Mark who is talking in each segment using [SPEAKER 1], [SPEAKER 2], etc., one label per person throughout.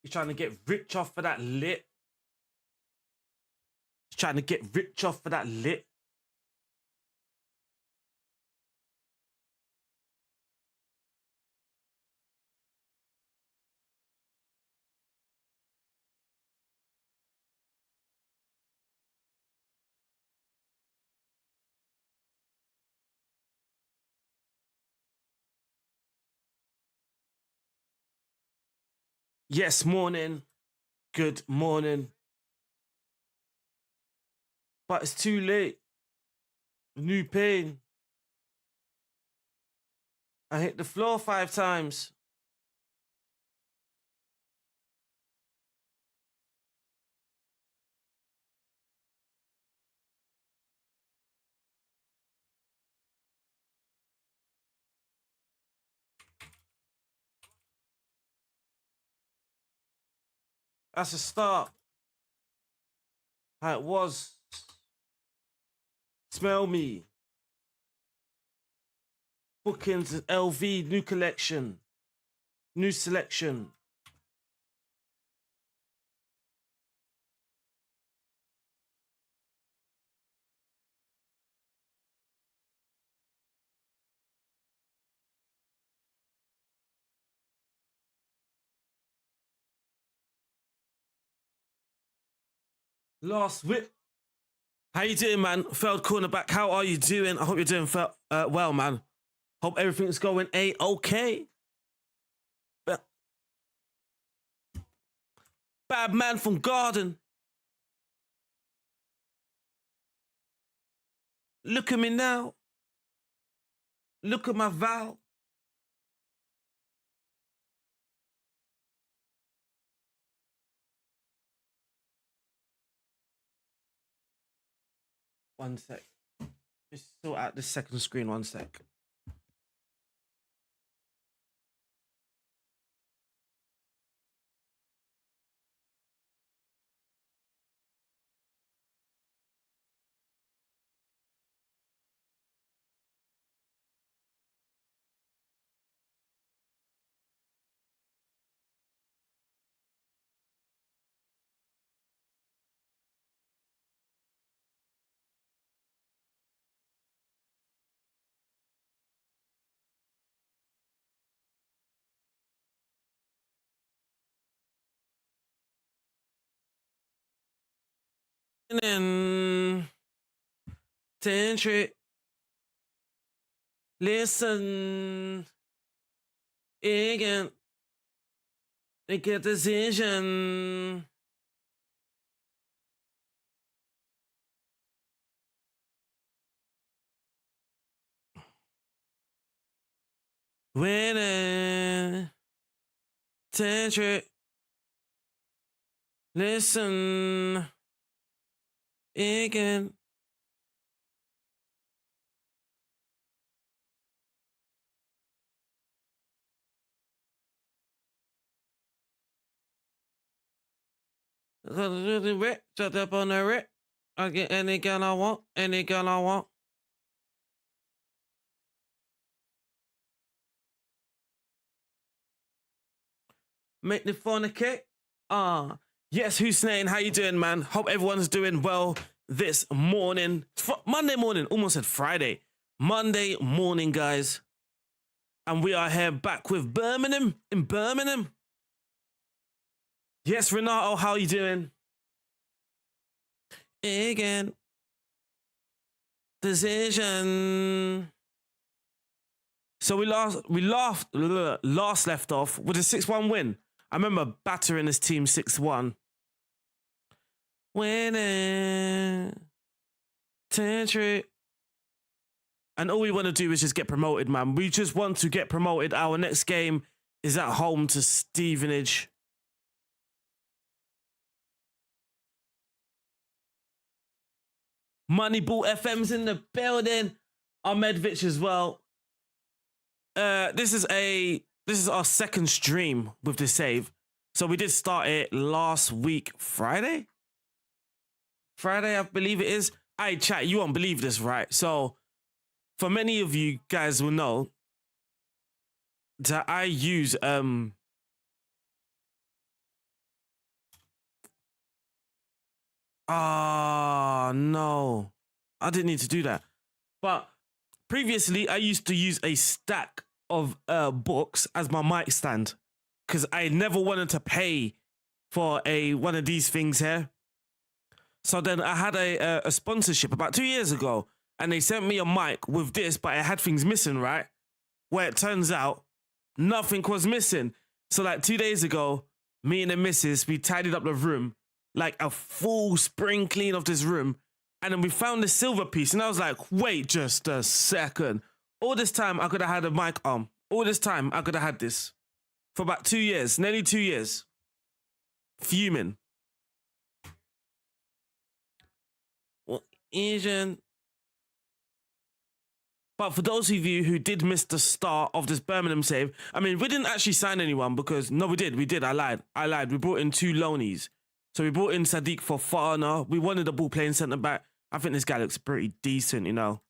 [SPEAKER 1] He's trying to get rich off of that lit. He's trying to get rich off of that lit. Yes, morning. Good morning. But it's too late. New pain. I hit the floor 5 times. That's a start. How it was. Smell me. Bookings, LV, new collection. New selection. Last whip. How you doing, man? Failed cornerback. How are you doing? I hope you're doing well, man. Hope everything's going A-okay. Bad man from Garden. Look at me now. Look at my Val. One sec. Just sort out the second screen, 1 sec. And then listen again, make a decision. When attention, listen again. Shut up on the rip. I get any gun I want, any gun I want. Make the fornicate. Yes, Hussein, how you doing, man? Hope everyone's doing well this morning. Monday morning, almost said Friday. Monday morning, guys. And we are here back with Birmingham, in Birmingham. Yes, Renato, how you doing? Again. Decision. So we last left off with a 6-1 win. I remember battering this team 6-1. Winning. Tantry. And all we want to do is just get promoted, man. We just want to get promoted. Our next game is at home to Stevenage. Moneyball FM's in the building. Ahmedvich as well. This is our second stream with the save. So we did start it last week, Friday, I believe it is. Hey, chat, you won't believe this, right? So for many of you guys will know that I use Ah, no. I didn't need to do that. But previously, I used to use a stack of books as my mic stand because I never wanted to pay for one of these things here. So then I had a sponsorship about 2 years ago, and they sent me a mic with this, but it had things missing, right? Where it turns out nothing was missing. So like 2 days ago, me and the missus, we tidied up the room, like a full spring clean of this room. And then we found the silver piece. And I was like, wait just a second. All this time I could have had a mic arm. All this time I could have had this. For about 2 years, nearly 2 years. Fuming. Well, Asian. But for those of you who did miss the start of this Birmingham save, I mean, we didn't actually sign anyone because, no, we did. I lied. We brought in 2 loanies. So we brought in Sadiq for Fana. We wanted a ball playing centre back. I think this guy looks pretty decent, you know.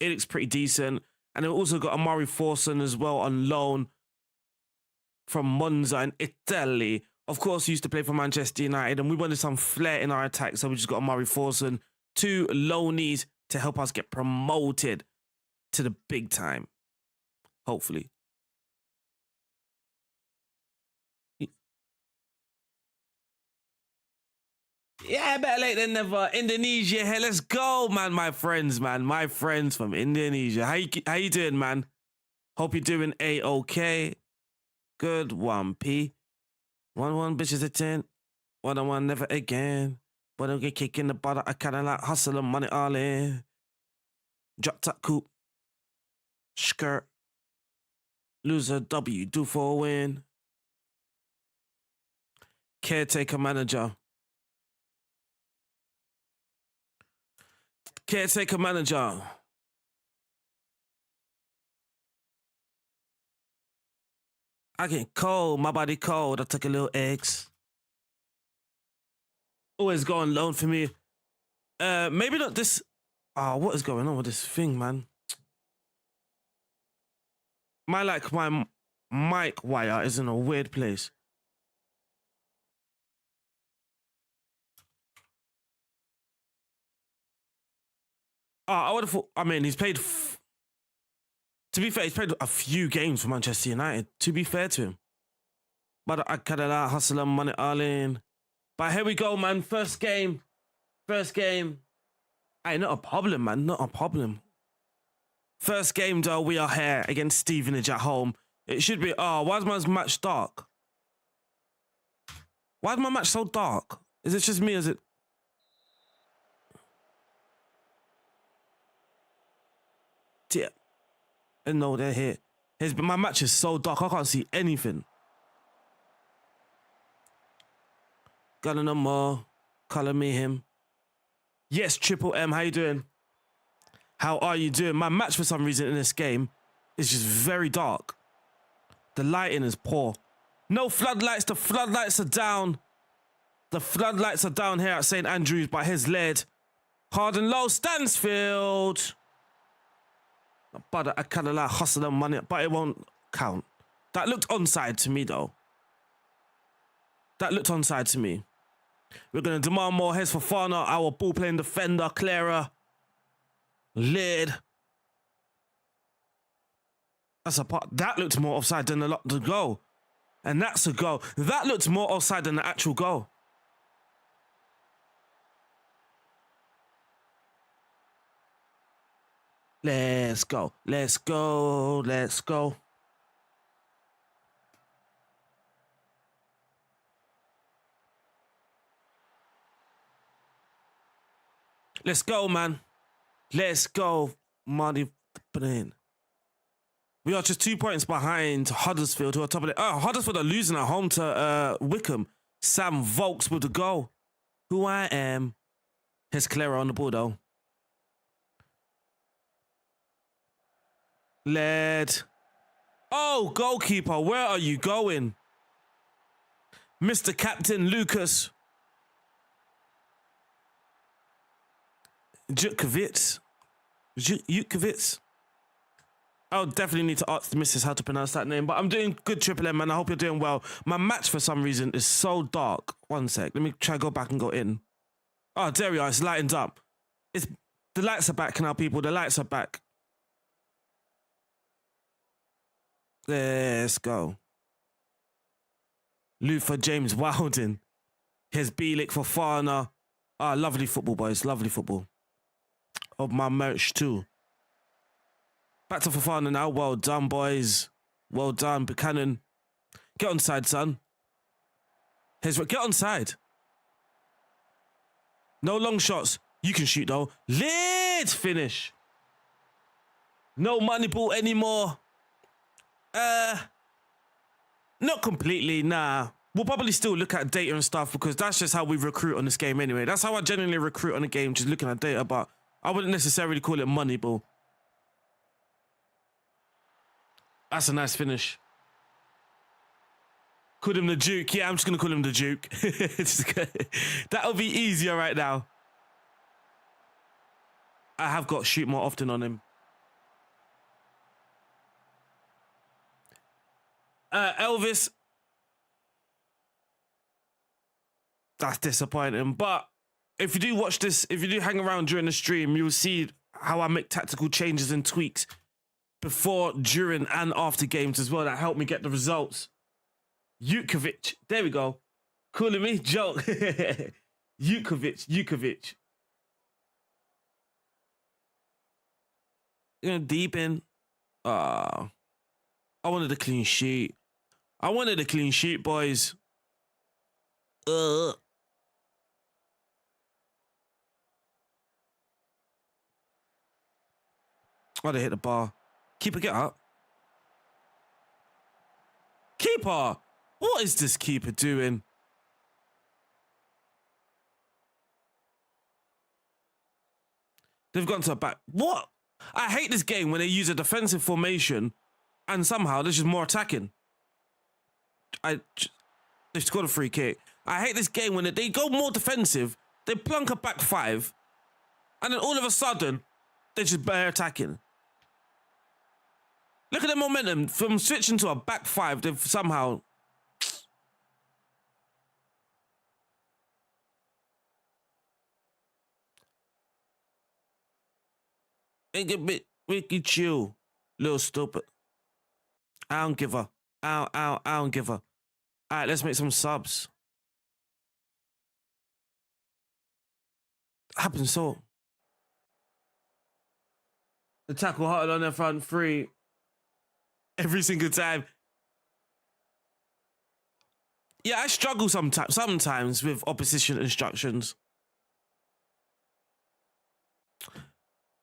[SPEAKER 1] It looks pretty decent. And we also got Amari Forson as well on loan from Monza in Italy. Of course, he used to play for Manchester United, and we wanted some flair in our attack, so we just got Amari Forson, 2 loanies to help us get promoted to the big time. Hopefully. Yeah, better late than never. Indonesia, hey, let's go, man. My friends from Indonesia. How you doing, man? Hope you're doing A-OK. Good 1P. 1-1 bitches at 10. 1-on-1 never again. But I'll get kicked in the butt. I kinda like hustle and money all in. Drop top coupe. Skirt. Loser W. Do for a win. Caretaker manager. Caretaker manager. I get cold. My body cold. I took a little eggs. Always go on loan for me. Maybe not this. Oh, what is going on with this thing, man? My mic wire is in a weird place. I would have thought. I mean, he's played. To be fair, he's played a few games for Manchester United. To be fair to him, but I kind of like hustle and money all in. But here we go, man. First game. Hey, not a problem, man. Not a problem. First game, though, we are here against Stevenage at home. It should be... Oh, why is my match dark? Why is my match so dark? Is it just me or is it... Yeah. No, they're here. My match is so dark, I can't see anything. Got a number. Color me him. Yes, Triple M, how you doing? How are you doing? My match, for some reason, in this game is just very dark. The lighting is poor. No floodlights. The floodlights are down. The floodlights are down here at St. Andrews by his lead. Hard and low, Stansfield. But I kind of like hustle and money, but it won't count. That looked onside to me, though. That looked onside to me. We're going to demand more heads for Fana, our ball-playing defender, Clara. Lid. That's a part. That looked more offside than the goal. And that's a goal. That looked more offside than the actual goal. Let's go. Let's go. Let's go. Let's go, man. Let's go, Marty. We are just 2 points behind Huddersfield, who are top of it. Oh, Huddersfield are losing at home to Wickham. Sam Volks with the goal. Who I am. Here's Clara on the ball, though. Led. Oh, goalkeeper, where are you going? Mr. Captain Lucas. Jukovic. I'll definitely need to ask the missus how to pronounce that name, but I'm doing good, Triple M, man. I hope you're doing well. My match, for some reason, is so dark. One sec. Let me try to go back and go in. Oh, there we are. It's lightened up. The lights are back now, people. The lights are back. Let's go. Luther James Wilding. Here's Bielik for Fana. Ah, lovely football, boys. Lovely football. Of my merch, too. Back to Fofana now. Well done, boys. Well done, Buchanan. Get on side, son. Get on side. No long shots. You can shoot, though. Lit finish. No money ball anymore. Not completely, nah. We'll probably still look at data and stuff because that's just how we recruit on this game anyway. That's how I genuinely recruit on a game, just looking at data, but I wouldn't necessarily call it money ball. That's a nice finish. Call him the Duke. Yeah, I'm just going to call him the Duke. That'll be easier right now. I have got shoot more often on him. Elvis. That's disappointing. But if you do watch this, if you do hang around during the stream, you'll see how I make tactical changes and tweaks before, during, and after games as well that help me get the results. Jukovic. There we go. Calling me? Joke. Jukovic. You know, deep in. I wanted a clean sheet. Boys. Oh, they hit the bar. Keeper, get up. Keeper! What is this keeper doing? They've gone to a back. What? I hate this game when they use a defensive formation and somehow there's just more attacking. They've scored a free kick. I hate this game when they go more defensive, they plunk a back five, and then all of a sudden, they're just bare attacking. Look at the momentum. From switching to a back five, they've somehow... Make it a bit wicked chill. Little stupid. I don't give a. I don't give a. All right, let's make some subs. Happens so. The tackle hard on their front three. Every single time. Yeah, I struggle sometimes with opposition instructions.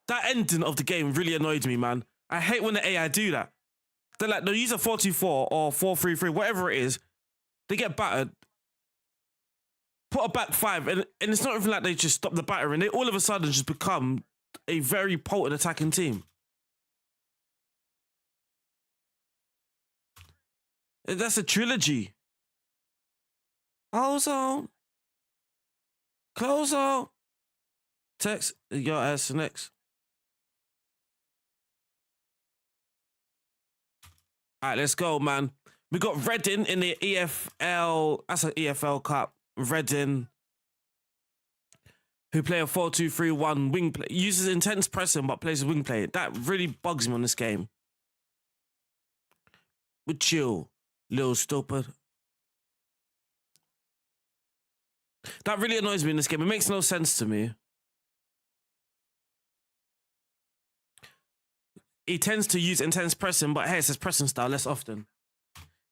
[SPEAKER 1] That ending of the game really annoyed me, man. I hate when the AI do that. They're like, they'll use a 4-2-4 or 4-3-3, whatever it is. They get battered. Put a back five, and it's not even like they just stop the battering. They all of a sudden just become a very potent attacking team. That's a trilogy. Ozone. Close on. Text your ass next. All right, let's go, man. We got Reading in the EFL. That's an EFL Cup. Reading, who play a 4-2-3-1 wing play. Uses intense pressing, but plays a wing play. That really bugs me on this game. But chill, little stupid. That really annoys me in this game. It makes no sense to me. He tends to use intense pressing, but hey, it's his pressing style less often.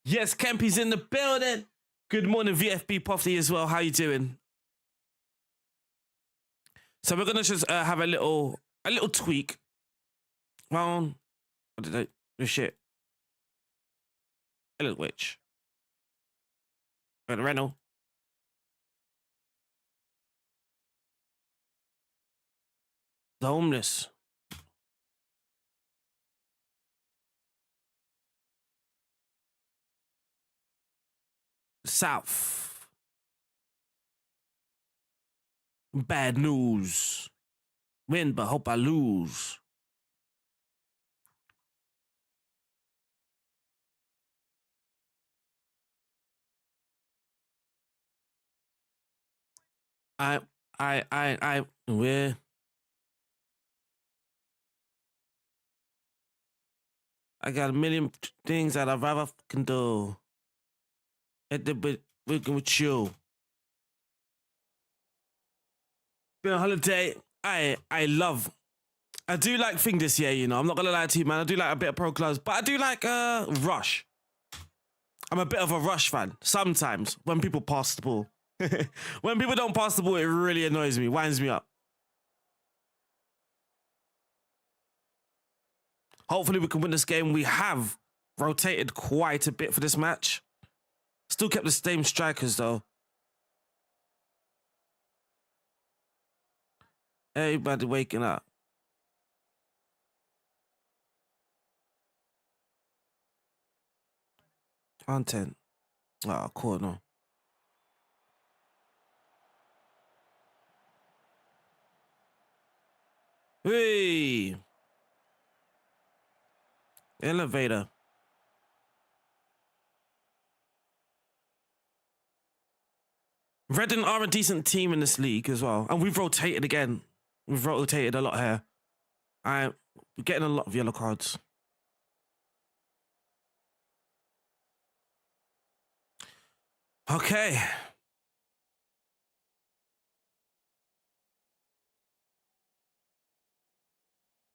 [SPEAKER 1] Yes, Kempy's in the building. Good morning, VFB Puffy as well. How you doing? So we're gonna just have a little tweak. Well, what did I do? Shit. A little witch. Renault. The homeless. South. Bad news. Win, but hope I lose. we're. I got a million things that I'd rather fucking do. Working with you. Been on holiday. I do like thing this year, you know. I'm not gonna lie to you, man. I do like a bit of pro clubs, but I do like Rush. I'm a bit of a Rush fan. Sometimes when people pass the ball. When people don't pass the ball, it really annoys me, winds me up. Hopefully we can win this game. We have rotated quite a bit for this match. Still kept the same strikers though. Everybody waking up. Content. Oh, cool, no. Hey! Elevator. Reading are a decent team in this league as well. And we've rotated again. We've rotated a lot here. We're getting a lot of yellow cards. Okay.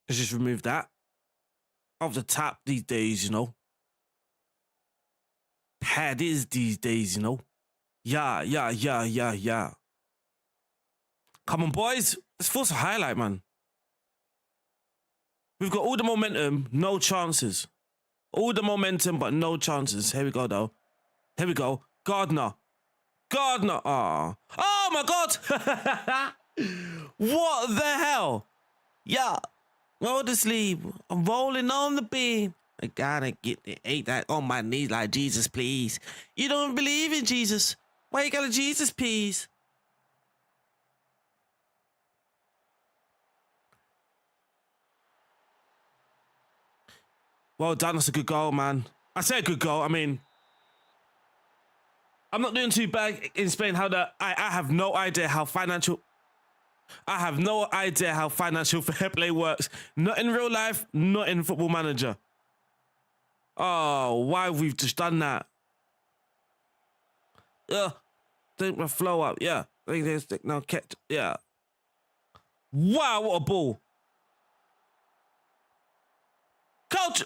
[SPEAKER 1] Let's just remove that. Off the top these days, you know. Pad is these days, you know. Yeah. Come on, boys. Let's force a highlight, man. We've got all the momentum, no chances. All the momentum, but no chances. Here we go, though. Here we go. Gardner. Oh my God. What the hell? Yeah. Roll to sleep. I'm rolling on the beam. I gotta get it. Ain't that on my knees like Jesus, please. You don't believe in Jesus. Why you got a Jesus, please? Well done. That's a good goal, man. I say a good goal. I mean, I'm not doing too bad in Spain. I have no idea how financial fair play works. Not in real life, not in Football Manager. Oh, why we've just done that? Take my flow up. Yeah. Now catch. Yeah. Wow, what a ball. Coach.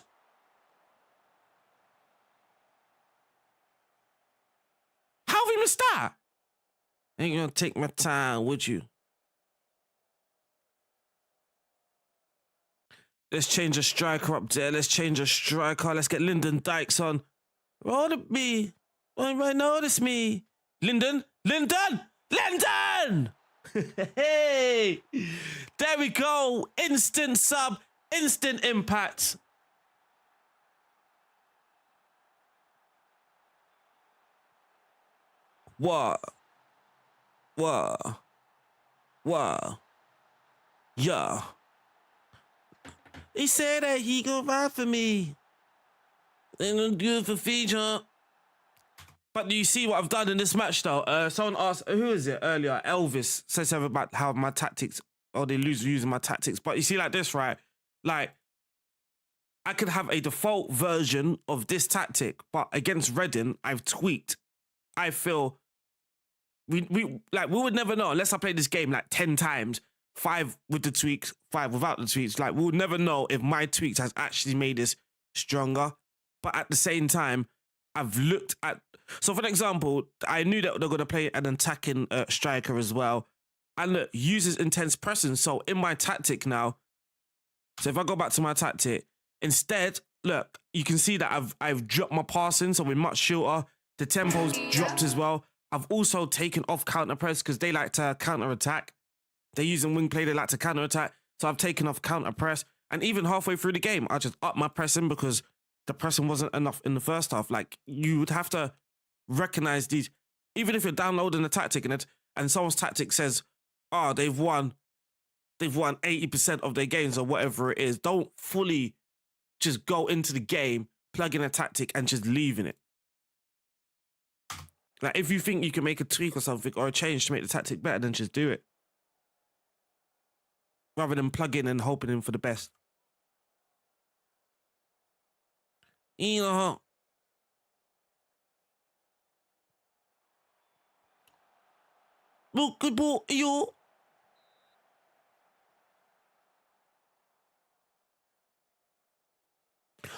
[SPEAKER 1] How have we missed that? Ain't gonna take my time, would you? Let's change a striker up there. Let's change a striker. Let's get Lyndon Dykes on. Roll at me. Right, notice me. Lyndon. Hey. There we go. Instant sub. Instant impact. What? Yeah. He said that he gonna ride for me. Ain't no good for feature. But do you see what I've done in this match though? Someone asked, who is it earlier? Elvis said something about how my tactics, they lose using my tactics. But you see like this, right? Like, I could have a default version of this tactic, but against Reading, I've tweaked. I feel we would never know unless I played this game like 10 times. 5 with the tweaks, 5 without the tweaks. Like, we'll never know if my tweaks has actually made this stronger. But at the same time, I've looked at... So, for an example, I knew that they're going to play an attacking striker as well. And look, uses intense pressing. So, in my tactic now... So, if I go back to my tactic, instead, look, you can see that I've dropped my passing, so we're much shorter. The tempo's dropped as well. I've also taken off counter press because they like to counter attack. They're using wing play, they like to counter attack. So I've taken off counter press. And even halfway through the game, I just upped my pressing because the pressing wasn't enough in the first half. Like, you would have to recognize these. Even if you're downloading a tactic and someone's tactic says, they've won 80% of their games or whatever it is, don't fully just go into the game, plug in a tactic and just leaving it. Like, if you think you can make a tweak or something or a change to make the tactic better, then just do it. rather than plugging and hoping in for the best. You know. Good ball, you.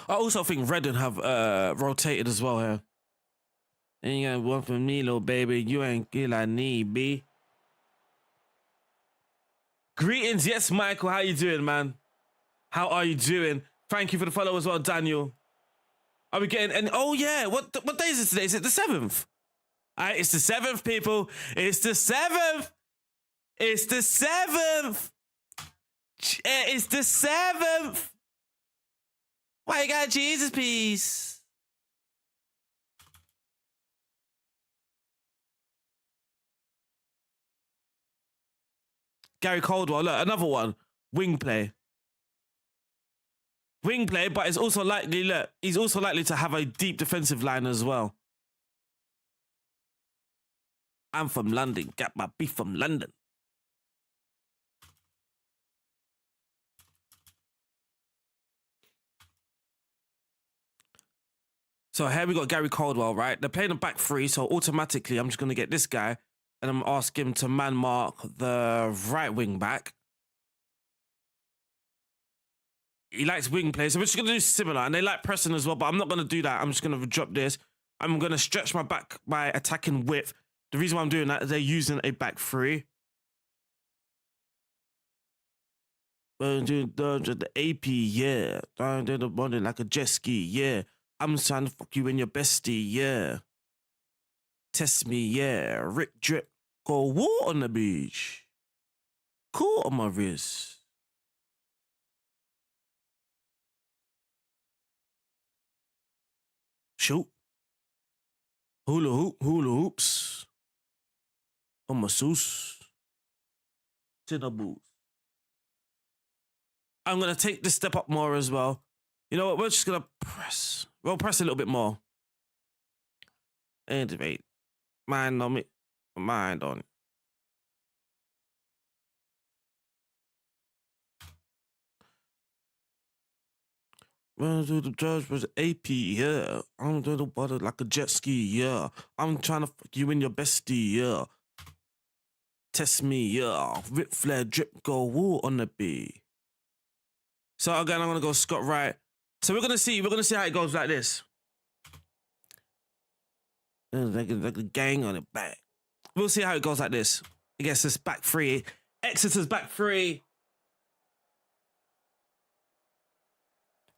[SPEAKER 1] I also think Redden have rotated as well here. And you got one for me, little baby. You ain't good I need, B. Greetings, yes, Michael. How you doing, man? How are you doing? Thank you for the follow as well, Daniel. Are we getting? And oh yeah, what day is it today? Is it the 7th? It's the 7th, people. It's the 7th. It's the 7th. It's the 7th. Why you got Jesus, please? Gary Caldwell, look, another one. Wing play. Wing play, but it's also likely, look, he's also likely to have a deep defensive line as well. I'm from London, got my beef from London. So here we got Gary Caldwell, right? They're playing a back three, so automatically I'm just going to get this guy and I'm going to ask him to man mark the right wing back. He likes wing play, so we're just going to do similar. And they like pressing as well, but I'm not going to do that. I'm just going to drop this. I'm going to stretch my back, my attacking width. The reason why I'm doing that is they're using a back three. The AP, yeah. Do the body like a jet ski, yeah. I'm trying to fuck you in your bestie, yeah. Test me, yeah. Rick drip, go war on the beach. Cool on my wrist. Shoot. Hula hoops. On my masseuse. To the boots. I'm going to take this step up more as well. You know what? We're just going to press. We'll press a little bit more. Activate. Mind on me. Mind on it. Run to the judge was AP, yeah. I'm doing the water like a jet ski, yeah. I'm trying to fuck you in your bestie, yeah. Test me, yeah. Rip, flare, drip, go, woo on the B. So again, I'm gonna go Scott Wright. So we're gonna see how it goes like this. Like a gang on the back. We'll see how it goes like this. I guess it's back three. Exeter's back three.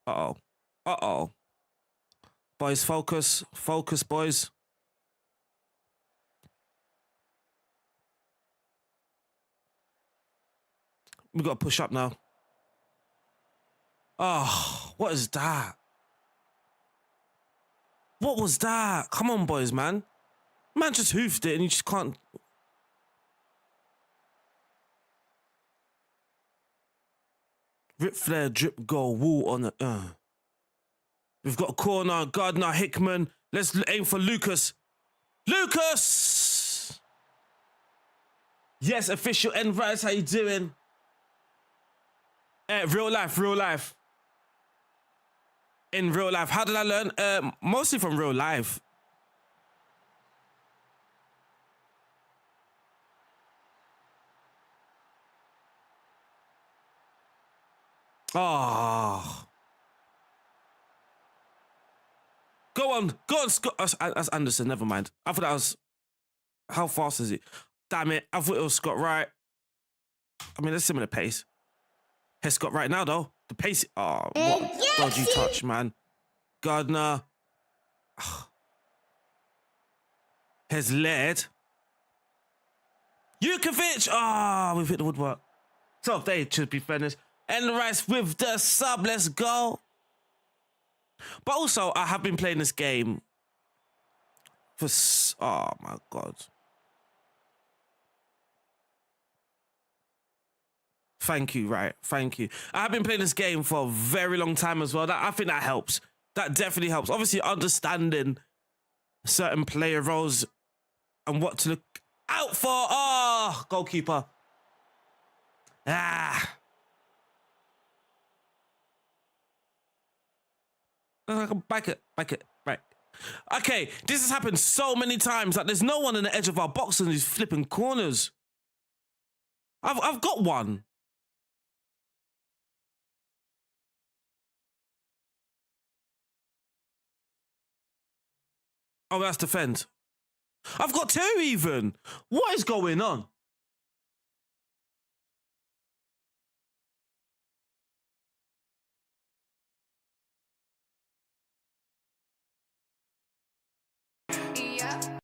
[SPEAKER 1] Uh-oh. Uh-oh. Boys, focus. Focus, boys. We got to push up now. Oh, what is that? What was that? Come on, boys, man. Man just hoofed it and you just can't... Rip, flare, drip, go, woo on the... We've got a corner, Gardner, Hickman. Let's aim for Lucas. Lucas! Yes, official end rights. How you doing? Real life. In real life. How did I learn? Mostly from real life. Oh. Go on, Scott. That's Anderson, never mind. I thought that was... How fast is it? Damn it, I thought it was Scott Wright. I mean, it's similar pace. Here's Scott Wright now, though. The pace... Oh, what a dodgy touch, man. Gardner. Here's Laird. Jukovic. Oh, we've hit the woodwork. 12th day, to be fairness. And Rice with the sub. Let's go. But also, I have been playing this game for... Oh, my God. Thank you, right. Thank you. I have been playing this game for a very long time as well. I think that helps. That definitely helps. Obviously, understanding certain player roles and what to look out for. Oh, goalkeeper. Ah. Back it. Okay, this has happened so many times that there's no one on the edge of our box in these flipping corners. I've got one. Oh, that's defend. I've got two even. What is going on?
[SPEAKER 2] Yeah.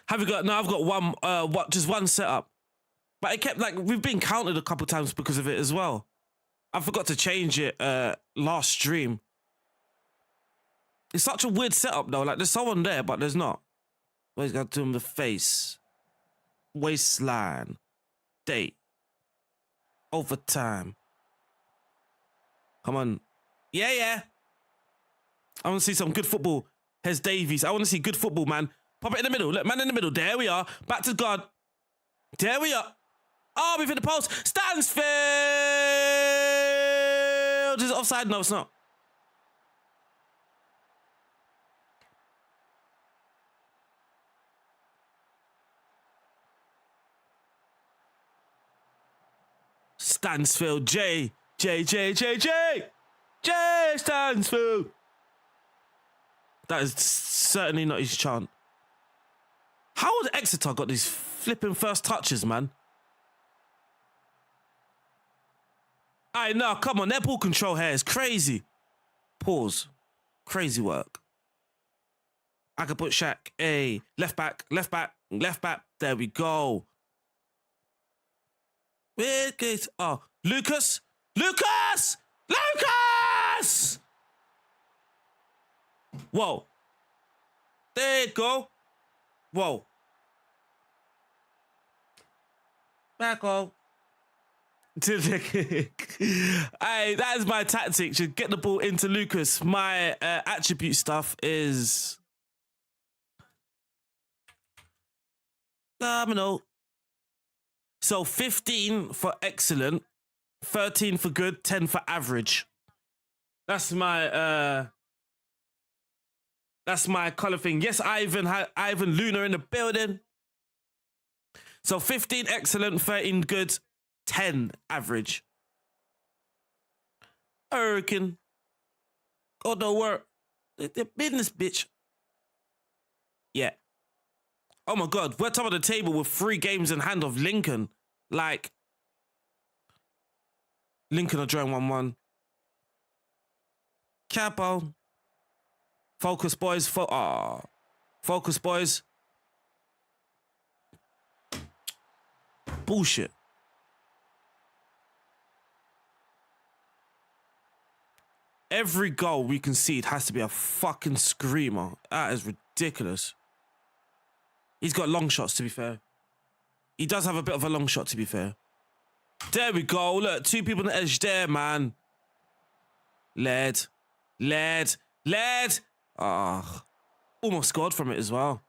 [SPEAKER 1] Have you got? No, I've got one. Just one setup. But it kept like we've been counted a couple times because of it as well. I forgot to change it last stream. It's such a weird setup though. Like there's someone there, but there's not. Well, he's got to him the face, waistline, date, overtime. Come on, yeah. I want to see some good football. Hes Davies. I want to see good football, man. Pop it in the middle. Look, man in the middle. There we are. Back to guard. There we are. Oh, we've hit the post. Stansfield! Is it offside? No, it's not. Stansfield. J Stansfield. That is certainly not his chant. How has Exeter got these flipping first touches, man? I know, come on, their ball control here is crazy. Pause. Crazy work. I could put Shaq. Hey, left back. There we go. Oh, Lucas! Whoa. There you go. Whoa. Back off. Hey, that is my tactic. Should get the ball into Lucas. My attribute stuff is phenomenal. So 15 for excellent, 13 for good, 10 for average. That's my colour thing. Yes, Ivan Luna in the building. So 15 excellent, 13 good, 10 average. Hurricane. Go to work. The business, bitch. Yeah. Oh my God, we're top of the table with 3 games in hand of Lincoln. Like, Lincoln are drawing 1-1. Capo. Focus, boys. Focus, boys. Bullshit. Every goal we concede has to be a fucking screamer. That is ridiculous. He's got long shots, to be fair. He does have a bit of a long shot, to be fair. There we go. Look, 2 people on the edge there, man. Led. Ah, almost scored from it as well.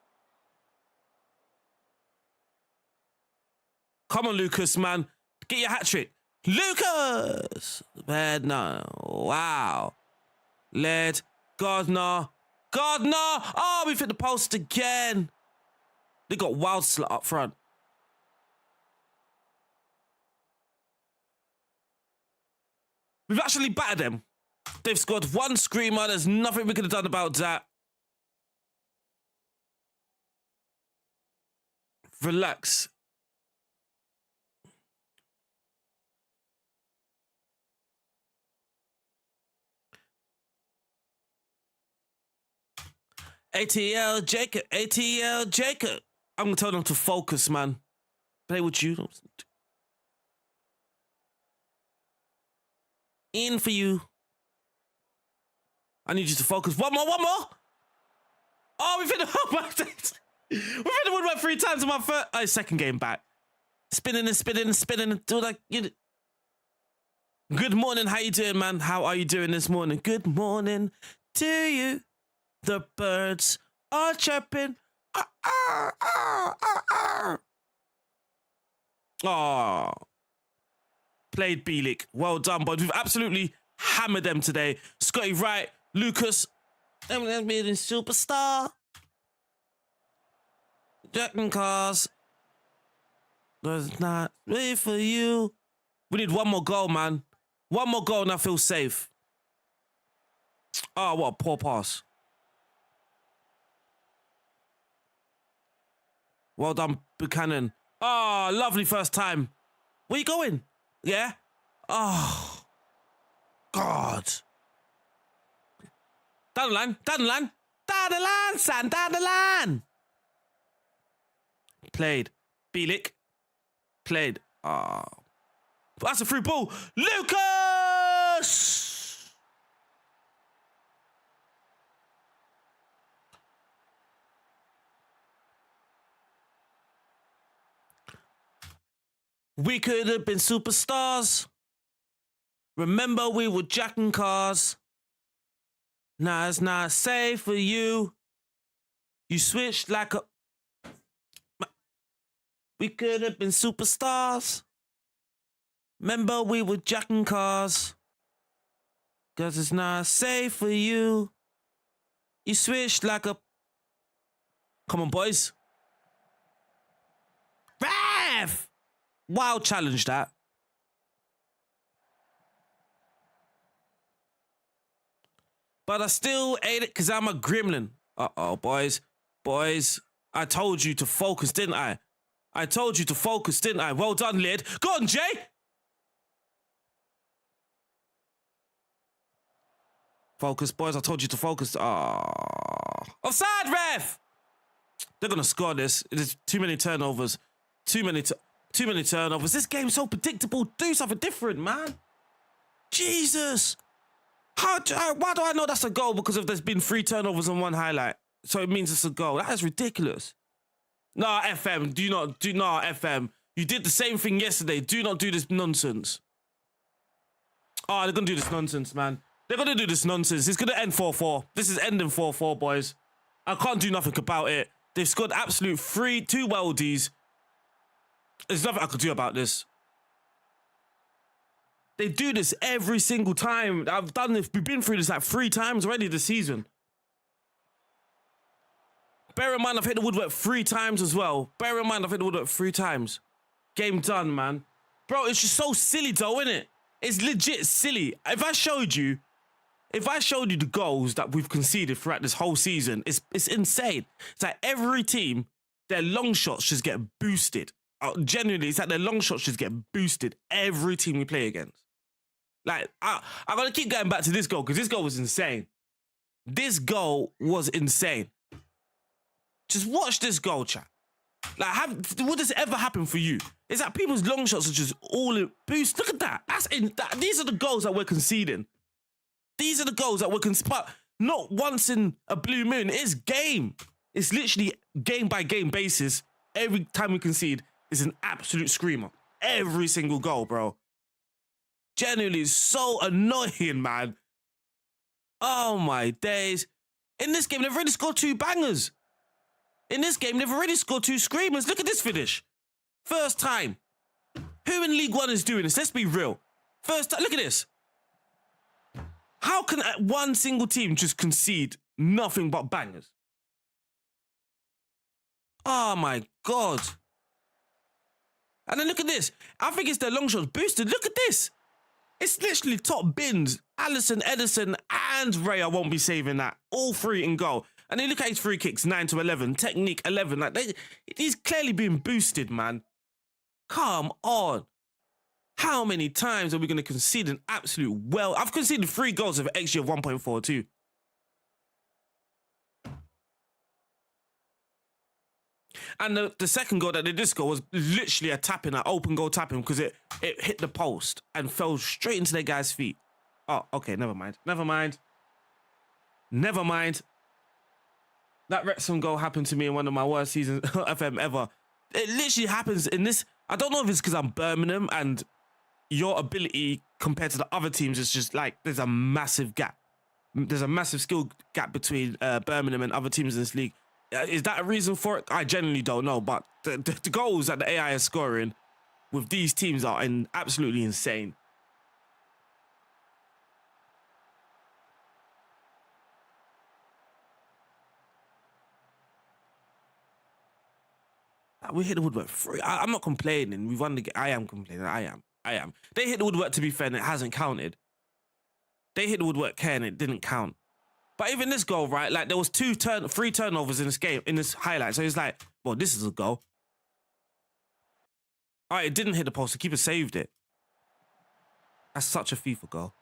[SPEAKER 1] Come on, Lucas, man. Get your hat-trick. Lucas! Man, no. Wow. Led. Gardner. Oh, we've hit the post again. They got wild slut up front. We've actually battered them. They've scored 1 screamer. There's nothing we could have done about that. Relax. ATL Jacob. I'm going to tell them to focus, man. Play with you. In for you. I need you to focus. One more. Oh, we've hit the We've hit the woodwork 3 times in my second game back. Spinning and spinning and spinning and do like you. Good morning, how you doing, man? How are you doing this morning? Good morning to you. The birds are chirping. Oh, played Bielik. Well done, bud. We've absolutely hammered them today. Scotty Wright, Lucas, I'm being superstar. Jack and Cars. Does not wait for you. We need one more goal, man. One more goal and I feel safe. Oh, what a poor pass. Well done, Buchanan. Oh, lovely first time. Where you going? Yeah? Oh, God. Down the line, down the line. Down the line, son, down the line. Played. Bielik. Played. Oh. That's a through ball. Lucas! We could have been superstars. Remember we were jacking cars. Now it's not safe for you. You switched like a... We could have been superstars. Remember we were jacking cars. Cause it's not safe for you. You switched like a... Come on, boys. Rev! Wild challenge, that. But I still ate it because I'm a gremlin. Uh-oh, boys. Boys, I told you to focus, didn't I? I told you to focus, didn't I? Well done, Lid. Go on, Jay! Focus, boys. I told you to focus. Offside, ref! They're going to score this. There's too many turnovers. Too many turnovers. This game's so predictable. Do something different, man. Jesus. Why do I know that's a goal? Because there's been 3 turnovers and 1 highlight. So it means it's a goal. That is ridiculous. Nah, FM. FM. You did the same thing yesterday. Do not do this nonsense. Oh, they're going to do this nonsense, man. They're going to do this nonsense. It's going to end 4-4. This is ending 4-4, boys. I can't do nothing about it. They've scored absolute 2 worldies. There's nothing I could do about this. They do this every single time. I've done this. We've been through this like 3 times already this season. Bear in mind, I've hit the woodwork 3 times as well. Bear in mind, I've hit the woodwork 3 times. Game done, man. Bro, it's just so silly though, isn't it? It's legit silly. If I showed you the goals that we've conceded throughout this whole season, it's insane. It's like every team, their long shots just get boosted. Genuinely, it's like their long shots just get boosted every team we play against. Like, I'm going to keep going back to this goal because this goal was insane. This goal was insane. Just watch this goal, chat. Like, would this ever happen for you? It's like people's long shots are just all in boost. Look at that. These are the goals that we're conceding. These are the goals that we're conceding. But not once in a blue moon. It's game. It's literally game by game basis. Every time we concede, it's an absolute screamer. Every single goal, bro. Genuinely, it's so annoying, man. Oh, my days. In this game, they've already scored 2 bangers. In this game, they've already scored 2 screamers. Look at this finish. First time. Who in League One is doing this? Let's be real. First time. Look at this. How can one single team just concede nothing but bangers? Oh, my God. And then look at this. I think it's their long shots boosted. Look at this. It's literally top bins. Alisson, Edison, and Raya won't be saving that. All 3 in goal. And then look at his free kicks, 9 to 11. Technique, 11. Like he's clearly being boosted, man. Come on. How many times are we going to concede an absolute well? I've conceded 3 goals with an XG of 1.42. And the second goal that they did score was literally a tapping, an open goal tapping, because it hit the post and fell straight into their guy's feet. Oh, okay, never mind. Never mind. Never mind. That Wrexham goal happened to me in one of my worst seasons FM ever. It literally happens in this. I don't know if it's because I'm Birmingham and your ability compared to the other teams is just like there's a massive gap. There's a massive skill gap between Birmingham and other teams in this league. Is that a reason for it? I genuinely don't know. But the goals that the AI is scoring with these teams are absolutely insane. We hit the woodwork free. I'm not complaining. We've won the game. I am complaining. I am. They hit the woodwork, to be fair, and it hasn't counted. They hit the woodwork, and it didn't count. But even this goal, right? Like there was 3 turnovers in this game, in this highlight. So it's like, well, this is a goal. All right, it didn't hit the post. The keeper saved it. That's such a FIFA goal.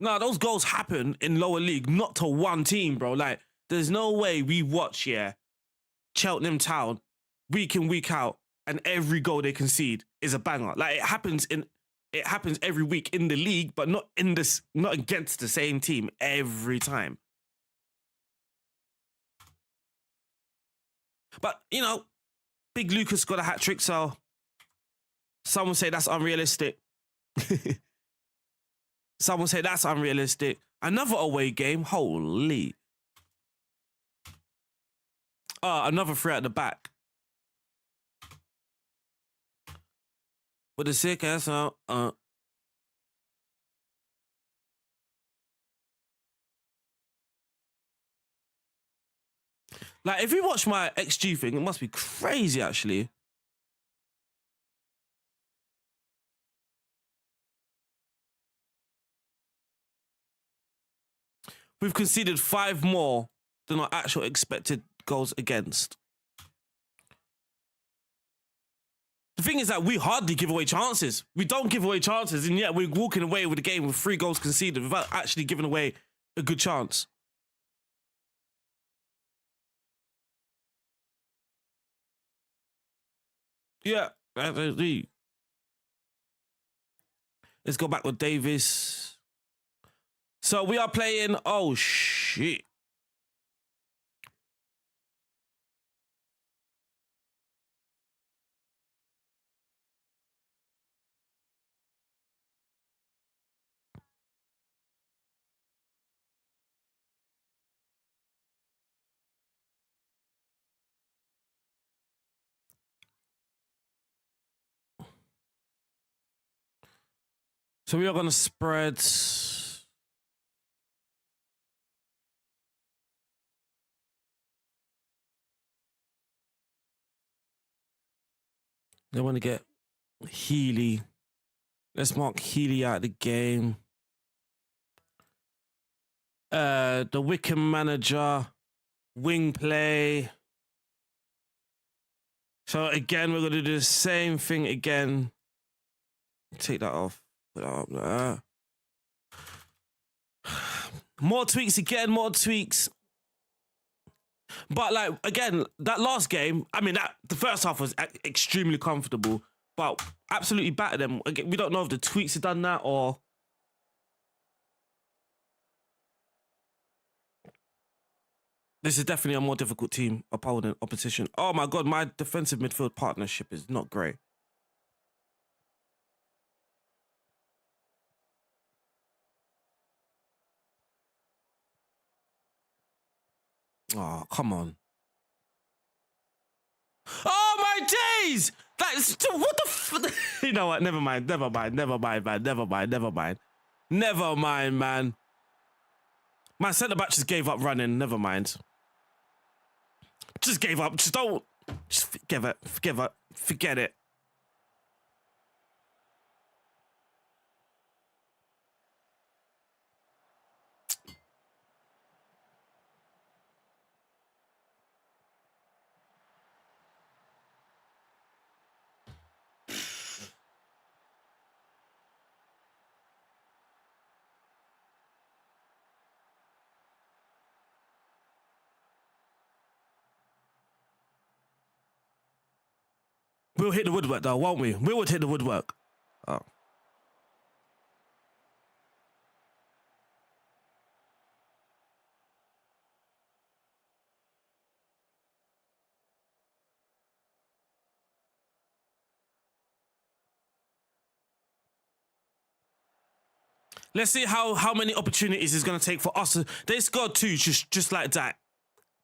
[SPEAKER 1] No, those goals happen in lower league, not to one team, bro. Like, there's no way we watch, Cheltenham Town, week in, week out, and every goal they concede is a banger. Like, it happens every week in the league, but not against the same team every time. But, you know, Big Lucas got a hat-trick, so some would say that's unrealistic. Someone say that's unrealistic. Another away game. Holy. Another 3 at the back. With a sick ass out. Like, if you watch my XG thing, it must be crazy, actually. We've conceded 5 more than our actual expected goals against. The thing is that we hardly give away chances. We don't give away chances, and yet we're walking away with the game with 3 goals conceded without actually giving away a good chance. Yeah, let's go back with Davis. So we are playing. Oh shit! So we are going to spread. They want to get Healy. Let's mark Healy out of the game. The Wickham manager. Wing play. So again, we're going to do the same thing again. Take that off. Put that up there. More tweaks again, more tweaks. But like, again, that last game, I mean, the first half was extremely comfortable, but absolutely battered them. Again, we don't know if the tweaks have done that or... This is definitely a more difficult team, opponent, opposition. Oh my God, my defensive midfield partnership is not great. Oh, come on. Oh my days! That's what the you know what? Never mind, man. My centre back just gave up running. Never mind. Just gave up. Just forget it. We'll hit the woodwork though, won't we? We would hit the woodwork. Oh. Let's see how many opportunities it's going to take for us. They scored 2 just like that.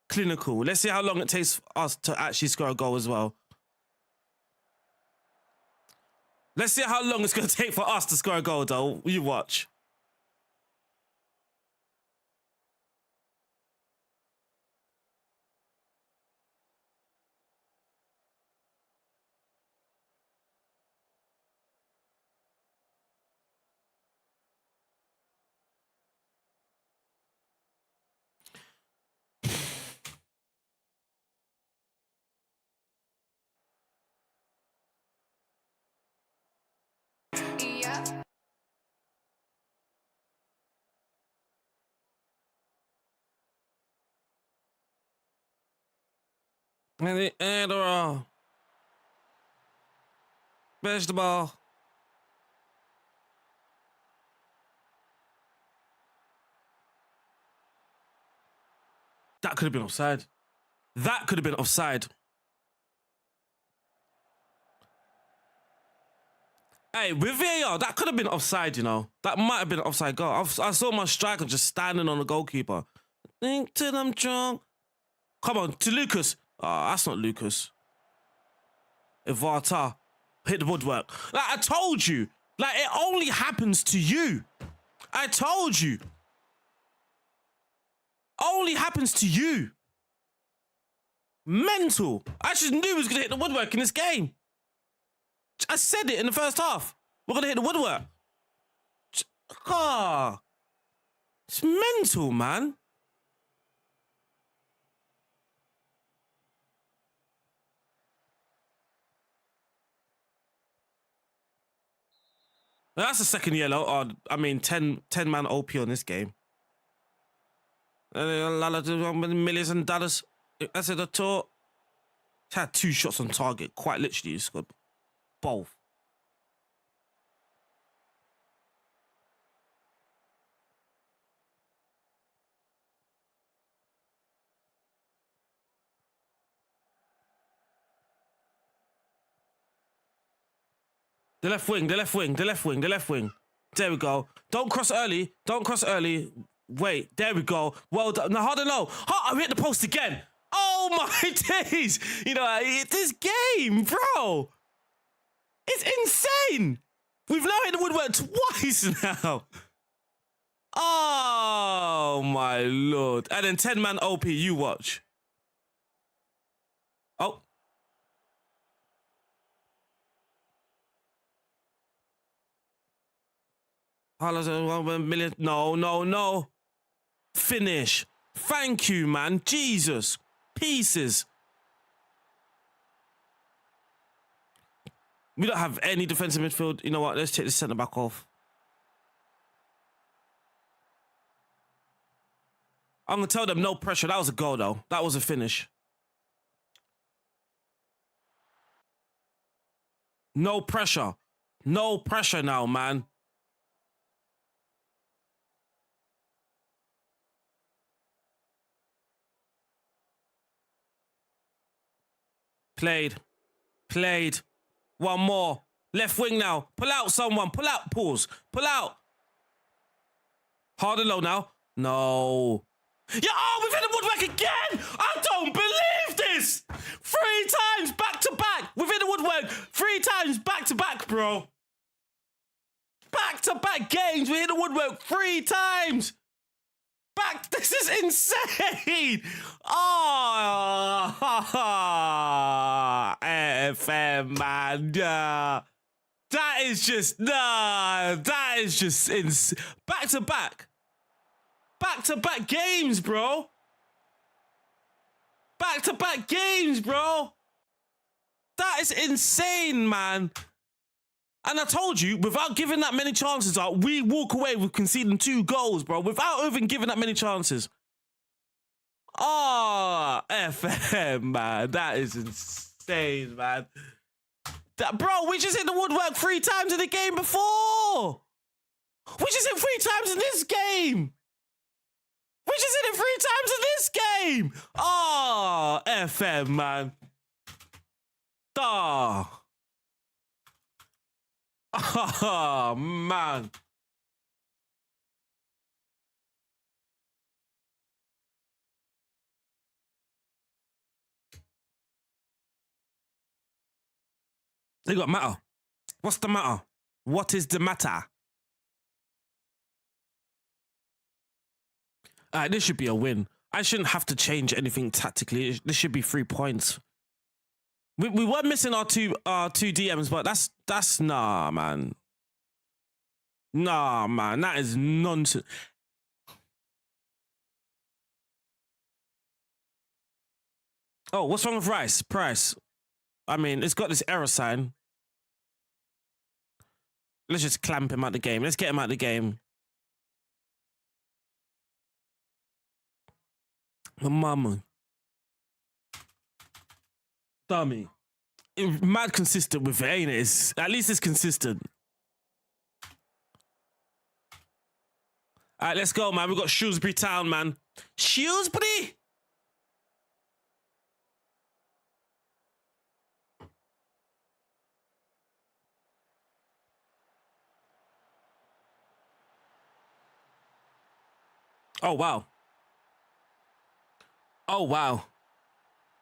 [SPEAKER 1] Clinical. Let's see how long it takes for us to actually score a goal as well. Let's see how long it's going to take for us to score a goal, though. You watch.
[SPEAKER 2] Yeah.
[SPEAKER 1] And the Adderall. Vegetable. That could have been offside. That could have been offside. Hey, with VAR, that could have been offside, you know. That might have been an offside goal. I saw my striker just standing on the goalkeeper. Think to them drunk. Come on, to Lucas. Oh, that's not Lucas. Ivata hit the woodwork. Like, I told you. Like, it only happens to you. I told you. Only happens to you. Mental. I just knew he was going to hit the woodwork in this game. I said it in the first half. We're going to hit the woodwork. Ah. It's mental, man. That's the second yellow. Oh, I mean, 10-man OP on this game. Millions and dollars. That's it, the tour. He's had 2 shots on target. Quite literally, he scored both. The left wing, the left wing, the left wing, the left wing. There we go. Don't cross early. Don't cross early. Wait, there we go. Well done. Now, hard and low. I hit the post again. Oh, my days. You know, this game, bro. It's insane. We've now hit the woodwork twice now. Oh, my Lord. And then 10-man OP, you watch. Oh. $1 million. No, no, no. Finish. Thank you, man. Jesus. Pieces. We don't have any defensive midfield. You know what? Let's take the centre back off. I'm going to tell them no pressure. That was a goal, though. That was a finish. No pressure. No pressure now, man. Played. Played. One more. Left wing now. Pull out someone. Pull out. Pause. Pull out. Hard and low now. No. Yeah, oh, we've hit the woodwork again. I don't believe this. 3 times back to back. We've hit the woodwork 3 times back to back, bro. Back to back games. We hit the woodwork 3 times. Back. This is insane. Oh, FM, man. That is just, that is just back to back. Back to back games, bro. Back to back games, bro. That is insane, man. And I told you, without giving that many chances out, we walk away with conceding 2 goals, bro. Without even giving that many chances. Oh, FM, man. That is insane, man. Bro, we just hit the woodwork 3 times in the game before. We just hit 3 times in this game. We just hit it 3 times in this game. Oh, FM, man. Oh, man. They got matter. What's the matter? What is the matter? This should be a win. I shouldn't have to change anything tactically. This should be 3 points. We were missing our two DMs, but that's nah, man. Nah, man, that is nonsense. Oh, what's wrong with Price? I mean, it's got this error sign. Let's just clamp him out the game. Let's get him out the game. My mama. Dummy. Mad consistent with it, ain't it? At least it's consistent. All right, let's go, man. We got Shrewsbury Town, man. Shrewsbury! Oh, wow. Oh, wow.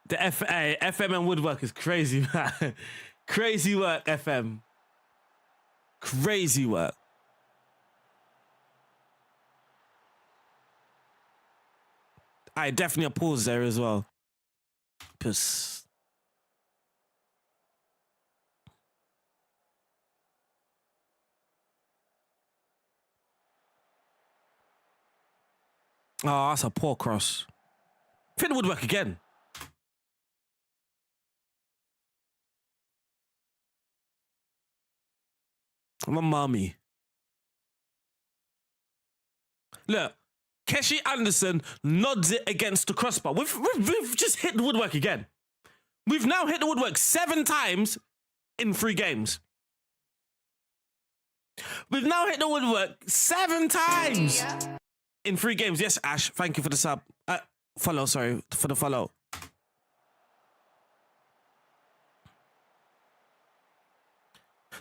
[SPEAKER 1] The FM and Woodwork is crazy, man. Crazy work, FM. Crazy work. I definitely a pause there as well. Because oh, that's a poor cross. Fit the Woodwork again. My mommy. Look, Keshi Anderson nods it against the crossbar. We've just hit the Woodwork again. We've now hit the Woodwork 7 times in 3 games. We've now hit the Woodwork 7 times in 3 games. Yes, Ash, thank you for the sub. Follow, sorry, for the follow.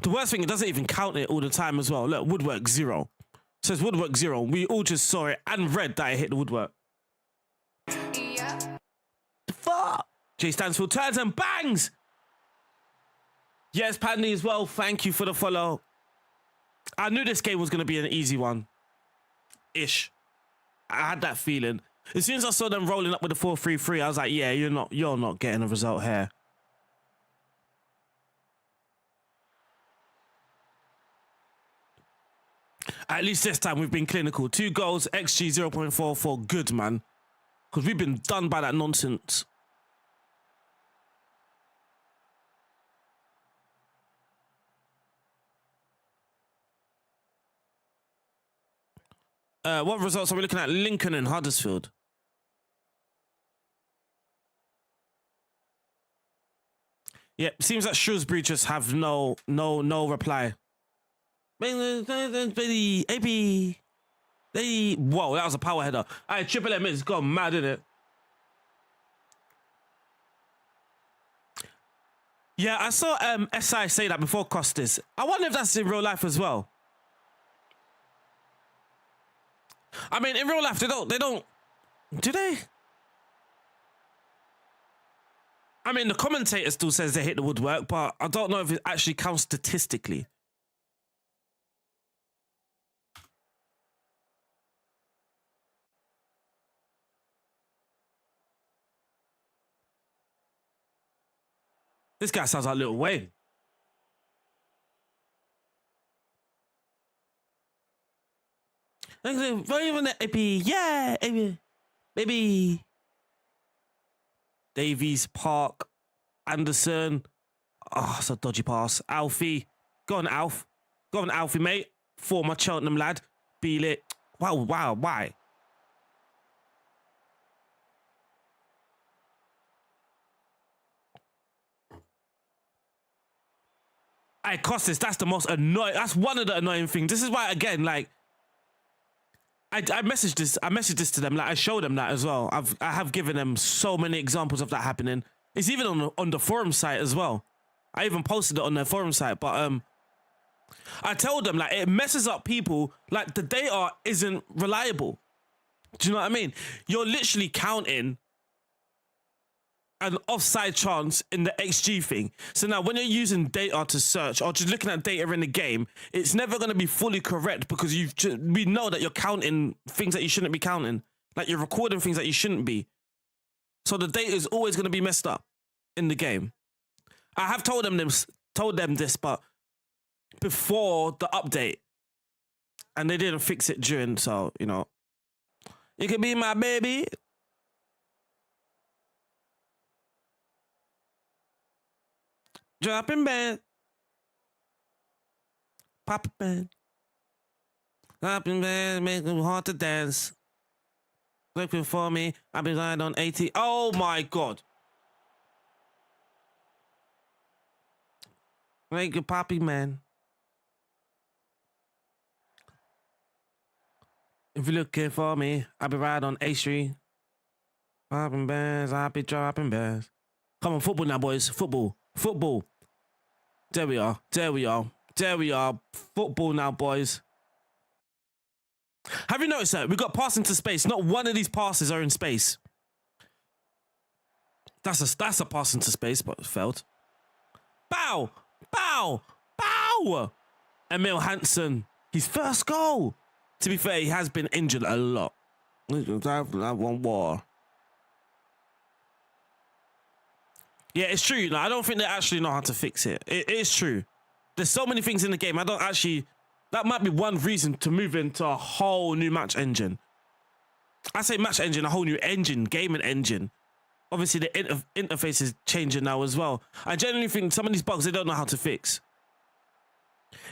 [SPEAKER 1] The worst thing, it doesn't even count it all the time as well. Look, Woodwork 0. It says Woodwork 0. We all just saw it and read that it hit the Woodwork.
[SPEAKER 2] Yeah.
[SPEAKER 1] The fuck? Jay Stansfield turns and bangs. Yes, Pandy as well. Thank you for the follow. I knew this game was going to be an easy one. Ish. I had that feeling. As soon as I saw them rolling up with the 4-3-3, I was like, yeah, you're not getting a result here. At least this time we've been clinical. 2 goals, XG 0.44. Good, man. Because we've been done by that nonsense. What results are we looking at? Lincoln and Huddersfield. Yeah, seems like Shrewsbury just have no reply. Whoa, that was a power header. All right, Triple M has gone mad, isn't it? Yeah, I saw SI say that before Costas. I wonder if that's in real life as well. I mean, in real life, they don't, do they? I mean, the commentator still says they hit the Woodwork, but I don't know if it actually counts statistically. This guy sounds like Lil Wayne. Yeah, baby. Davies, Park, Anderson. Oh, it's a dodgy pass. Alfie. Go on, Alf. Go on, Alfie, mate. Former Cheltenham lad. Beal it. Wow, why? Hey, Costas, that's the most annoying. That's one of the annoying things. This is why, again, like, I messaged this to them. Like, I showed them that as well. I have given them so many examples of that happening. It's even on the forum site as well. I even posted it on their forum site. But I told them, like, it messes up people. Like, the data isn't reliable. Do you know what I mean? You're literally counting an offside chance in the XG thing. So now when you're using data to search or just looking at data in the game, it's never going to be fully correct because we know that you're counting things that you shouldn't be counting. Like you're recording things that you shouldn't be. So the data is always going to be messed up in the game. I have told them this, but before the update, and they didn't fix it during. So you know, you can be my baby. Dropping band, pop band, dropping band, make them hard to dance. Looking for me, I've been lying on 80. Oh my god! Make a poppy man. If you're looking for me, I'll be right on A Street. Popping bands, I'll be dropping bands. Come on, football now, boys. Football. Football. There we are. There we are. There we are. Football now, boys. Have you noticed that? We got pass into space. Not one of these passes are in space. That's a pass into space, but it failed. Bow! Bow! Bow! Emil Hansen. His first goal. To be fair, he has been injured a lot. That one war. Yeah, it's true. I don't think they actually know how to fix it. It is true. There's so many things in the game. That might be one reason to move into a whole new match engine. I say match engine, a whole new engine, gaming engine. Obviously, the interface is changing now as well. I genuinely think some of these bugs, they don't know how to fix.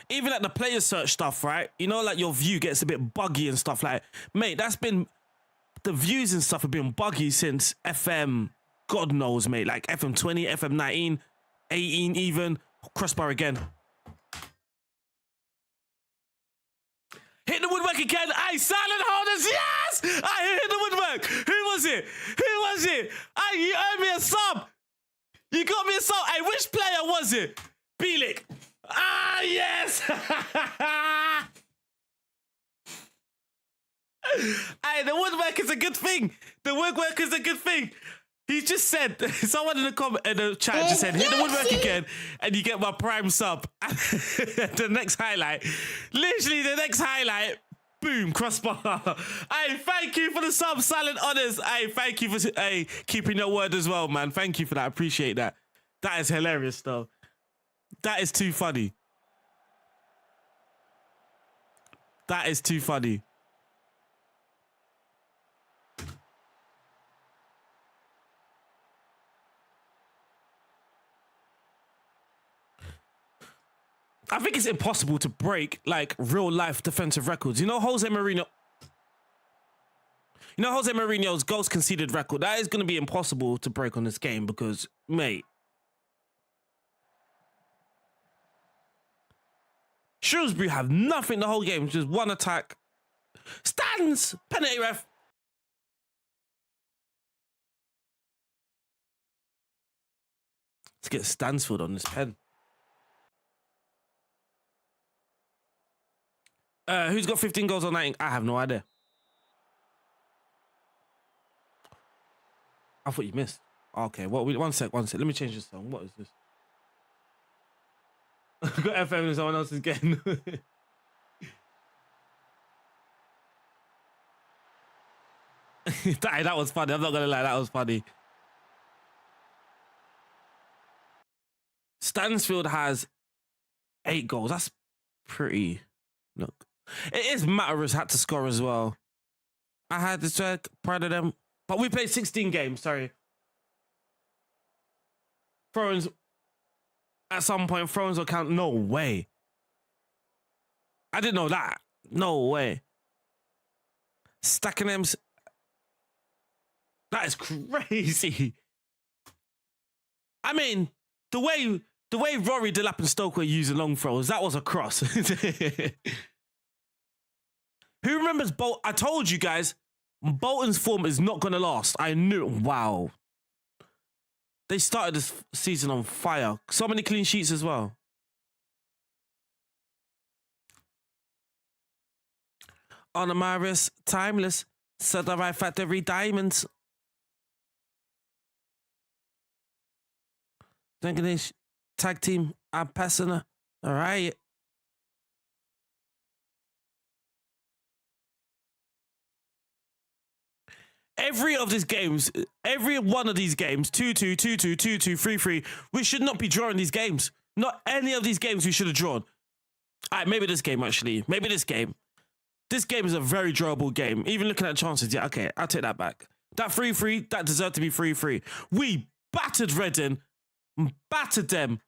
[SPEAKER 1] Even like the player search stuff, right? You know, like your view gets a bit buggy and stuff like, mate, the views and stuff have been buggy since FM, God knows, mate. Like FM 20, FM 19, 18 even. Crossbar again. Hit the woodwork again. Aye, silent holders. Yes! I hit the woodwork. Who was it? Who was it? Aye, you earned me a sub. You got me a sub. Aye, which player was it? Bielik. Ah, yes! Aye, the woodwork is a good thing. The woodwork is a good thing. He just said, someone in the chat just said, hit the woodwork again and you get my prime sub. The next highlight, literally the next highlight, boom, crossbar. Hey, thank you for the sub, Silent Honors. Hey, thank you for keeping your word as well, man. Thank you for that. I appreciate that. That is hilarious, though. That is too funny. That is too funny. I think it's impossible to break like real life defensive records. You know Jose Mourinho's goals conceded record. That is going to be impossible to break on this game because, mate, Shrewsbury have nothing the whole game. Just one attack. Stands! Penalty ref. Let's get Stansfield on this pen. Who's got 15 goals on 19? I have no idea. I thought you missed. Okay, one sec. Let me change this song. What is this? I've got FM and someone else is getting. that was funny. I'm not going to lie. That was funny. Stansfield has 8 goals. That's pretty... Look. It is Matterers had to score as well. I had to check, proud of them. But we played 16 games, sorry. Throw-ins, at some point, throw-ins will count. No way. I didn't know that. No way. Stacking them. That is crazy. I mean, the way Rory, Delap and Stoke were using long throws, that was a cross. Who remembers Bolton? I told you guys, Bolton's form is not going to last. I knew. Wow. They started this season on fire. So many clean sheets as well. On my wrist, timeless. Said the right factory diamonds. Stevenage tag team. I'm passing her. All right. Every one of these games, 2-2, 2-2, 2-2, 3-3, we should not be drawing these games. Not any of these games we should have drawn. All right, maybe this game, actually. Maybe this game. This game is a very drawable game. Even looking at chances, yeah, okay, I'll take that back. That 3-3, that deserved to be 3-3. We battered Reading, battered them.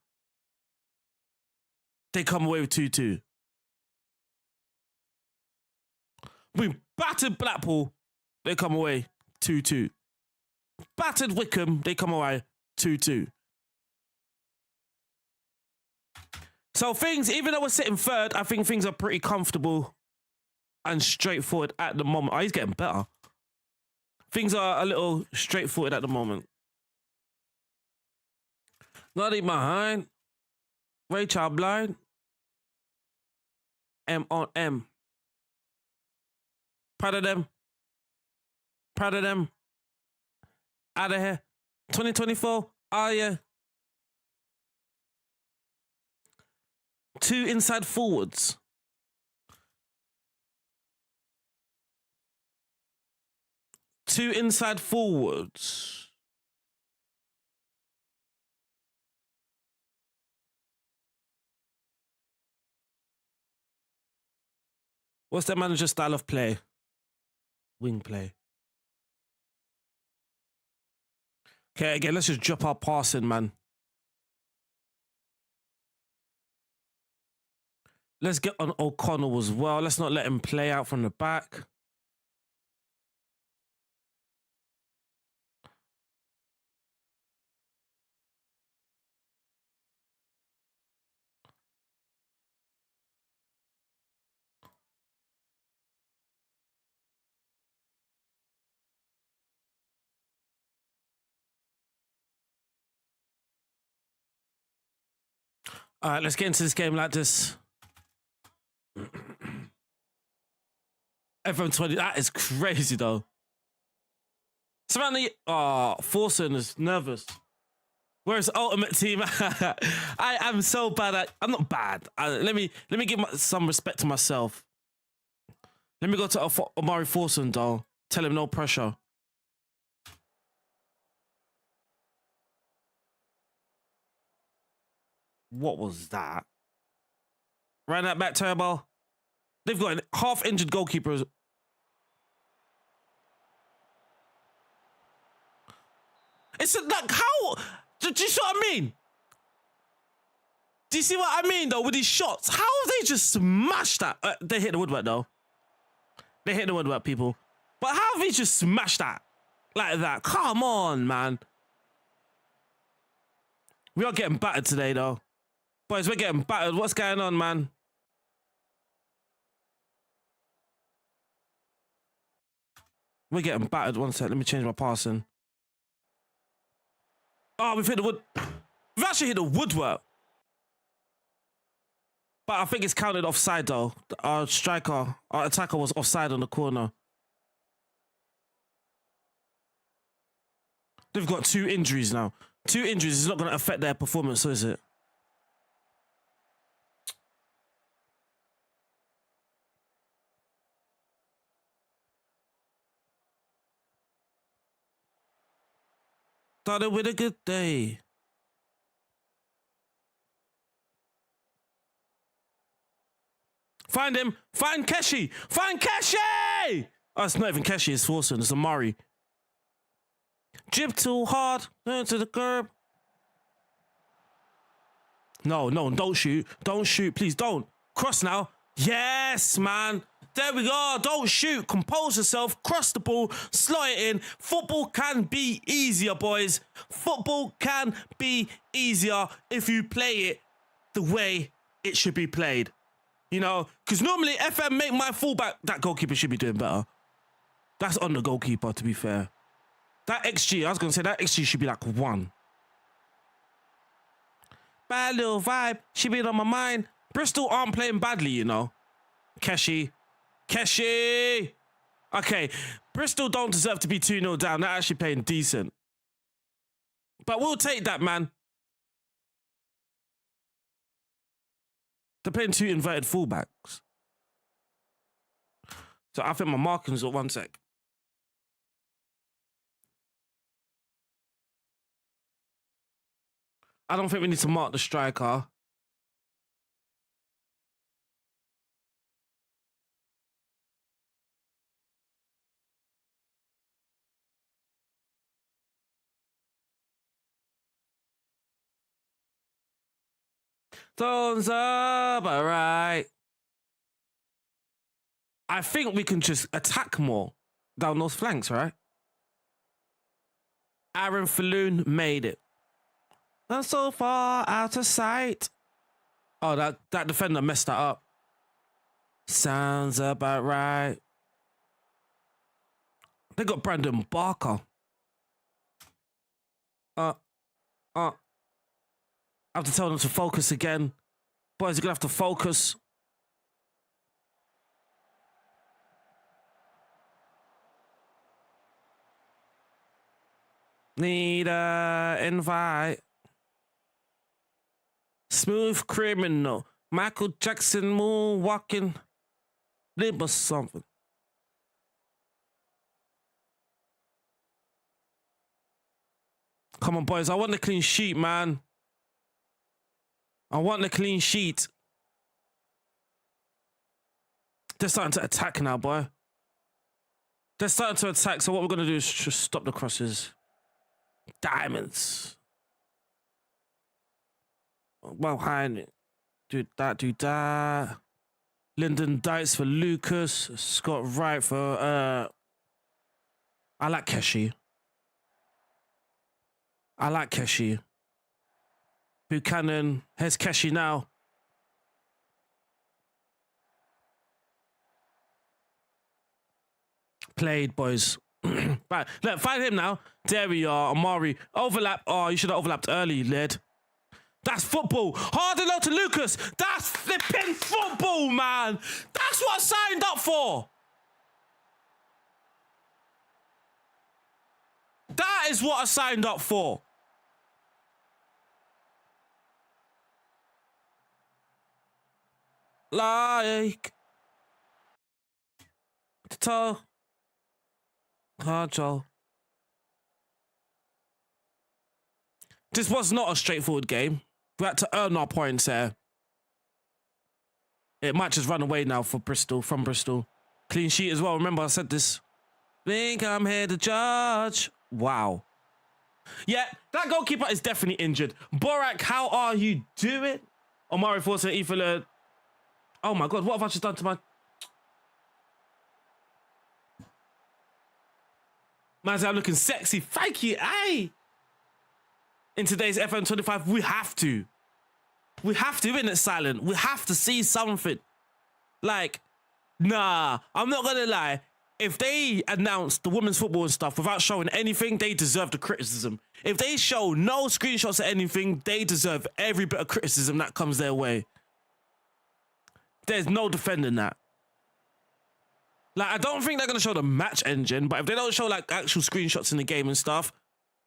[SPEAKER 1] They come away with 2-2. We battered Blackpool, they come away 2-2. Battered Wickham, they come away 2-2. So things, even though we're sitting third, I think things are pretty comfortable and straightforward at the moment. Oh, he's getting better. Things are a little straightforward at the moment. Not in behind. Ray Child blind. M on M. Proud of them. Proud of them. Out of here. 2024. Oh, yeah. 2 inside forwards. Two inside forwards. What's their manager's style of play? Wing play. Okay, again, let's just drop our passing, man. Let's get on O'Connell as well. Let's not let him play out from the back. All right, let's get into this game like this. FM20, that is crazy though. Savannah, Forson is nervous. Where's Ultimate Team? I am so bad at. I'm not bad. Let me give some respect to myself. Let me go to Omari Forson though. Tell him no pressure. What was that? Ran that back turbo. They've got a half-injured goalkeeper. It's like, how? Do you see what I mean? Do you see what I mean, though, with these shots? How have they just smashed that? They hit the woodwork, though. They hit the woodwork, people. But how have they just smashed that? Like that? Come on, man. We are getting battered today, though. Boys, we're getting battered. What's going on, man? We're getting battered. One sec. Let me change my passing. Oh, we've hit the wood. We've actually hit the woodwork. But I think it's counted offside, though. Our striker, our attacker was offside on the corner. They've got 2 injuries now. 2 injuries is not going to affect their performance, so is it? Started with a good day. Find him. Find Keshi. Find Keshi! Oh, it's not even Keshi. It's Forson. It's Amari. Jib too hard. Turn to the curb. No, don't shoot. Don't shoot. Please don't. Cross now. Yes, man. There we go. Don't shoot. Compose yourself. Cross the ball. Slot it in. Football can be easier, boys. Football can be easier if you play it the way it should be played. You know, because normally FM make my fullback, that goalkeeper should be doing better. That's on the goalkeeper, to be fair. That XG, I was going to say that XG should be like 1. Bad little vibe. Should be on my mind. Bristol aren't playing badly, you know. Keshi. Okay, Bristol don't deserve to be 2-0 down. They're actually playing decent. But we'll take that, man. They're playing two inverted fullbacks. So I think my marking's at 1 sec. I don't think we need to mark the striker. Thumbs up, all right. I think we can just attack more down those flanks, right? Aaron Falloon made it. Not so far out of sight. Oh, that defender messed that up. Sounds about right. They got Brandon Barker. I have to tell them to focus again. Boys are gonna have to focus. Need a invite. Smooth criminal. Michael Jackson moonwalking. Live something. Come on, boys. I want the clean sheet, man. I want the clean sheet. They're starting to attack now, boy. They're starting to attack, so what we're going to do is just stop the crosses. Diamonds. Well, behind. Do that. Lyndon Dites for Lucas. Scott Wright for... I like Keshi. Buchanan. Here's Keshi now. Played, boys. Right, look, find him now. There we are. Amari. Overlap. Oh, you should have overlapped early, lad. That's football. Hard and low to Lucas. That's flipping football, man. That's what I signed up for. That is what I signed up for. Like. Tall. Hard Joel. This was not a straightforward game. We had to earn our points there. It might just run away now for Bristol, from Bristol. Clean sheet as well. Remember, I said this. Think I'm here to judge. Wow. Yeah, that goalkeeper is definitely injured. Borak, how are you doing? Omari Forza, Ifala. Oh my God, what have I just done to my... Man's out looking sexy. Thank you, aye. In today's FM25, we have to. We have to, isn't it, Silent? We have to see something. Like, nah, I'm not gonna lie. If they announce the women's football and stuff without showing anything, they deserve the criticism. If they show no screenshots or anything, they deserve every bit of criticism that comes their way. There's no defending that. Like, I don't think they're going to show the match engine, but if they don't show, like, actual screenshots in the game and stuff,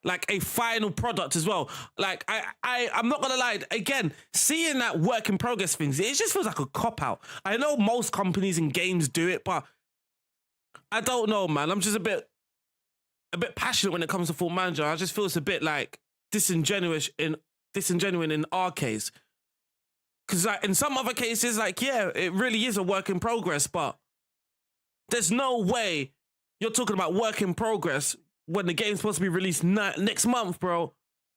[SPEAKER 1] like, a final product as well. Like, I'm not going to lie. Again, seeing that work in progress things, it just feels like a cop-out. I know most companies and games do it, but I don't know, man. I'm just a bit passionate when it comes to Football Manager. I just feel it's a bit, like, disingenuous in our case. Because, like, in some other cases, like, yeah, it really is a work in progress, but there's no way you're talking about work in progress when the game's supposed to be released next month, bro.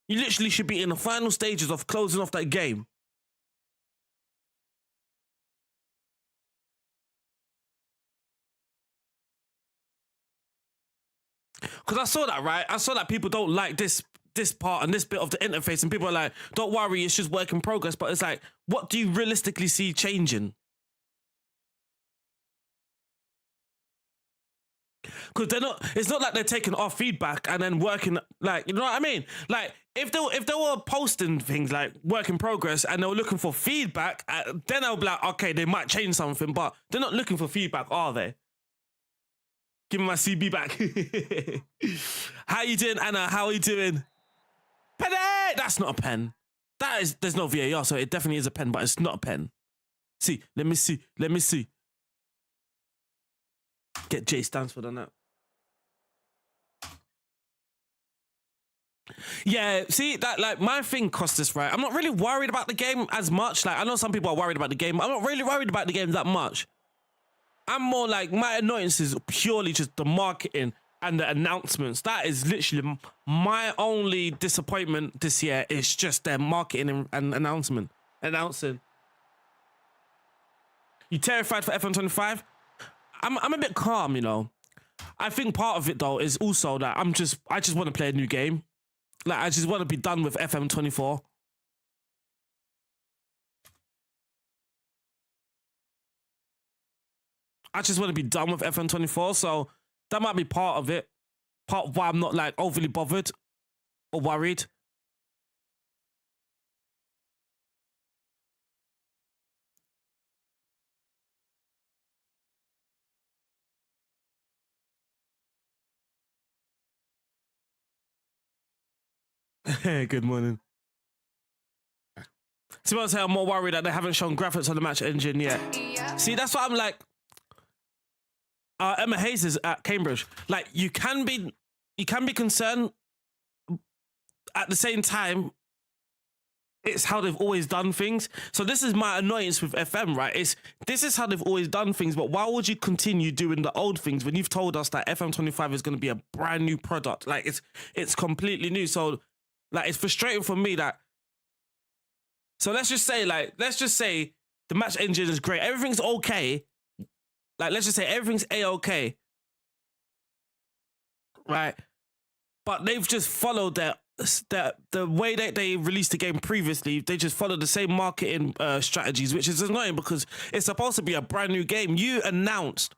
[SPEAKER 1] You literally should be in the final stages of closing off that game. Because I saw that, right? I saw that people don't like this part and this bit of the interface, and people are like, don't worry, it's just work in progress. But it's like, what do you realistically see changing? Because it's not like they're taking our feedback and then working, like, you know what I mean? Like, if they were posting things like work in progress and they were looking for feedback, then I'll be like, okay, they might change something, but they're not looking for feedback, are they? Give me my CB back. How you doing, Anna? How are you doing? Penny! That's not a pen. There's no VAR, so it definitely is a pen, but it's not a pen. See. Let me see. Let me see. Get J Stansford on that. Yeah, see that like my thing, Costas, right? I'm not really worried about the game as much. Like I know some people are worried about the game. I'm not really worried about the game that much. I'm more like my annoyance is purely just the marketing and the announcements. That is literally my only disappointment this year. It's just their marketing and announcing. You terrified for FM25? I'm a bit calm, you know. I think part of it though is also that I just want to play a new game. Like I just want to be done with FM24. I just want to be done with FM24, so that might be part of it. Part of why I'm not like overly bothered or worried. Good morning. Someone say I'm more worried that they haven't shown graphics on the match engine yet.
[SPEAKER 2] Yeah.
[SPEAKER 1] See, that's what I'm like. Emma Hayes is at Cambridge. Like, you can be concerned. At the same time, it's how they've always done things. So this is my annoyance with FM, right? This is how they've always done things, but why would you continue doing the old things when you've told us that FM25 is going to be a brand new product? Like, it's completely new. So, like, it's frustrating for me that. So let's just say the match engine is great. Everything's okay. Like, let's just say everything's A-okay. Right? But they've just followed the way that they released the game previously. They just followed the same marketing strategies, which is annoying because it's supposed to be a brand new game. You announced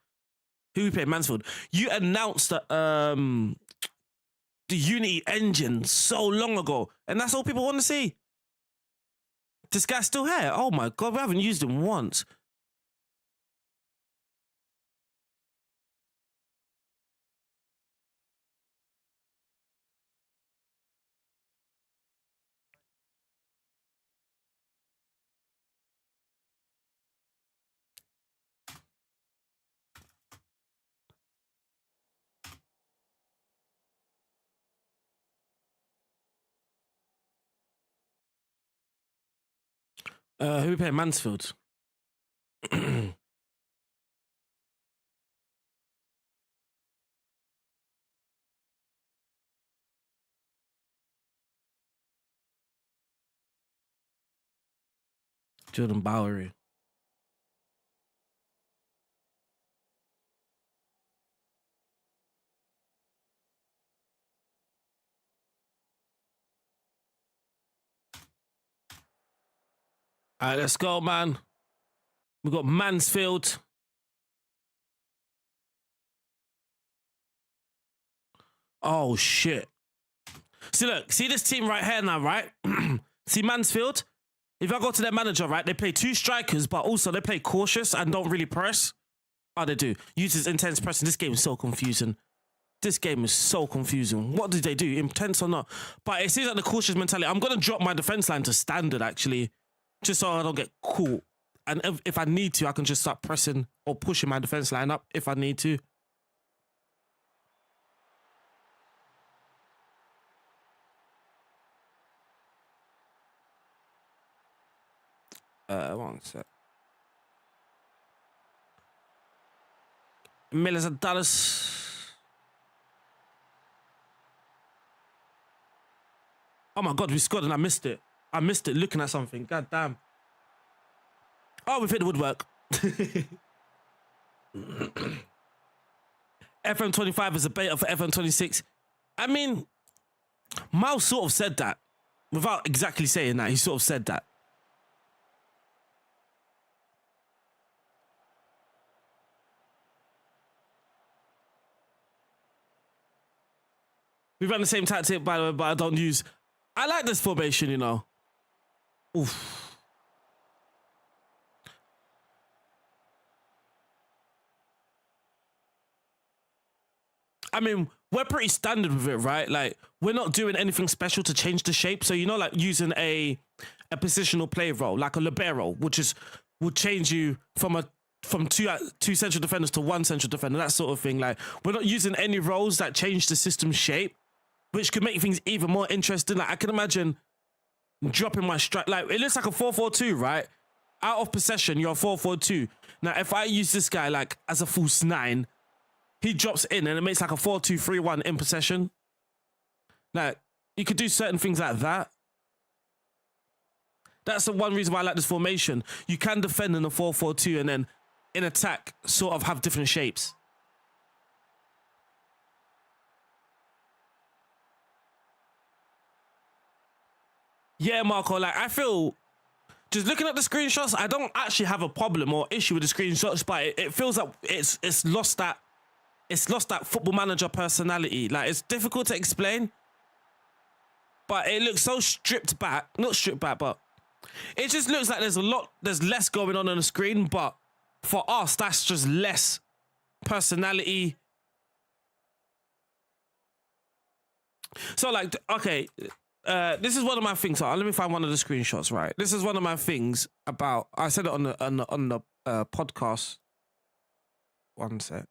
[SPEAKER 1] who we played, Mansfield. You announced that the Unity engine so long ago, and that's all people want to see. This guy's still here. Oh my God, we haven't used him once. Who we playing? Mansfield. Jordan Bowery. All right, let's go, man. We got Mansfield. Oh, shit. See, look. See this team right here now, right? See Mansfield? If I go to their manager, right, they play two strikers, but also they play cautious and don't really press. Oh, they do. Uses intense pressing. This game is so confusing. This game is so confusing. What did they do? Intense or not? But it seems like the cautious mentality. I'm going to drop my defense line to standard, actually, just so I don't get caught. And if I need to, I can just start pressing or pushing my defense line up if I need to. One sec. Millers and Dallas. Oh my God, we scored and I missed it. I missed it looking at something. God damn. Oh, we've hit the woodwork. FM25 is a beta for FM26. I mean, Miles sort of said that. Without exactly saying that, he sort of said that. We run the same tactic, by the way, but I don't use... I like this formation, you know. Oof. I mean, we're pretty standard with it, right? Like, we're not doing anything special to change the shape. So, you know, like using a positional play role, like a libero, which is will change you from two central defenders to one central defender, that sort of thing. Like, we're not using any roles that change the system shape, which could make things even more interesting. Like, I can imagine dropping my strike. Like, it looks like a 4-4-2, right? Out of possession, you're a 4-4-2. Now, if I use this guy like as a false 9, he drops in and it makes like a 4-2-3-1 in possession. Like, you could do certain things like that. That's the one reason why I like this formation. You can defend in a 4-4-2 and then in attack sort of have different shapes. Yeah, Marco, like, I feel, just looking at the screenshots, I don't actually have a problem or issue with the screenshots, but it feels like it's lost that Football Manager personality. Like, it's difficult to explain, but it looks so stripped back. Not stripped back, but it just looks like there's less going on the screen, but for us, that's just less personality. So, like, okay, this is one of my things. So let me find one of the screenshots, right? This is one of my things about, I said it on the podcast. One sec.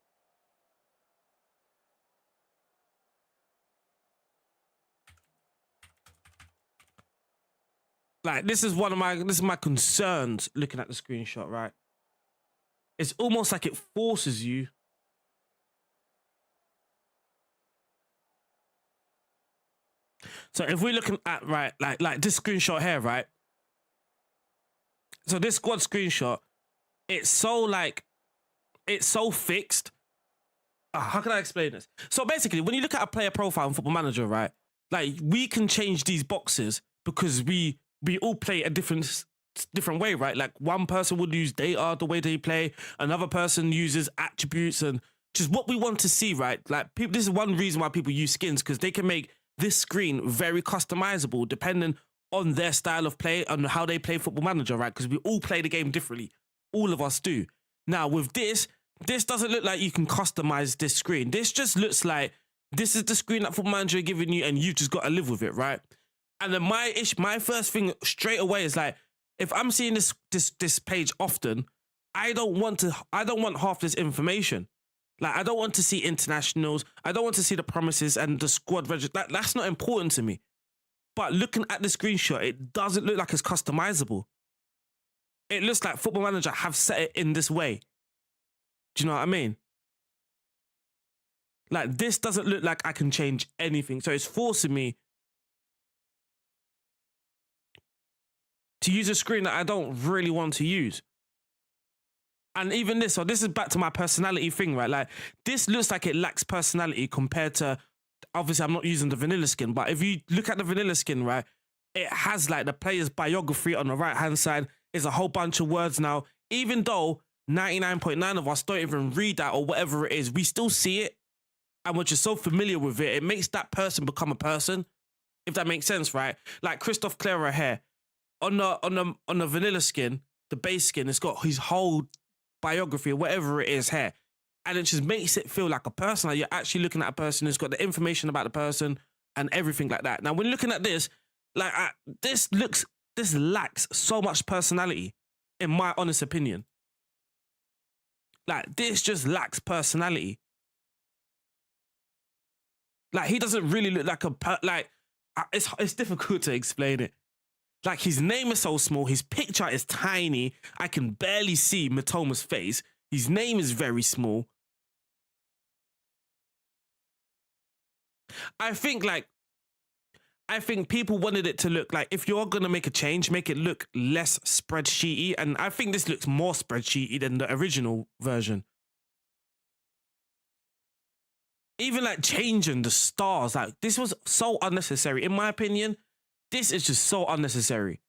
[SPEAKER 1] Like, this is my concerns looking at the screenshot, right? It's almost like it forces you So if we're looking at, right, like this screenshot here, right? So this squad screenshot, it's so fixed. How can I explain this? So basically, when you look at a player profile in Football Manager, right, like, we can change these boxes because we all play a different way, right? Like, one person would use data, the way they play, another person uses attributes and just what we want to see, right? Like, people, this is one reason why people use skins, because they can make this screen very customizable depending on their style of play and how they play Football Manager, right? Because we all play the game differently. All of us do. Now, with this doesn't look like you can customize this screen. This just looks like this is the screen that Football Manager are giving you and you've just got to live with it, right? And then my first thing straight away is like, if I'm seeing this page often, I don't want half this information. Like, I don't want to see internationals. I don't want to see the promises and the squad register. That's not important to me. But looking at the screenshot, it doesn't look like it's customizable. It looks like Football Manager have set it in this way. Do you know what I mean? Like, this doesn't look like I can change anything. So it's forcing me to use a screen that I don't really want to use. And even this, so this is back to my personality thing, right? Like, this looks like it lacks personality compared to, obviously I'm not using the vanilla skin, but if you look at the vanilla skin, right, it has like the player's biography on the right-hand side. Is a whole bunch of words now. Even though 99.9% of us don't even read that or whatever it is, we still see it. And we're just so familiar with it, it makes that person become a person, if that makes sense, right? Like Christoph Clara here, on the vanilla skin, the base skin, it's got his whole biography or whatever it is here. And it just makes it feel like a person. Like, you're actually looking at a person who's got the information about the person and everything like that. Now, when looking at this, like, this lacks so much personality, in my honest opinion. Like, this just lacks personality. Like, he doesn't really look like it's difficult to explain it. Like, his name is so small, his picture is tiny, I can barely see Matoma's face, his name is very small. I think people wanted it to look like, if you're going to make a change, make it look less spreadsheety. And I think this looks more spreadsheety than the original version. Even like changing the stars, like, this was so unnecessary. In my opinion, this is just so unnecessary.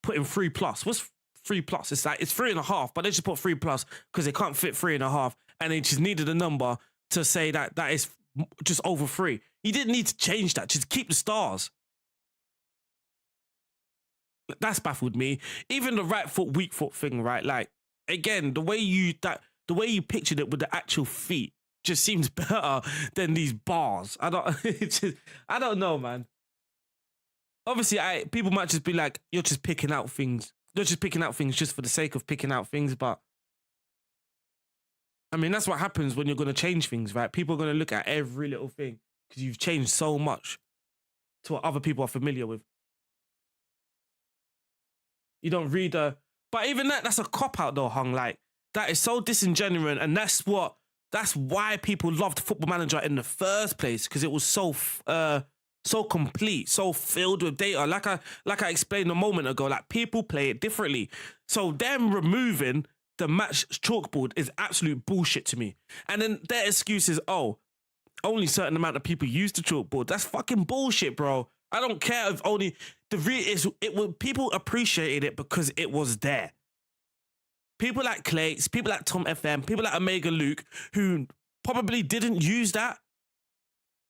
[SPEAKER 1] Putting 3+. What's 3+? It's like, it's 3.5, but they just put 3+ because they can't fit 3.5. And they just needed a number to say that is just over 3. You didn't need to change that. Just keep the stars. That's baffled me. Even the right foot, weak foot thing, right? Like, again, the way you pictured it with the actual feet just seems better than these bars. I don't know, man. Obviously, people might just be like, you're just picking out things You're just picking out things just for the sake of picking out things. But I mean, that's what happens when you're going to change things, right? People are going to look at every little thing because you've changed so much to what other people are familiar with. You don't read but even that's a cop-out though, Hung. Like, that is so disingenuous, and that's why people loved Football Manager in the first place, because it was so complete, so filled with data. Like I explained a moment ago, like, people play it differently. So them removing the match chalkboard is absolute bullshit to me. And then their excuse is, oh, only certain amount of people use the chalkboard. That's fucking bullshit, bro. I don't care if only people appreciated it because it was there. People like Clates, people like Tom FM, people like Omega Luke, who probably didn't use that,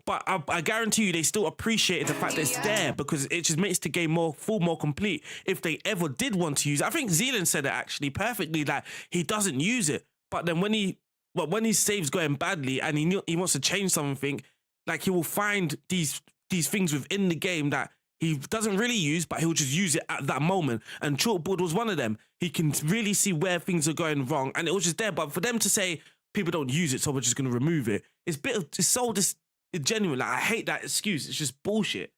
[SPEAKER 1] but I guarantee you they still appreciated the fact that it's there, because it just makes the game more complete. If they ever did want to use it, I think Zealand said it actually perfectly, that he doesn't use it, but then when his save's going badly and he wants to change something, like, he will find these things within the game that he doesn't really use, but he'll just use it at that moment. And chalkboard was one of them. He can really see where things are going wrong, and it was just there. But for them to say people don't use it, so we're just going to remove it, it's so genuine. Like, I hate that excuse. It's just bullshit.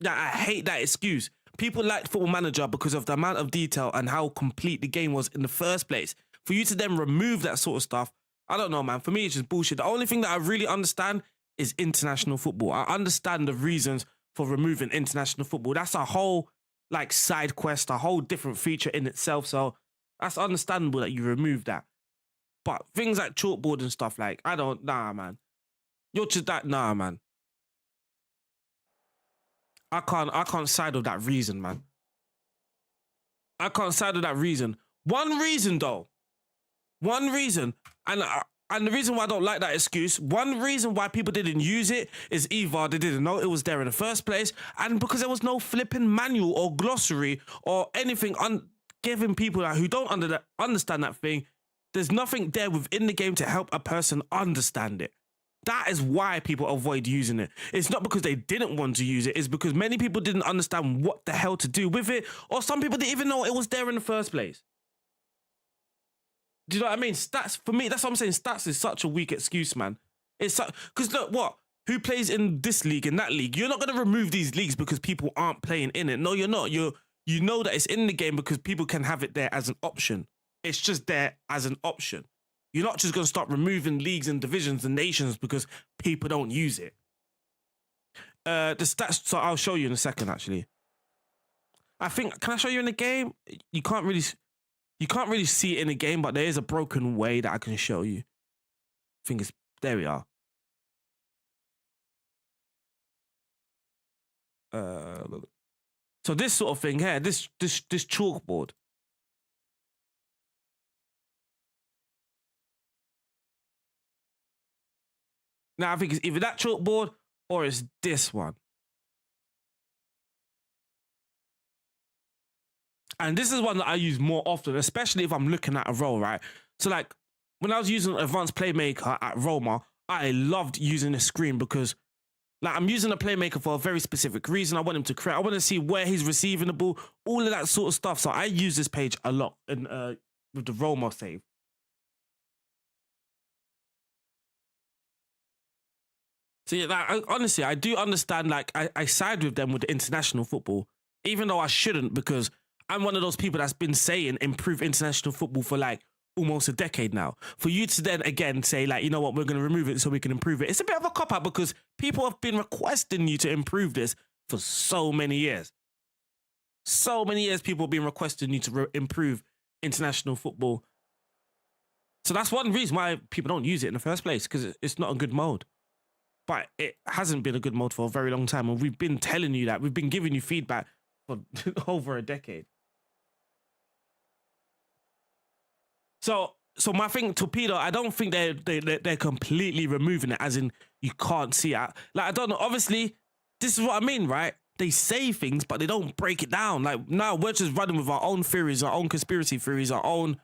[SPEAKER 1] Like, I hate that excuse. People liked Football Manager because of the amount of detail and how complete the game was in the first place. For you to then remove that sort of stuff, I don't know, man. For me, it's just bullshit. The only thing that I really understand is international football. I understand the reasons for removing international football. That's a whole, like, side quest, a whole different feature in itself. So that's understandable that you remove that. But things like chalkboard and stuff, like, nah, man. You're just that, nah, man. I can't side with that reason, man. I can't side with that reason. One reason, and the reason why I don't like that excuse, one reason why people didn't use it is either they didn't know it was there in the first place, and because there was no flipping manual or glossary or anything giving people who don't understand that thing, there's nothing there within the game to help a person understand it. That is why people avoid using it. It's not because they didn't want to use it. It's because many people didn't understand what the hell to do with it, or some people didn't even know it was there in the first place. Do you know what I mean? Stats, for me, that's what I'm saying. Stats is such a weak excuse, man. It's because look, what? Who plays in this league and that league? You're not going to remove these leagues because people aren't playing in it. No, you're not. You know that it's in the game because people can have it there as an option. It's just there as an option. You're not just going to start removing leagues and divisions and nations because people don't use it. The stats, so I'll show you in a second, actually. I think, can I show you in the game? You can't really see it in the game, but there is a broken way that I can show you. I think it's, there we are. So this sort of thing here, this chalkboard. Now I think it's either that chalkboard or it's this one. And this is one that I use more often, especially if I'm looking at a role, right? So like when I was using Advanced Playmaker at Roma, I loved using the screen because like I'm using a playmaker for a very specific reason. I want him to create. I want to see where he's receiving the ball, all of that sort of stuff. So I use this page a lot in, with the Roma save. So yeah, like, honestly, I do understand, like, I side with them with the international football, even though I shouldn't, because I'm one of those people that's been saying improve international football for like almost a decade now. For you to then again say like, you know what, we're going to remove it so we can improve it. It's a bit of a cop-out because people have been requesting you to improve this for so many years. So many years people have been requesting you to improve international football. So that's one reason why people don't use it in the first place, because it's not a good mode. But it hasn't been a good mode for a very long time. And we've been telling you that. We've been giving you feedback for over a decade. So my thing, Torpedo, I don't think they're completely removing it, as in you can't see it. Like, I don't know. Obviously, this is what I mean, right? They say things, but they don't break it down. Like, now we're just running with our own theories, our own conspiracy theories, our own...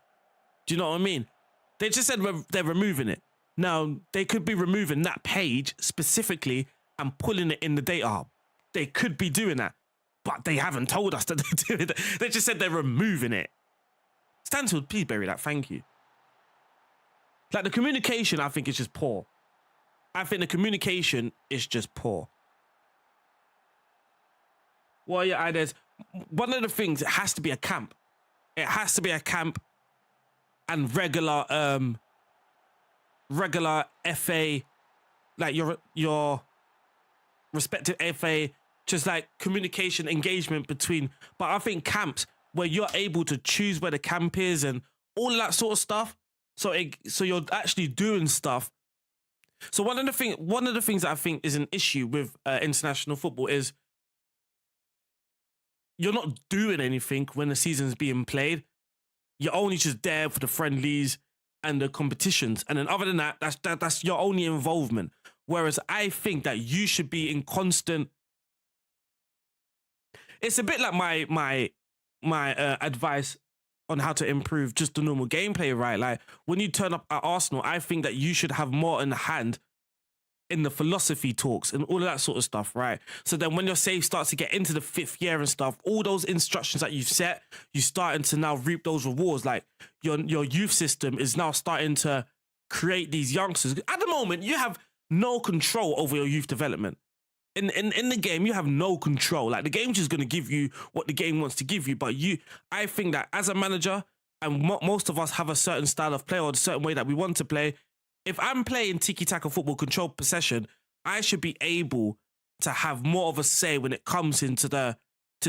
[SPEAKER 1] Do you know what I mean? They just said they're removing it. Now, they could be removing that page specifically and pulling it in the data hub. They could be doing that. but they haven't told us that they're doing it. They just said they're removing it. Stansfield, please bury that. Thank you. Like, the communication, I think, is just poor. I think the communication is just poor. Well, yeah, there's one of the things, it has to be a camp. It has to be a camp and regular FA, like your respective FA, just like communication, engagement between. But I think camps where you're able to choose where the camp is and all of that sort of stuff. So you're actually doing stuff. So one of the things that I think is an issue with international football is you're not doing anything when the season's being played. You're only just there for the friendlies and the competitions, and then other than that, that's your only involvement. Whereas I think that you should be in constant. It's a bit like my advice on how to improve just the normal gameplay, right? Like, when you turn up at Arsenal, I think that you should have more in hand in the philosophy talks and all of that sort of stuff, right? So then when your save starts to get into the 5th year and stuff, all those instructions that you've set, you're starting to now reap those rewards. Like, your youth system is now starting to create these youngsters. At the moment, you have no control over your youth development. In the game, you have no control. Like, the game's just going to give you what the game wants to give you. But I think that as a manager, and most of us have a certain style of play or a certain way that we want to play. If I'm playing tiki-taka football, controlled possession, I should be able to have more of a say when it comes into the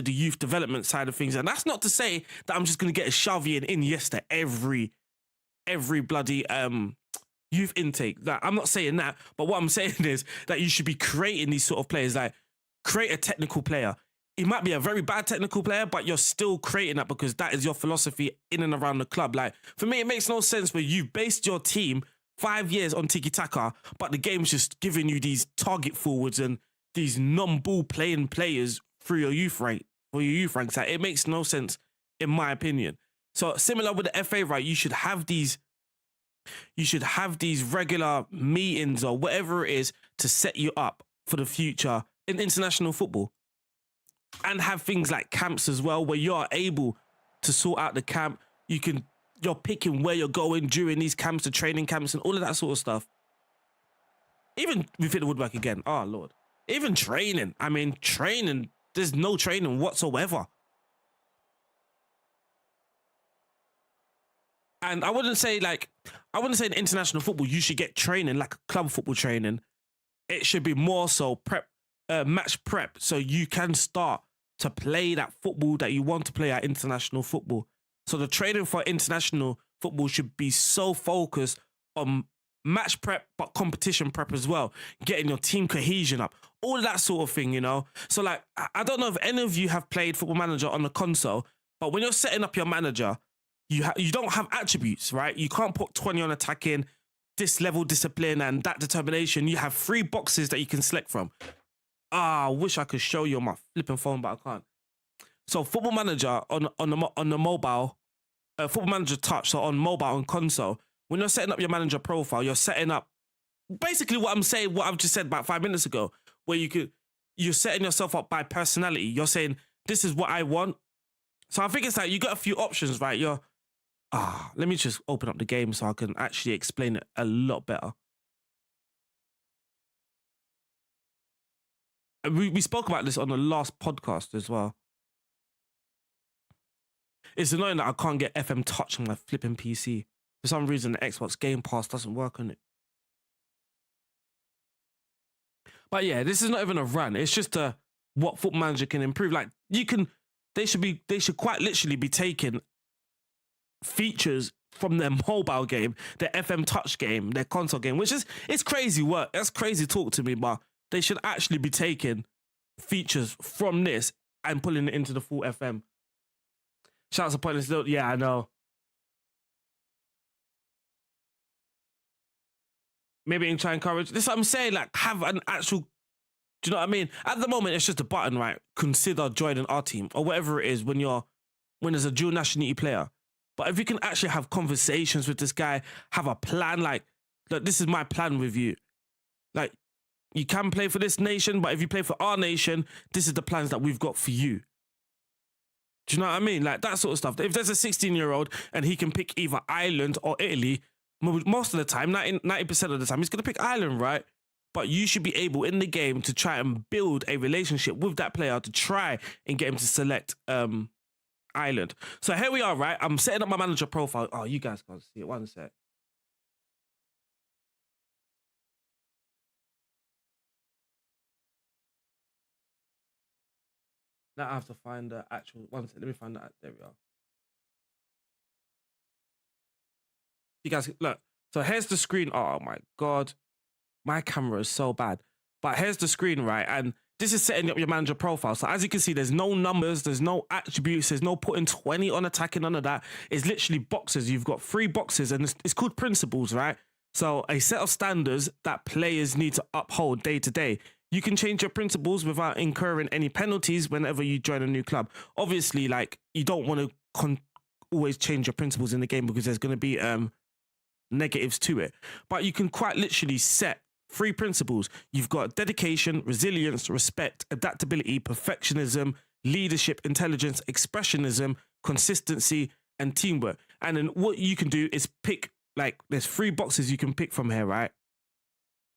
[SPEAKER 1] youth development side of things. And that's not to say that I'm just going to get a Xavi and Iniesta every bloody youth intake. Like, I'm not saying that, but what I'm saying is that you should be creating these sort of players. Like, create a technical player. He might be a very bad technical player, but you're still creating that because that is your philosophy in and around the club. Like, for me, it makes no sense where you've based your team 5 years on tiki-taka, but the game's just giving you these target forwards and these non-ball playing players through your youth ranks. Like, it makes no sense, in my opinion. So similar with the FA, right? You should have these regular meetings or whatever it is to set you up for the future in international football. And have things like camps as well, where you are able to sort out the camp. You're picking where you're going during these camps, the training camps, and all of that sort of stuff. Even we've hit the woodwork again. Oh, Lord. Even training. I mean, training, there's no training whatsoever. And I wouldn't say in international football, you should get training like club football training. It should be more so match prep, so you can start to play that football that you want to play at international football. So the training for international football should be so focused on match prep, but competition prep as well. Getting your team cohesion up, all that sort of thing, you know? So, like, I don't know if any of you have played Football Manager on the console, but when you're setting up your manager, you don't have attributes, right? You can't put 20 on attacking, this level discipline and that determination. You have 3 boxes that you can select from. I wish I could show you on my flipping phone, but I can't. So Football Manager on the mobile, Football Manager Touch, so on mobile and console, when you're setting up your manager profile, you're setting up basically what I've just said about 5 minutes ago, where you're setting yourself up by personality. You're saying, this is what I want. So I think it's like you got a few options, right? Let me just open up the game so I can actually explain it a lot better. We spoke about this on the last podcast as well. It's annoying that I can't get FM Touch on my flipping PC. For some reason, the Xbox Game Pass doesn't work on it. But yeah, this is not even a run. It's just what Football Manager can improve. Like, they should quite literally be taking features from their mobile game, their FM Touch game, their console game, it's crazy work. That's crazy talk to me, but they should actually be taking features from this and pulling it into the full FM. Shout out to Pointless. Yeah, I know. Maybe you can try and encourage. This is what I'm saying, like, have an actual, do you know what I mean? At the moment, it's just a button, right? Consider joining our team or whatever it is when there's a dual nationality player. But if you can actually have conversations with this guy, have a plan, like, look, this is my plan with you. Like, you can play for this nation, but if you play for our nation, this is the plans that we've got for you. Do you know what I mean? Like that sort of stuff. If there's a 16-year-old and he can pick either Ireland or Italy, most of the time, 90% of the time, he's going to pick Ireland, right? But you should be able in the game to try and build a relationship with that player to try and get him to select Ireland. So here we are, right? I'm setting up my manager profile. Oh, you guys can't see it. One sec. Now I have to find the actual... One sec. Let me find that. There we are. You guys, look. So here's the screen. Oh, my God. My camera is so bad. But here's the screen, right? And this is setting up your manager profile. So as you can see, there's no numbers, there's no attributes, there's no putting 20 on attacking, none of that. It's literally boxes. You've got 3 boxes and it's called principles, right? So a set of standards that players need to uphold day to day. You can change your principles without incurring any penalties whenever you join a new club. Obviously, like, you don't want to always change your principles in the game because there's going to be negatives to it. But you can quite literally set 3 principles. You've got dedication, resilience, respect, adaptability, perfectionism, leadership, intelligence, expressionism, consistency, and teamwork. And then what you can do is pick, like, there's 3 boxes you can pick from here, right?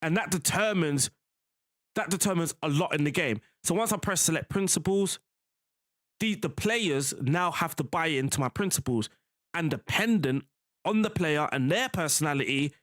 [SPEAKER 1] And that determines a lot in the game. So once I press select principles, the players now have to buy into my principles, and dependent on the player and their personality,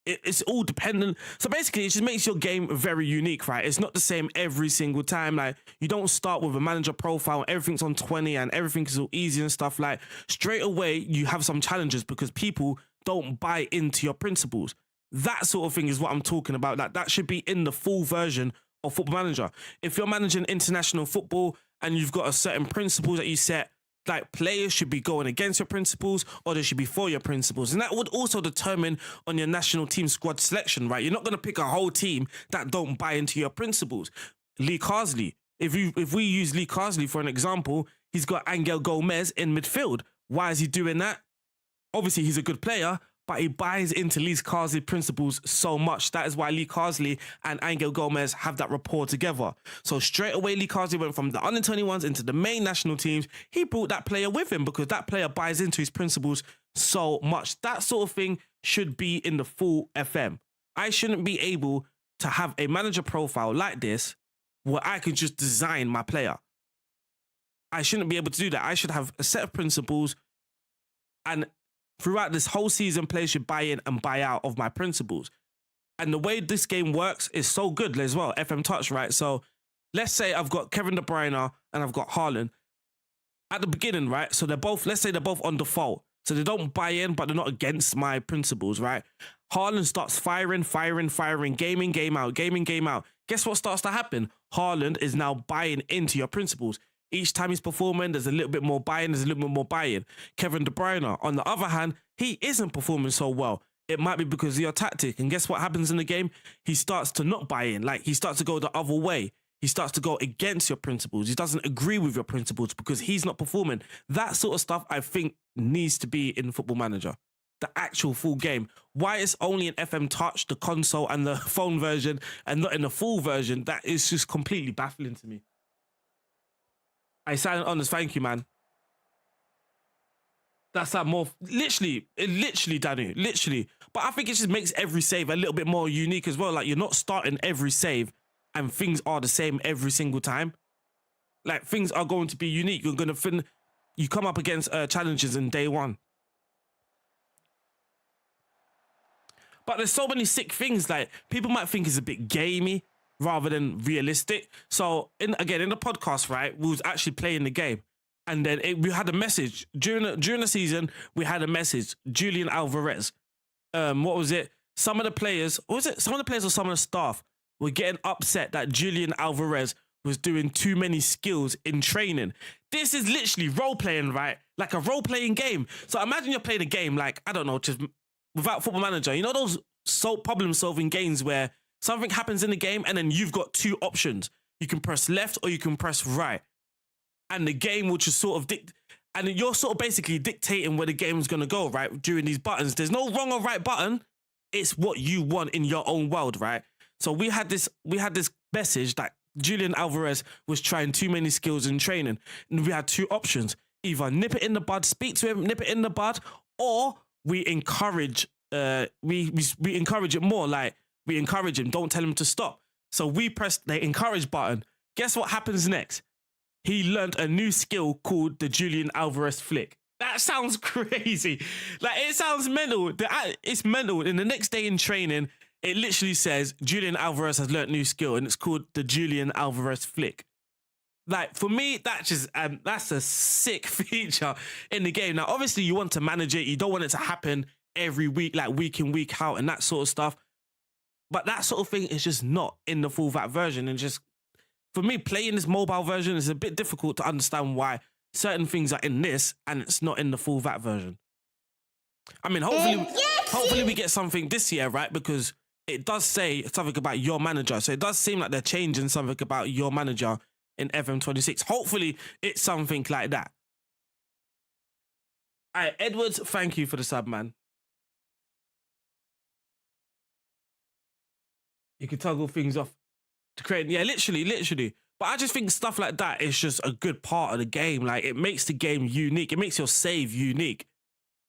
[SPEAKER 1] it's all dependent. So basically, it just makes your game very unique, right? It's not the same every single time. Like, you don't start with a manager profile, everything's on 20 and everything is all easy and stuff. Like, straight away, you have some challenges because people don't buy into your principles. That sort of thing is what I'm talking about. Like, that should be in the full version of Football Manager. If you're managing international football and you've got a certain principles that you set, like, players should be going against your principles or they should be for your principles. And that would also determine on your national team squad selection, right? You're not going to pick a whole team that don't buy into your principles. Lee Carsley, if we use Lee Carsley for an example, he's got Angel Gomez in midfield. Why is he doing that? Obviously, he's a good player, but he buys into Lee Carsley principles so much. That is why Lee Carsley and Angel Gomez have that rapport together. So straight away, Lee Carsley went from the under-21s into the main national teams. He brought that player with him because that player buys into his principles so much. That sort of thing should be in the full FM. I shouldn't be able to have a manager profile like this where I can just design my player. I shouldn't be able to do that. I should have a set of principles, and throughout this whole season, players should buy in and buy out of my principles. And the way this game works is so good as well. FM Touch, right? So let's say I've got Kevin De Bruyne and I've got Haaland at the beginning, right? So let's say they're both on default. So they don't buy in, but they're not against my principles, right? Haaland starts firing, game in, game out. Guess what starts to happen? Haaland is now buying into your principles. Each time he's performing, there's a little bit more buy-in, Kevin De Bruyne, on the other hand, he isn't performing so well. It might be because of your tactic. And guess what happens in the game? He starts to not buy in. Like, he starts to go the other way. He starts to go against your principles. He doesn't agree with your principles because he's not performing. That sort of stuff, I think, needs to be in Football Manager. The actual full game. Why it's only in FM Touch, the console, and the phone version, and not in the full version, that is just completely baffling to me. I silent honest, thank you, man. That's that more, literally, Danu, literally. But I think it just makes every save a little bit more unique as well. Like, you're not starting every save and things are the same every single time. Like, things are going to be unique. You're going to you come up against challenges in day one. But there's so many sick things. Like, people might think it's a bit gamey rather than realistic. So in the podcast, right, we was actually playing the game, and then we had a message during the season. We had a message. Julian Alvarez. What was it? Some of the players, or some of the staff were getting upset that Julian Alvarez was doing too many skills in training. This is literally role playing, right? Like a role playing game. So imagine you're playing a game like, I don't know, just without Football Manager. You know those problem solving games where something happens in the game and then you've got 2 options. You can press left or you can press right. And the game will just sort of and you're sort of basically dictating where the game's going to go, right? During these buttons. There's no wrong or right button. It's what you want in your own world, right? So we had this message that Julian Alvarez was trying too many skills in training. And we had two options. Either nip it in the bud, speak to him, nip it in the bud, or we encourage we encourage it more. Like, we encourage him, don't tell him to stop. So we pressed the encourage button. Guess what happens next? He learned a new skill called the Julian Alvarez flick. That sounds crazy. Like, it sounds mental. It's mental. And the next day in training, it literally says Julian Alvarez has learned a new skill, and it's called the Julian Alvarez flick. Like, for me, that's a sick feature in the game. Now, obviously, you want to manage it. You don't want it to happen every week, like week in, week out, and that sort of stuff. But that sort of thing is just not in the full VAT version. And just, for me, playing this mobile version is a bit difficult to understand why certain things are in this and it's not in the full VAT version. I mean, hopefully we get something this year, right? Because it does say something about your manager. So it does seem like they're changing something about your manager in FM26. Hopefully it's something like that. All right, Edwards, thank you for the sub, man. You can toggle things off to create. Yeah, literally. But I just think stuff like that is just a good part of the game. Like, it makes the game unique. It makes your save unique.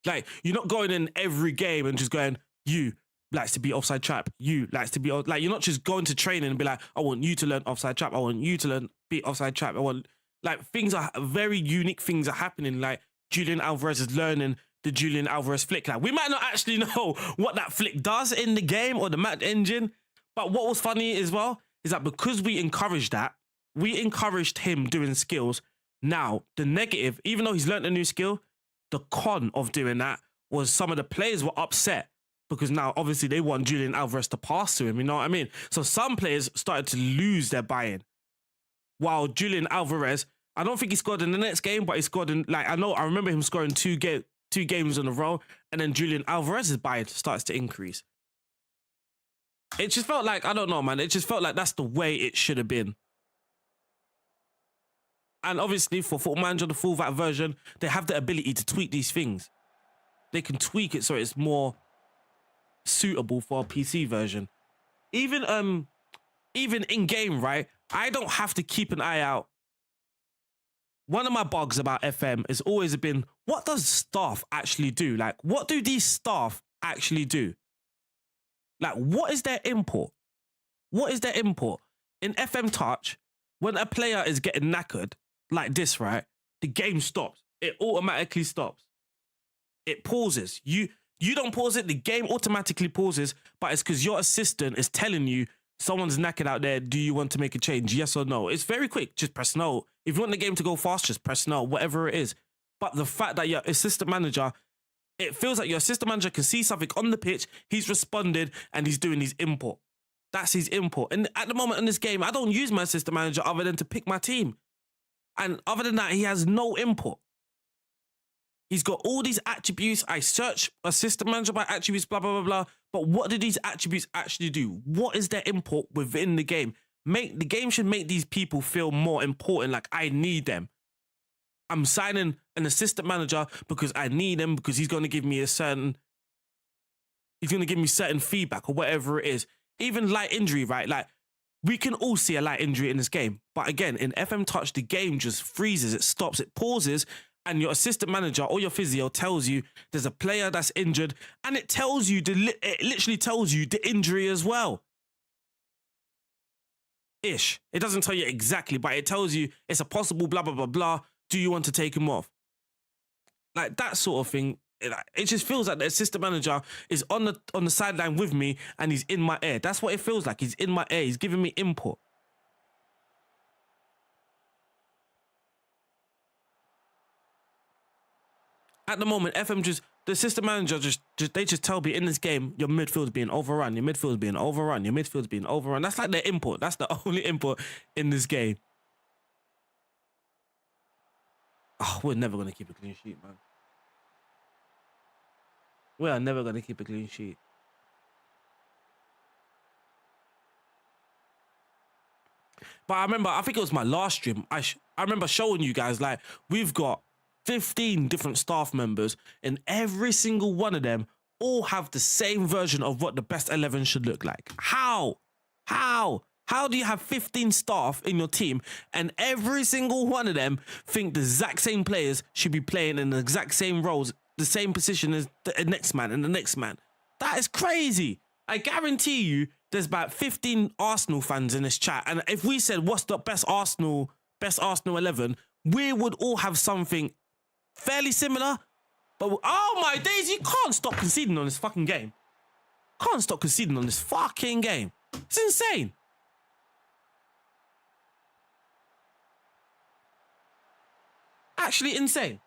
[SPEAKER 1] Like, you're not going in every game and just going, you likes to be offside trap. You likes to be, like, you're not just going to training and be like, I want you to learn offside trap. I want you to learn be offside trap. I want, like, things are very unique. Things are happening. Like, Julian Alvarez is learning the Julian Alvarez flick. Like, we might not actually know what that flick does in the game or the match engine. But what was funny as well is that because we encouraged that, we encouraged him doing skills. Now, the negative, even though he's learned a new skill, the con of doing that was some of the players were upset because now, obviously, they want Julian Alvarez to pass to him, you know what I mean? So some players started to lose their buy-in. While Julian Alvarez, I don't think he scored in the next game, but he scored in, like, I remember him scoring two games in a row, and then Julian Alvarez's buy-in starts to increase. It just felt like, I don't know, man. It just felt like that's the way it should have been. And obviously, for Football Manager, the full VAT version, they have the ability to tweak these things. They can tweak it so it's more suitable for a PC version. Even in-game, right? I don't have to keep an eye out. One of my bugs about FM has always been, what does staff actually do? Like, what do these staff actually do? Like, what is their import? What is their import? In FM Touch, when a player is getting knackered, like this, right? The game stops. It automatically stops. It pauses. You don't pause it. The game automatically pauses, but it's because your assistant is telling you someone's knackered out there. Do you want to make a change? Yes or no? It's very quick. Just press no. If you want the game to go fast, just press no, whatever it is. But the fact that your assistant manager, it feels like your assistant manager can see something on the pitch, he's responded, and he's doing his import. That's his import. And at the moment in this game, I don't use my assistant manager other than to pick my team. And other than that, he has no import. He's got all these attributes. I search assistant manager by attributes, blah, blah, blah, blah. But what do these attributes actually do? What is their import within the game? The game should make these people feel more important, like I need them. I'm signing an assistant manager because I need him, because he's going to give me certain feedback or whatever it is. Even light injury, right? Like, we can all see a light injury in this game. But again, in FM Touch, the game just freezes, it stops, it pauses, and your assistant manager or your physio tells you there's a player that's injured, and it tells you, it literally tells you the injury as well. Ish. It doesn't tell you exactly, but it tells you it's a possible blah, blah, blah, blah. Do you want to take him off? Like, that sort of thing. It just feels like the assistant manager is on the sideline with me and he's in my ear. That's what it feels like. He's in my ear. He's giving me input. At the moment, the assistant manager they just tell me in this game, your midfield's being overrun, your midfield's being overrun, your midfield's being overrun. That's like their input. That's the only input in this game. Oh, we're never going to keep a clean sheet, man. We are never going to keep a clean sheet. But I think it was my last stream. I remember showing you guys, like, we've got 15 different staff members, and every single one of them all have the same version of what the best 11 should look like. How? How? How do you have 15 staff in your team and every single one of them think the exact same players should be playing in the exact same roles, the same position as the next man and the next man? That is crazy. I guarantee you there's about 15 Arsenal fans in this chat. And if we said, what's the best Arsenal 11, we would all have something fairly similar. But, oh my days, you can't stop conceding on this fucking game. Can't stop conceding on this fucking game. It's insane. Actually insane.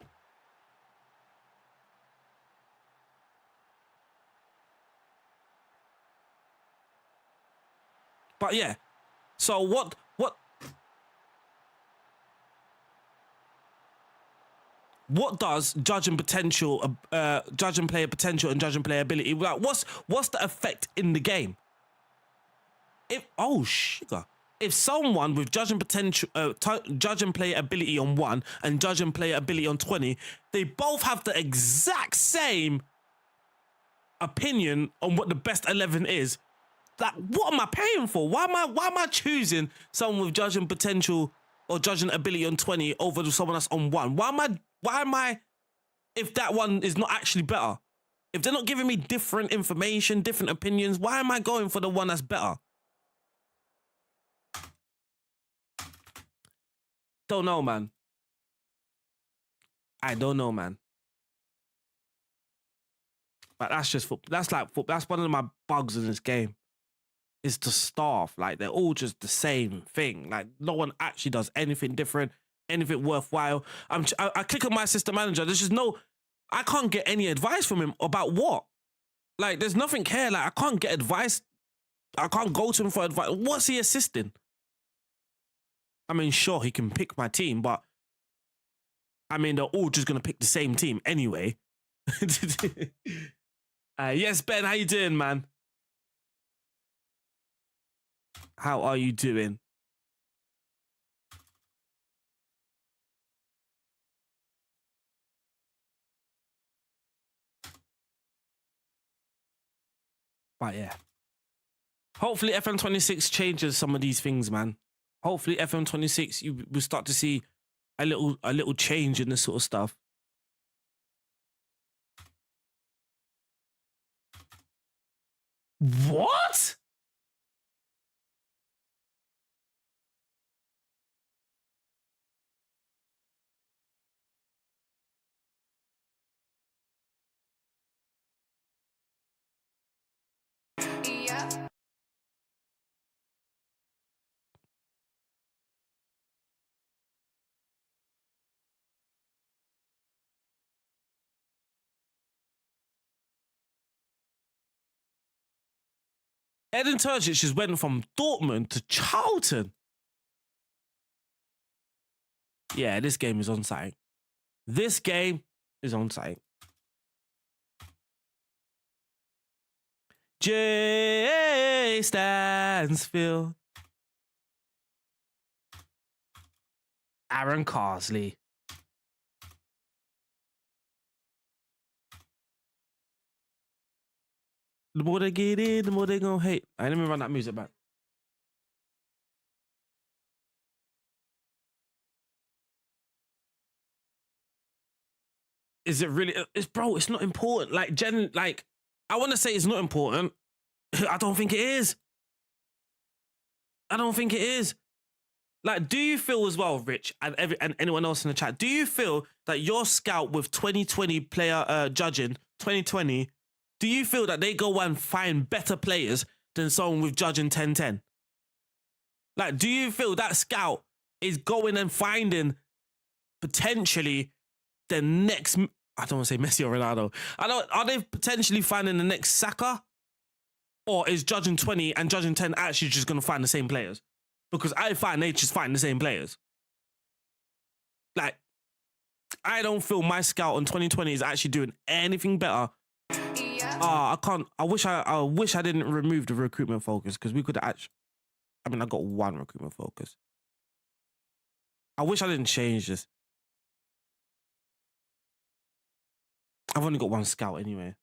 [SPEAKER 1] But yeah, so what does judging potential, judging player potential and judging player ability? Like, what's the effect in the game? If someone with judging potential, judging player ability on 1 and judging player ability on 20, they both have the exact same opinion on what the best 11 is. Like, what am I paying for? Why am I choosing someone with judging potential or judging ability on 20 over someone that's on 1? Why am I, if that one is not actually better? If they're not giving me different information, different opinions, why am I going for the one that's better? Don't know, man. I don't know, man. But that's just football. That's like football. That's one of my bugs in this game. Is the staff. Like, they're all just the same thing. Like, no one actually does anything different, anything worthwhile. I click on my system manager. There's just no, I can't get any advice from him about what. Like, there's nothing here. Like, I can't get advice. I can't go to him for advice. What's he assisting? I mean, sure, he can pick my team, but I mean, they're all just going to pick the same team anyway. Yes, Ben, how you doing, man? How are you doing? But yeah. Hopefully FM26 changes some of these things, man. Hopefully FM26, you will start to see a little change in this sort of stuff. What?
[SPEAKER 2] Yeah.
[SPEAKER 1] Edin Terzic just went from Dortmund to Charlton. Yeah, this game is on site. This game is on site. J Stansfield. Aaron Carsley. The more they get in, the more they gonna hate. All right, let me run that music back. Is it really? Bro, it's not important. Like, I want to say it's not important. I don't think it is. I don't think it is. Like, do you feel as well, Rich, and anyone else in the chat, do you feel that your scout with 2020 player judging, 2020, do you feel that they go and find better players than someone with judging 1010? Like, do you feel that scout is going and finding potentially the next, I don't want to say Messi or Ronaldo. Are they potentially finding the next Saka? Or is judging 20 and judging 10 actually just going to find the same players? Because I find they just find the same players. Like, I don't feel my scout on 2020 is actually doing anything better.
[SPEAKER 2] Yeah.
[SPEAKER 1] I can't. I wish I didn't remove the recruitment focus, because we could actually. I mean, I got one recruitment focus. I wish I didn't change this. I've only got one scout anyway.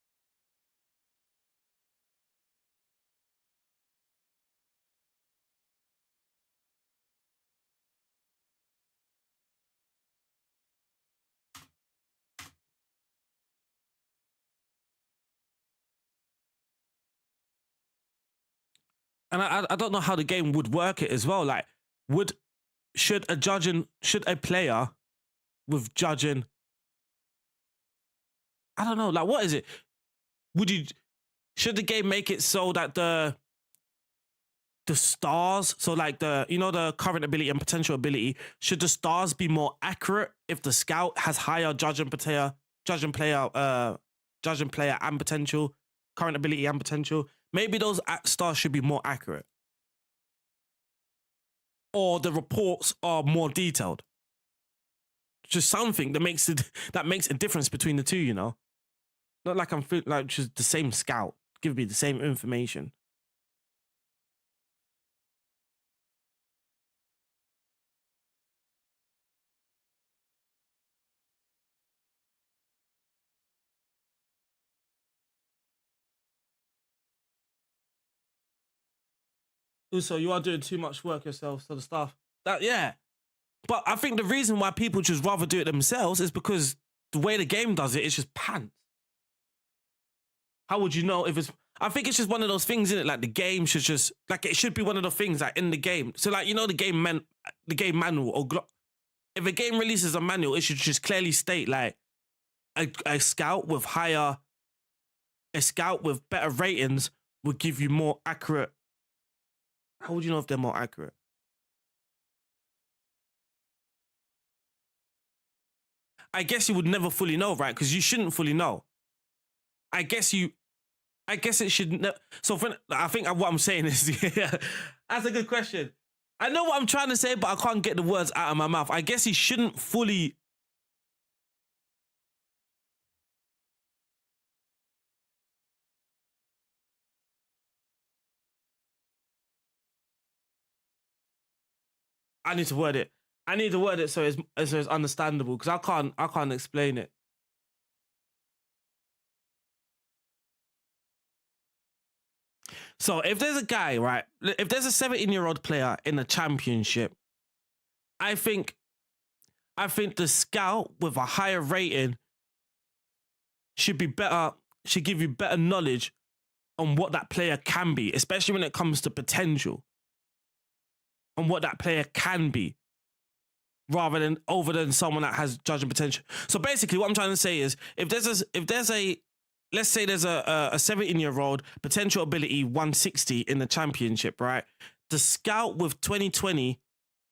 [SPEAKER 1] and I don't know how the game would work it as well. Like, should a player with judging, I don't know, like, what is it? Should the game make it so that the stars, so like the current ability and potential ability, should the stars be more accurate if the scout has higher judging player and potential, current ability and potential? Maybe those stars should be more accurate. Or the reports are more detailed. Just something that makes a difference between the two, you know? Not like I'm like just the same scout. Give me the same information. Also, you are doing too much work yourself, so the staff. Yeah. But I think the reason why people just rather do it themselves is because the way the game does it, it's just pants. How would you know if it's... I think it's just one of those things, isn't it? Like, the game should just... Like, it should be one of the things, like, in the game. So, like, you know, the game manual, or... If a game releases a manual, it should just clearly state, like, a scout with better ratings would give you more accurate... How would you know if they're more accurate? I guess you would never fully know, right? Because you shouldn't fully know. I guess it should... So I think what I'm saying is... Yeah, that's a good question. I know what I'm trying to say, but I can't get the words out of my mouth. I guess he shouldn't fully... I need to word it. I need to word it so it's understandable, because I can't explain it. So if there's a guy, right, if there's a 17-year-old player in the championship, I think the scout with a higher rating should give you better knowledge on what that player can be, especially when it comes to potential, on what that player can be, rather than someone that has judging potential. So basically what I'm trying to say is, let's say there's a 17-year-old potential ability 160 in the championship, right? The scout with 2020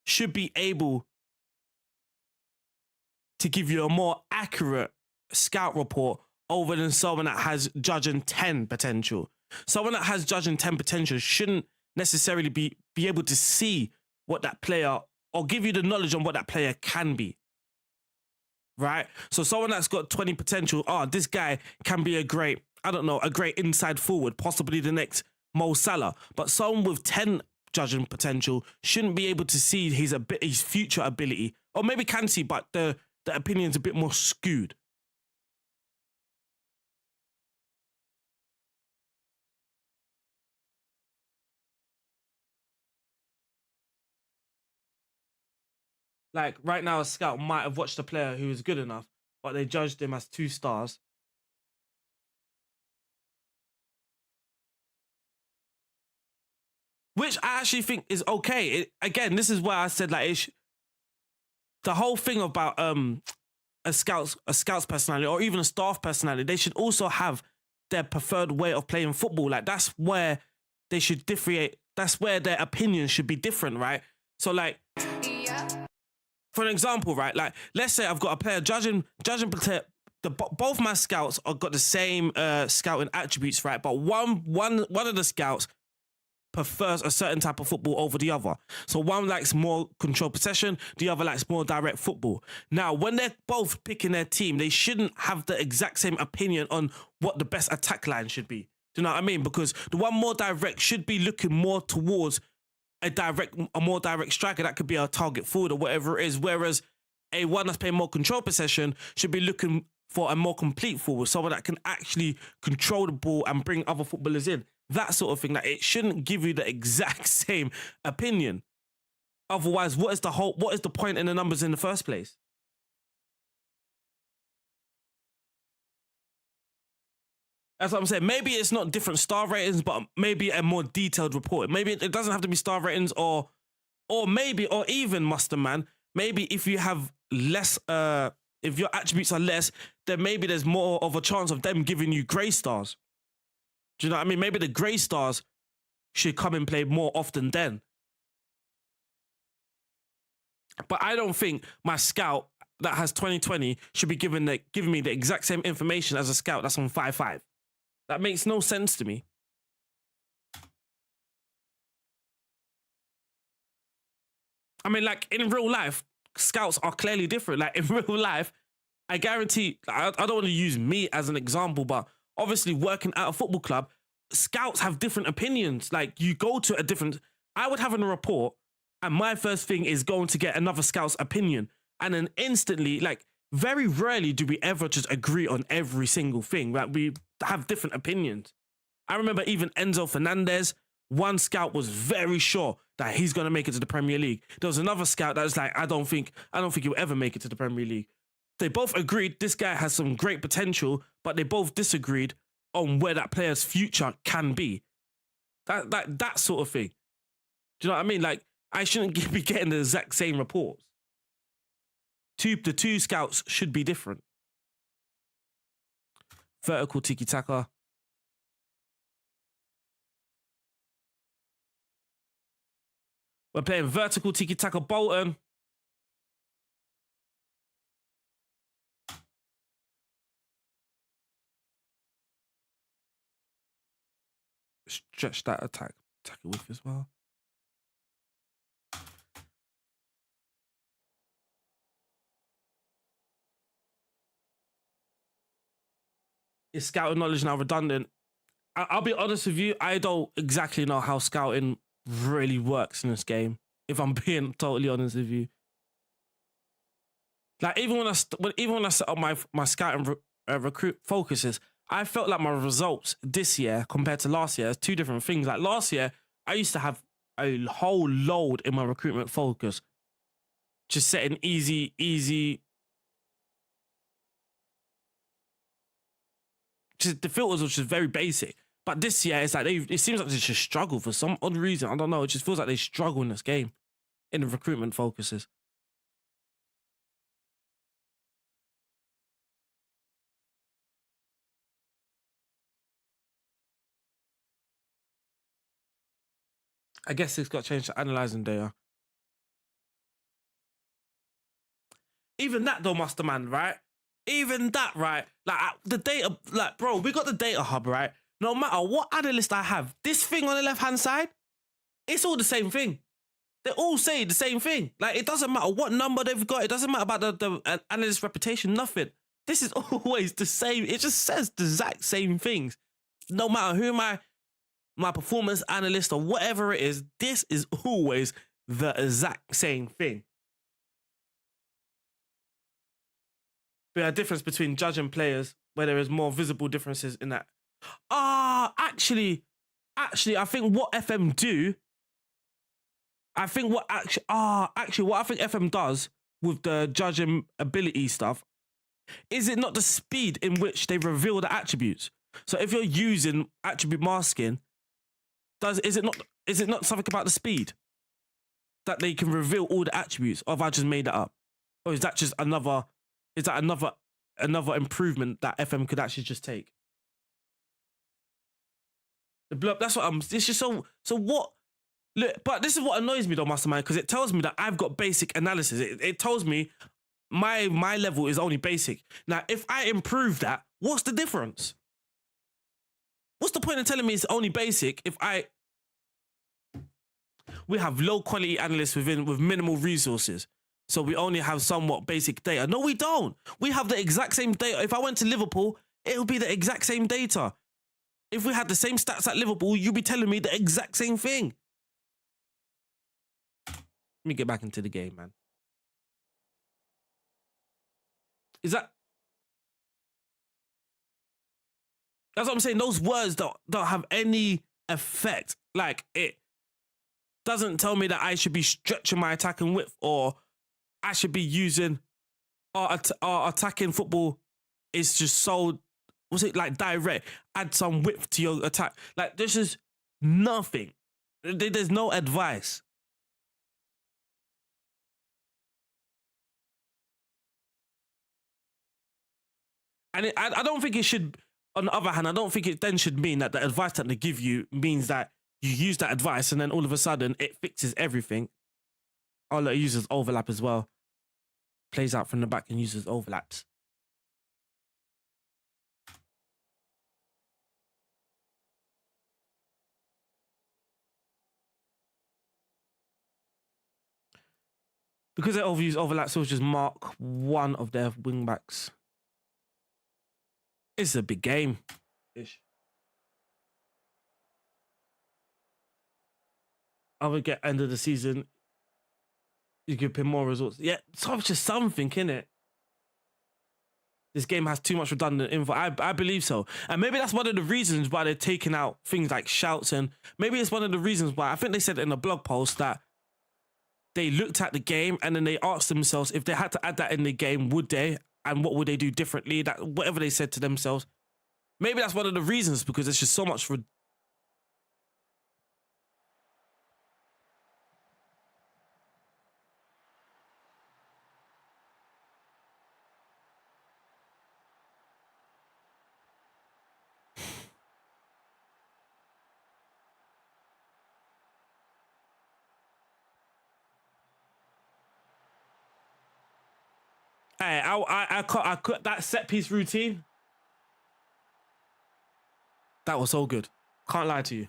[SPEAKER 1] should be able to give you a more accurate scout report over than someone that has judging 10 potential. Someone that has judging 10 potential shouldn't necessarily be able to see what that player, or give you the knowledge on what that player can be. Right? So someone that's got 20 potential, this guy can be a great inside forward, possibly the next Mo Salah. But someone with 10 judging potential shouldn't be able to see his future ability, or maybe can see, but the opinion's a bit more skewed. Like, right now, a scout might have watched a player who was good enough, but they judged him as 2 stars. Which I actually think is okay. Again, this is where I said, like, the whole thing about a scout's personality, or even a staff personality, they should also have their preferred way of playing football. Like, that's where they should differentiate. That's where their opinions should be different, right? So, like...
[SPEAKER 2] Yeah.
[SPEAKER 1] For an example, right? Like, let's say I've got a player judging both my scouts have got the same scouting attributes, right? But one of the scouts prefers a certain type of football over the other. So one likes more controlled possession, the other likes more direct football. Now, when they're both picking their team, they shouldn't have the exact same opinion on what the best attack line should be. Do you know what I mean? Because the one more direct should be looking more towards a more direct striker that could be a target forward or whatever it is, whereas a one that's playing more control possession should be looking for a more complete forward, someone that can actually control the ball and bring other footballers in. That sort of thing. That it shouldn't give you the exact same opinion. Otherwise, what is the point in the numbers in the first place? That's what I'm saying. Maybe it's not different star ratings, but maybe a more detailed report. Maybe it doesn't have to be star ratings or maybe, or even Muster Man. Maybe if you have less, if your attributes are less, then maybe there's more of a chance of them giving you grey stars. Do you know what I mean? Maybe the grey stars should come and play more often then. But I don't think my scout that has 2020 should be giving me the exact same information as a scout that's on 5-5. That makes no sense to me. I mean, like, in real life, scouts are clearly different. Like, in real life, I guarantee, I don't want to use me as an example, but obviously working at a football club, scouts have different opinions. Like, you go to a different... I would have a report, and my first thing is going to get another scout's opinion. And then instantly, like, very rarely do we ever just agree on every single thing. Like, we have different opinions. I remember even Enzo Fernandez, one scout was very sure that he's going to make it to the Premier League. There was another scout that was like, I don't think he'll ever make it to the Premier League. They both agreed this guy has some great potential, but they both disagreed on where that player's future can be. That sort of thing. Do you know what I mean? Like, I shouldn't be getting the exact same reports. The two scouts should be different. Vertical tiki-taka. We're playing vertical tiki-taka Bolton. Stretch that attack it with as well. Is scouting knowledge now redundant? I'll be honest with you, I don't exactly know how scouting really works in this game, if I'm being totally honest with you. Like, even when I set up my scouting recruit focuses, I felt like my results this year compared to last year is two different things. Like, last year, I used to have a whole load in my recruitment focus. Just setting easy. Just the filters was just very basic. But this year, it's like it seems like they just struggle for some odd reason. I don't know. It just feels like they struggle in this game, in the recruitment focuses. I guess it's got changed to analyzing data. Even that though, Master Man, right? Even that, right? Like, the data, like, bro, we got the data hub, right? No matter what analyst I have, this thing on the left-hand side, it's all the same thing. They all say the same thing. Like, it doesn't matter what number they've got. It doesn't matter about the analyst's reputation, nothing. This is always the same. It just says the exact same things. No matter who my performance analyst or whatever it is, this is always the exact same thing. But a difference between judging players where there is more visible differences in that. Actually, I think what FM do, what I think FM does with the judging ability stuff, is it not the speed in which they reveal the attributes? So if you're using attribute masking, is it not something about the speed that they can reveal all the attributes? Or have I just made that up? Or is that just another improvement that FM could actually just take? The blow up, that's what it's just so what? Look, but this is what annoys me though, Mastermind, because it tells me that I've got basic analysis. It tells me my level is only basic. Now, if I improve that, what's the difference? What's the point in telling me it's only basic if we have low quality analysts with minimal resources? So we only have somewhat basic data. No, we don't. We have the exact same data. If I went to Liverpool, it would be the exact same data. If we had the same stats at Liverpool, you'd be telling me the exact same thing. Let me get back into the game, man. That's what I'm saying. Those words don't have any effect. Like, it doesn't tell me that I should be stretching my attacking width or I should be using our attacking football is just so was it like direct? Add some width to your attack. Like this is nothing. There's no advice. And I don't think it should, on the other hand, I don't think it then should mean that the advice that they give you means that you use that advice and then all of a sudden it fixes everything. Oh, look, it uses overlap as well. Plays out from the back and uses overlaps. Because they overuse overlaps, so just mark one of their wing backs. It's a big game. Ish. I would get end of the season. You could pin more results. Yeah, it's just something, innit? This game has too much redundant info. I believe so. And maybe that's one of the reasons why they're taking out things like shouts. And maybe it's one of the reasons why, I think they said in a blog post that they looked at the game and then they asked themselves if they had to add that in the game, would they? And what would they do differently? That whatever they said to themselves. Maybe that's one of the reasons, because it's just so much for. Hey, I cut that set piece routine. That was so good. Can't lie to you.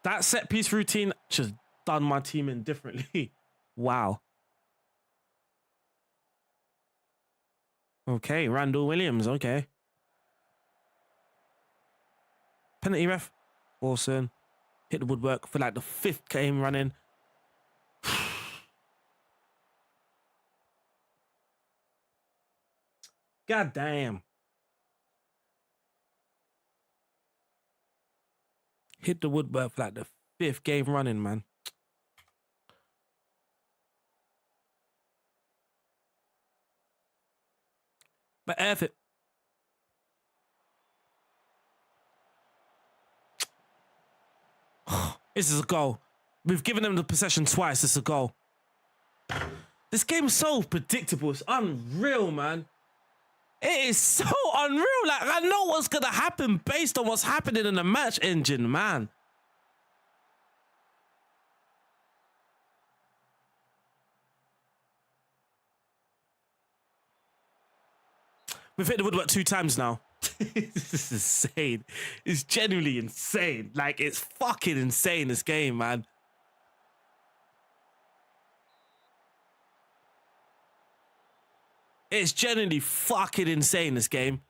[SPEAKER 1] That set piece routine just done my team in differently. Wow. Okay, Randall Williams. Okay. Penalty ref. Orson. Hit the woodwork for like the 5th game running. God damn. Hit the woodwork for like the 5th game running, man. But F it. This is a goal. We've given them the possession twice. It's a goal. This game's so predictable. It's unreal, man. It is so unreal. Like, I know what's going to happen based on what's happening in the match engine, man. We've hit the woodwork 2 times now. This is insane. It's genuinely insane. Like, it's fucking insane, this game, man. It's genuinely fucking insane, this game.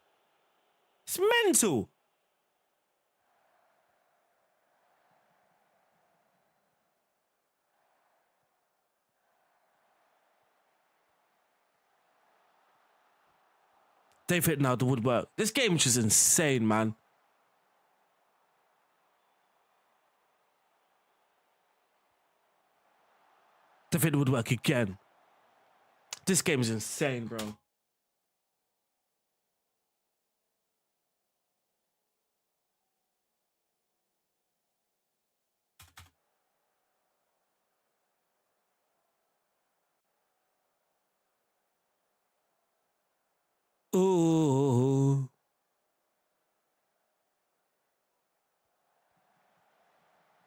[SPEAKER 1] It's mental. They've hit now the woodwork. This game is just insane, man. They've hit the woodwork again. This game is insane, bro. Ooh.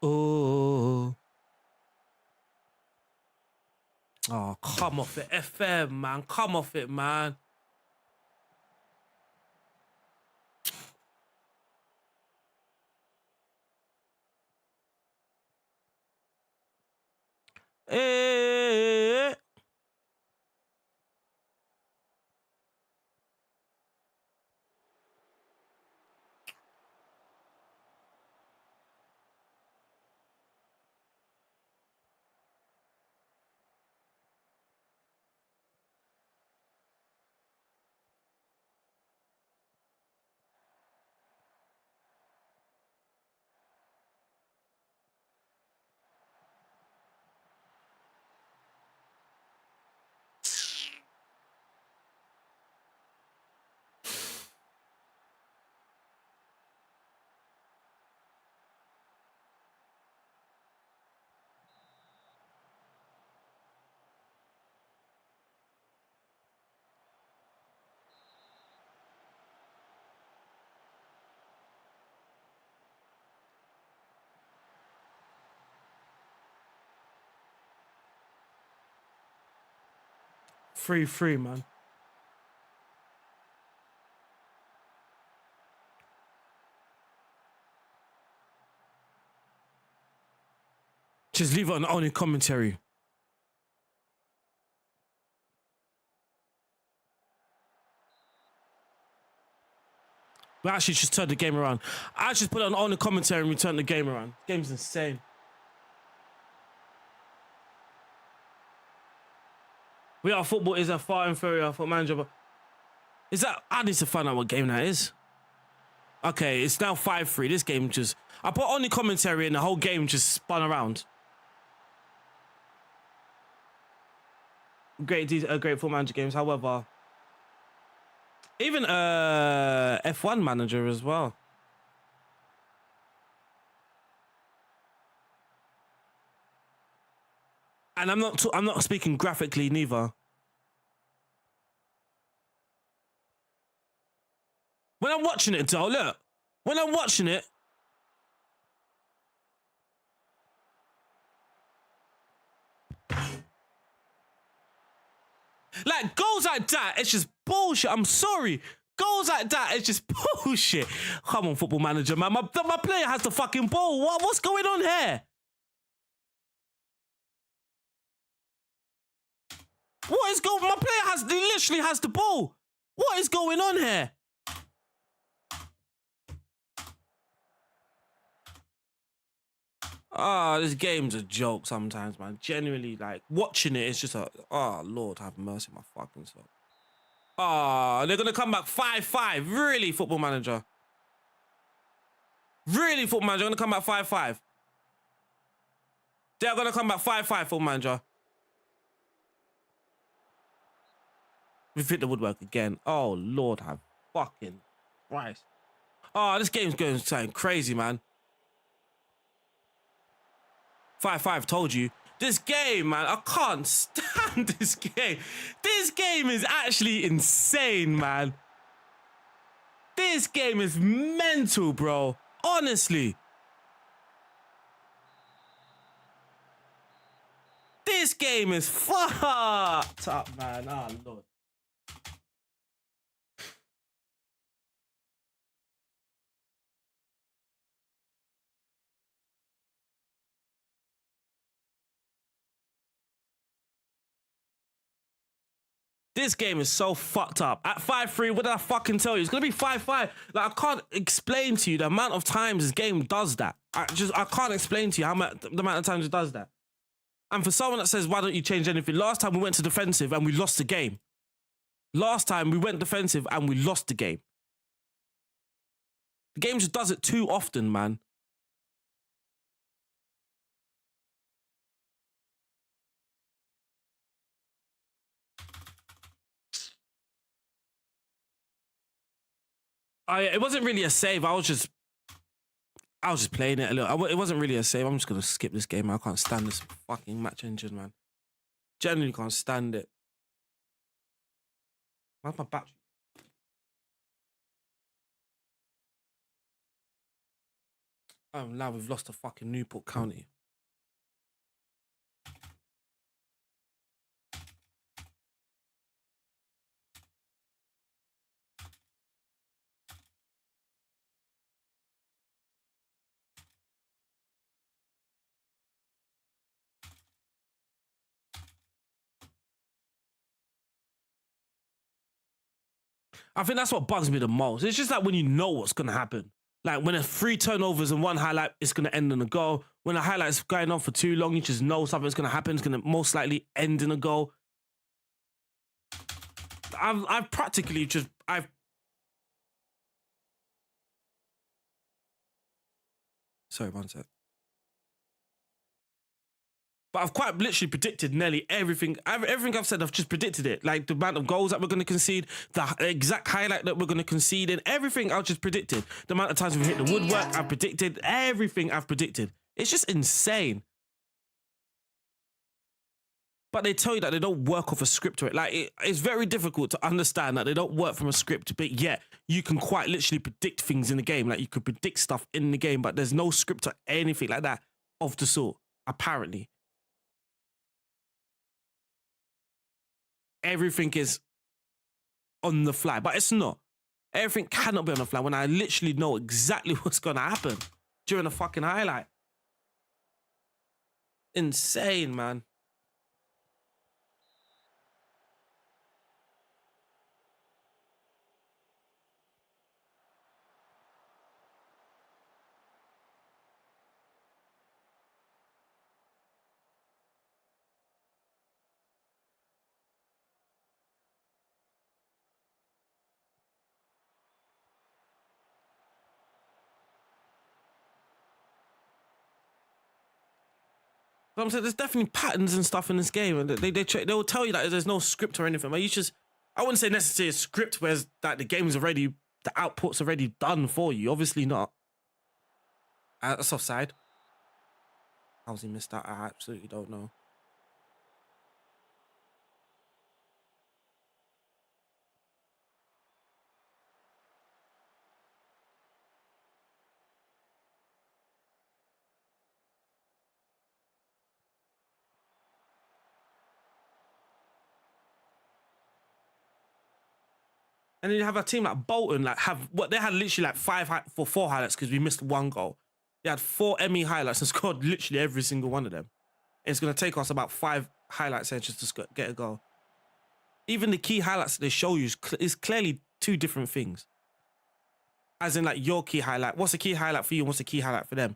[SPEAKER 1] Ooh. Oh, come off it, FM, man. Come off it, man. Eh. 3-3, man. Just leave it on only commentary. We actually just turned the game around. I just put it on the commentary and we turned the game around. This game's insane. Football is a far inferior Football Manager, but is that? I need to find out what game that is. Okay, it's now 5-3. This game just, I put on the commentary and the whole game just spun around. Great Football Manager games, however. Even F1 Manager as well. And I'm not speaking graphically neither. When I'm watching it, though, look. When I'm watching it, like goals like that, it's just bullshit. I'm sorry. Goals like that, it's just bullshit. Come on, Football Manager, man. My player has the fucking ball. What's going on here? What is going? My player literally has the ball. What is going on here? This game's a joke sometimes, man. Genuinely, like, watching it, it's just Lord, have mercy on my fucking soul. They're going to come back 5-5. Really, Football Manager? Really, Football Manager? Going to come back 5-5? They're going to come back 5-5, Football Manager. We've hit the woodwork again. Oh, Lord, have fucking Christ. This game's going something crazy, man. 5-5, told you. This game, man, I can't stand this game. This game is actually insane, man. This game is mental, bro. Honestly. This game is fucked up, man. Oh, Lord. This game is so fucked up. At 5-3, what did I fucking tell you? It's going to be 5-5. Like, I can't explain to you the amount of times this game does that. I can't explain to you the amount of times it does that. And for someone that says, why don't you change anything? Last time we went to defensive and we lost the game. Last time we went defensive and we lost the game. The game just does it too often, man. It wasn't really a save. I was just playing it a little. It wasn't really a save. I'm just going to skip this game. I can't stand this fucking match engine, man. Genuinely can't stand it. Where's my battery? Oh, now we've lost to fucking Newport County. I think that's what bugs me the most. It's just like when you know what's going to happen. Like when there's 3 turnovers and 1 highlight, it's going to end in a goal. When a highlight's going on for too long, you just know something's going to happen. It's going to most likely end in a goal. I've practically just... Sorry, one sec. But I've quite literally predicted nearly everything. Everything I've said, I've just predicted it. Like the amount of goals that we're going to concede, the exact highlight that we're going to concede, and everything I've just predicted. The amount of times we've hit the woodwork, I've predicted. Everything I've predicted. It's just insane. But they tell you that they don't work off a script to it. Like, it's very difficult to understand that they don't work from a script, but yet you can quite literally predict things in the game. Like, you could predict stuff in the game, but there's no script or anything like that of the sort, apparently. everything is on the fly, but it's not. Everything cannot be on the fly when I literally know exactly what's going to happen during a fucking highlight. Insane, man. But I'm saying there's definitely patterns and stuff in this game, and they will tell you that there's no script or anything. But I wouldn't say necessarily a script where that the game's already, the output's already done for you. Obviously not. That's offside. How's he missed that? I absolutely don't know. And then you have a team like Bolton, they had literally like four highlights because we missed one goal. They had 4 Emmy highlights and scored literally every single one of them. And it's going to take us about 5 highlight sessions to get a goal. Even the key highlights that they show you is clearly 2 different things. As in like your key highlight. What's the key highlight for you? What's the key highlight for them?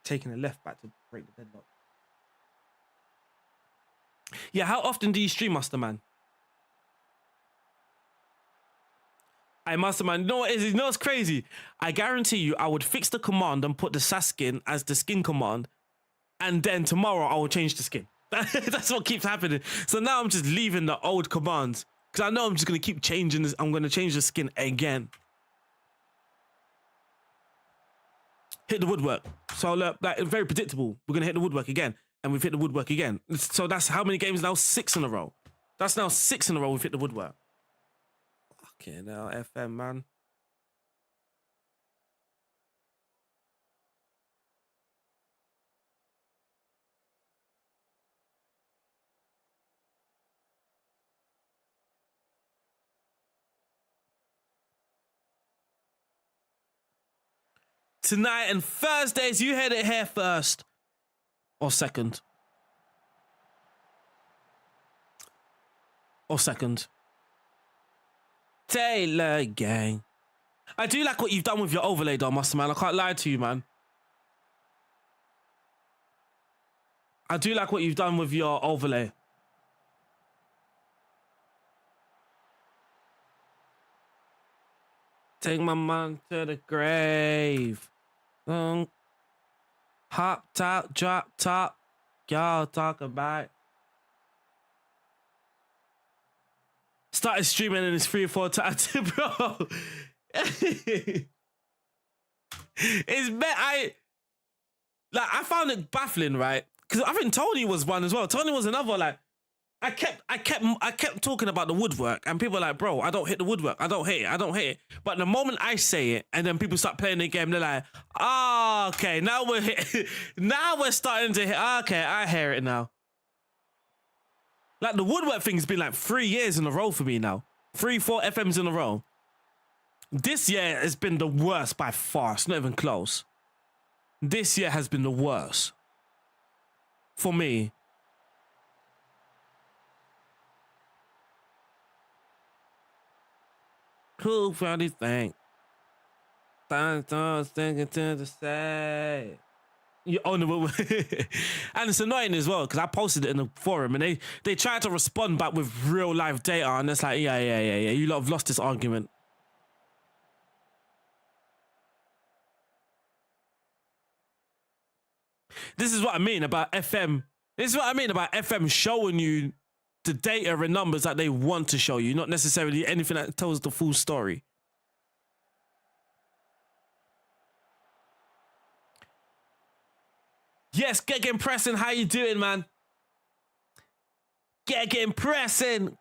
[SPEAKER 1] Taking a left back to break the deadlock. Yeah, how often do you stream, Master Man? I Master Man. You know what is? You know what's crazy? I guarantee you, I would fix the command and put the SAS skin as the skin command, and then tomorrow I will change the skin. That's what keeps happening. So now I'm just leaving the old commands because I know I'm just gonna keep changing this. I'm gonna change the skin again. Hit the woodwork. So like very predictable. We're gonna hit the woodwork again, and we've hit the woodwork again. So that's how many games now? 6 in a row. That's now 6 in a row we've hit the woodwork. Fucking hell, FM, man. Tonight and Thursdays, you heard it here first. Or second. Or second. Taylor gang. I do like what you've done with your overlay though, Master Man. I can't lie to you, man. I do like what you've done with your overlay. Take my man to the grave. Hop top, drop top. Y'all talk about. Started streaming and it's 3 or 4 times, bro. It's I found it baffling, right? Because I think Tony was one as well. Tony was another. Like, I kept talking about the woodwork, and people are like, bro, I don't hit the woodwork. I don't hit it. But the moment I say it, and then people start playing the game, they're like, oh, okay, now we're starting to hit. Okay, I hear it now. Like the woodwork thing's been like 3 years in a row for me now. 3, 4 FMs in a row. This year has been the worst by far. It's not even close. This year has been the worst. For me. Who probably think? Don't thinking to the side. You own the and it's annoying as well because I posted it in the forum and they tried to respond back with real life data and it's like yeah you lot have lost this argument. This is what I mean about FM. This is what I mean about FM showing you the data and numbers that they want to show you, not necessarily anything that tells the full story. Yes, getting pressing. How you doing, man? Getting pressing.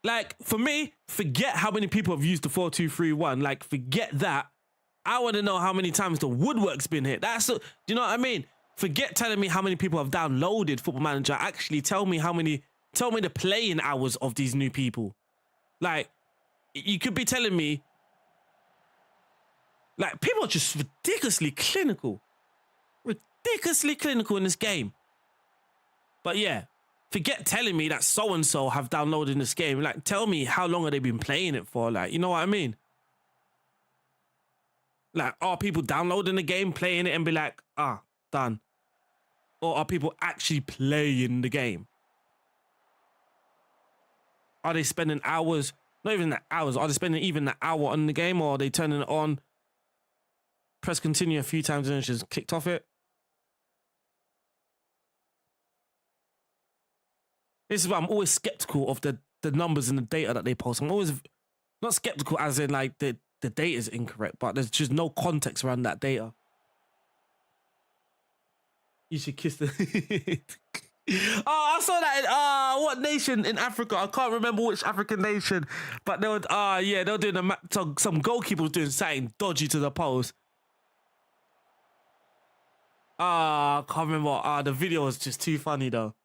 [SPEAKER 1] Like, for me, forget how many people have used the 4-2-3-1. Like, forget that. I want to know how many times the woodwork's been hit. Do you know what I mean? Forget telling me how many people have downloaded Football Manager. Actually, tell me the playing hours of these new people. Like, you could be telling me, like, people are just ridiculously clinical. Ridiculously clinical in this game. But yeah, forget telling me that so-and-so have downloaded this game. Like, tell me how long have they been playing it for? Like, you know what I mean? Like, are people downloading the game, playing it, and be like, done? Or are people actually playing the game? Are they spending hours, not even the hours, are they spending even an hour on the game, or are they turning it on, press continue a few times and just clicked off it? This is why I'm always skeptical of the numbers and the data that they post. I'm always not skeptical as in like the data is incorrect, but there's just no context around that data. You should kiss the... Oh, I saw that in, what nation in Africa? I can't remember which African nation, but they were, they were doing some goalkeeper was doing something dodgy to the post. I can't remember. The video was just too funny though.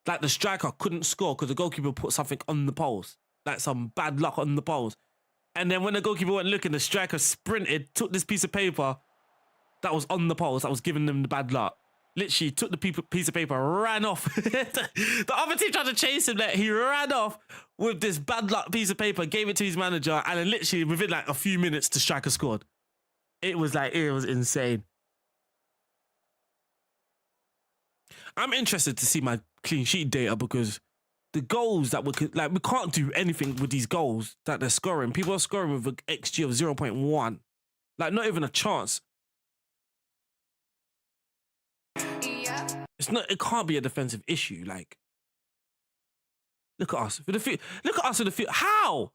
[SPEAKER 1] Like the striker couldn't score because the goalkeeper put something on the post, like some bad luck on the post. And then when the goalkeeper went looking, the striker sprinted, took this piece of paper that was on the post that was giving them the bad luck. Literally took the piece of paper, ran off. The other team tried to chase him. He ran off with this bad luck piece of paper, gave it to his manager, and then literally within like a few minutes, the striker scored. It was insane. I'm interested to see my clean sheet data because the goals that we can't do anything with these goals that they're scoring. People are scoring with an XG of 0.1. Like, not even a chance.
[SPEAKER 2] Yeah.
[SPEAKER 1] It can't be a defensive issue. Like, look at us. Look at us in the field. How?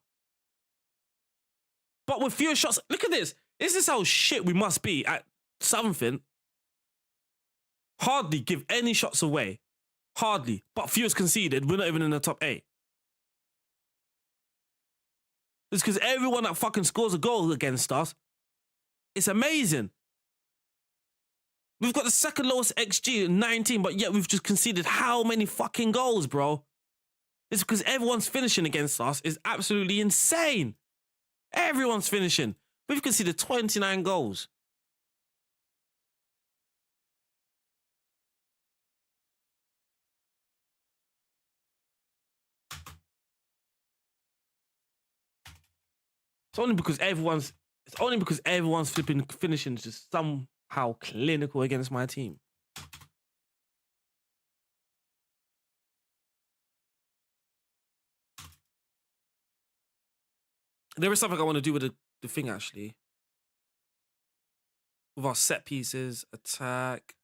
[SPEAKER 1] But with fewer shots. Look at this. This is how shit we must be at something. Hardly give any shots away. Hardly. But fewest conceded. We're not even in the top 8. It's because everyone that fucking scores a goal against us, it's amazing. We've got the second lowest XG, 19, but yet we've just conceded how many fucking goals, bro? It's because everyone's finishing against us is absolutely insane. Everyone's finishing. We've conceded 29 goals. It's only because everyone's flipping finishing just somehow clinical against my team. There is something I want to do with the thing, actually. With our set pieces, attack.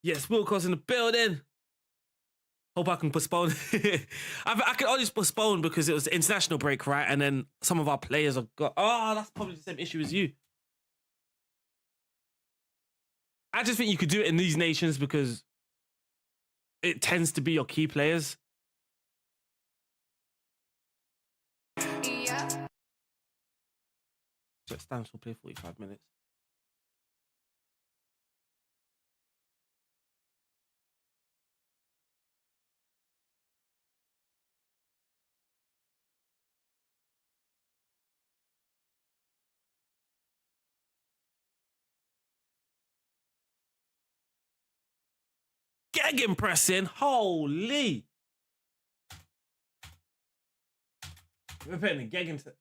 [SPEAKER 1] Yes, Wilcox in the building. Hope I can postpone. I can only postpone because it was the international break, right? And then some of our players have got... Oh, that's probably the same issue as you. I just think you could do it in these nations because it tends to be your key players.
[SPEAKER 2] Yeah.
[SPEAKER 1] So it stands for play 45 minutes. Gegenpressing, holy! We're putting the Gegen to...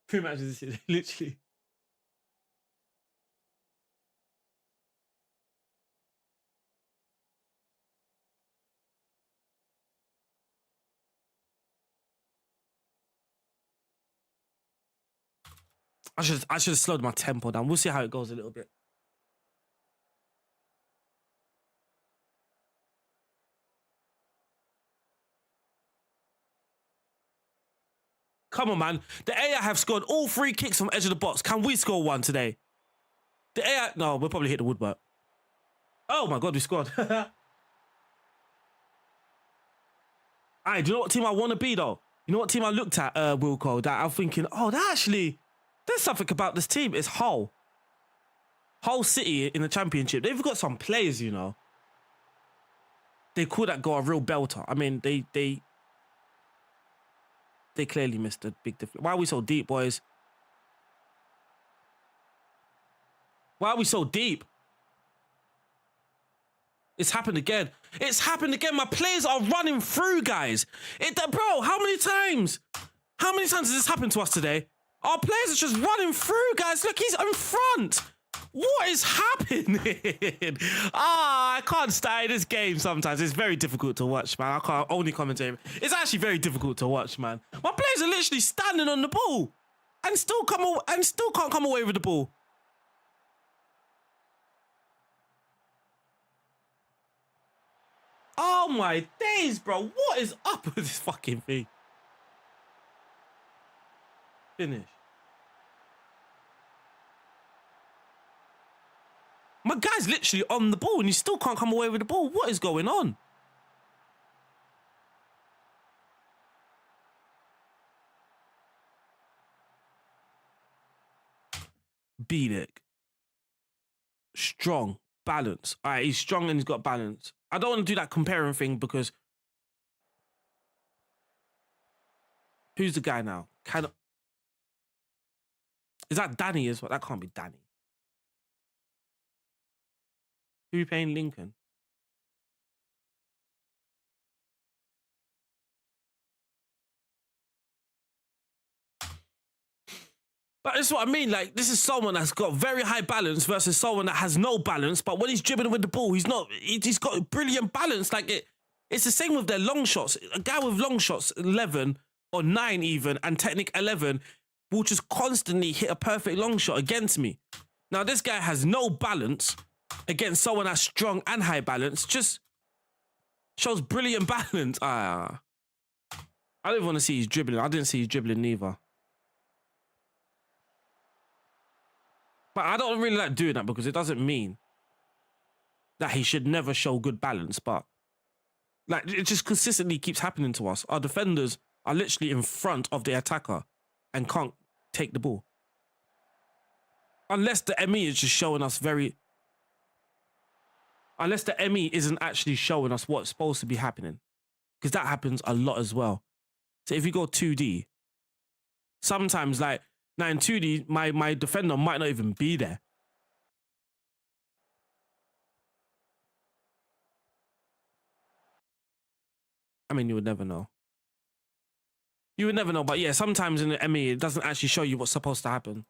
[SPEAKER 1] Pretty much this is literally... I should have slowed my tempo down. We'll see how it goes a little bit. Come on, man. The AI have scored all 3 kicks from edge of the box. Can we score one today? The AI... No, we'll probably hit the woodwork. Oh, my God, we scored. All right, do you know what team I want to be, though? You know what team I looked at, Wilco, that I'm thinking, oh, that actually... There's something about this team. It's Hull. Hull City in the Championship. They've got some players, you know. They call that goal a real belter. I mean, they clearly missed a big difference. Why are we so deep, boys? Why are we so deep? It's happened again. It's happened again. My players are running through, guys. Bro, how many times? How many times has this happened to us today? Our players are just running through, guys. Look, he's in front. What is happening? I can't stay this game sometimes. It's very difficult to watch, man. I can't only commentate. It's actually very difficult to watch, man. My players are literally standing on the ball and still can't come away with the ball. Oh my days, bro. What is up with this fucking thing? Finish. My guy's literally on the ball and he still can't come away with the ball. What is going on? Bielek. Strong. Balance. All right, he's strong and he's got balance. I don't want to do that comparing thing because... Who's the guy now? Is that Danny as well? That can't be Danny. Who are we playing? Lincoln. But this is what I mean. Like, this is someone that's got very high balance versus someone that has no balance. But when he's dribbling with the ball, he's got brilliant balance. Like, it's the same with their long shots. A guy with long shots, 11 or 9 even, and technique 11, will just constantly hit a perfect long shot against me. Now, this guy has no balance against someone that's strong and high balance. Just shows brilliant balance. I don't want to see his dribbling. I didn't see his dribbling neither. But I don't really like doing that because it doesn't mean that he should never show good balance. But like, it just consistently keeps happening to us. Our defenders are literally in front of the attacker and can't take the ball. Unless the ME is just showing us Unless the ME isn't actually showing us what's supposed to be happening. Because that happens a lot as well. So if you go 2D, sometimes like, now in 2D, my defender might not even be there. I mean, you would never know. You would never know, but yeah, sometimes in the ME, it doesn't actually show you what's supposed to happen.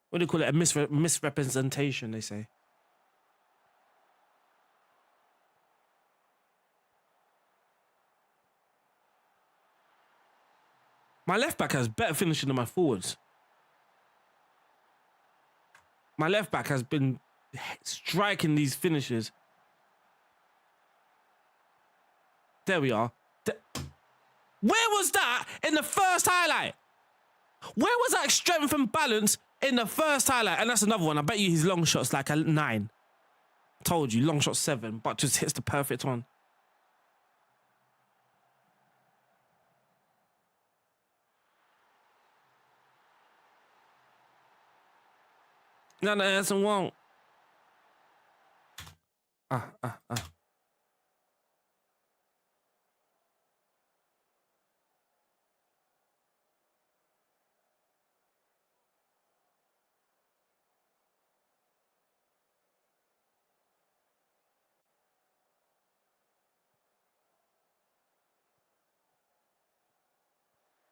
[SPEAKER 1] What do you call it? A misrepresentation, they say. My left back has better finishing than my forwards. My left back has been striking these finishes. There we are. Where was that in the first highlight? Where was that strength and balance in the first highlight? And that's another one. I bet you his long shot's like a 9. Told you, long shot 7, but just hits the perfect one. No, that's a won't.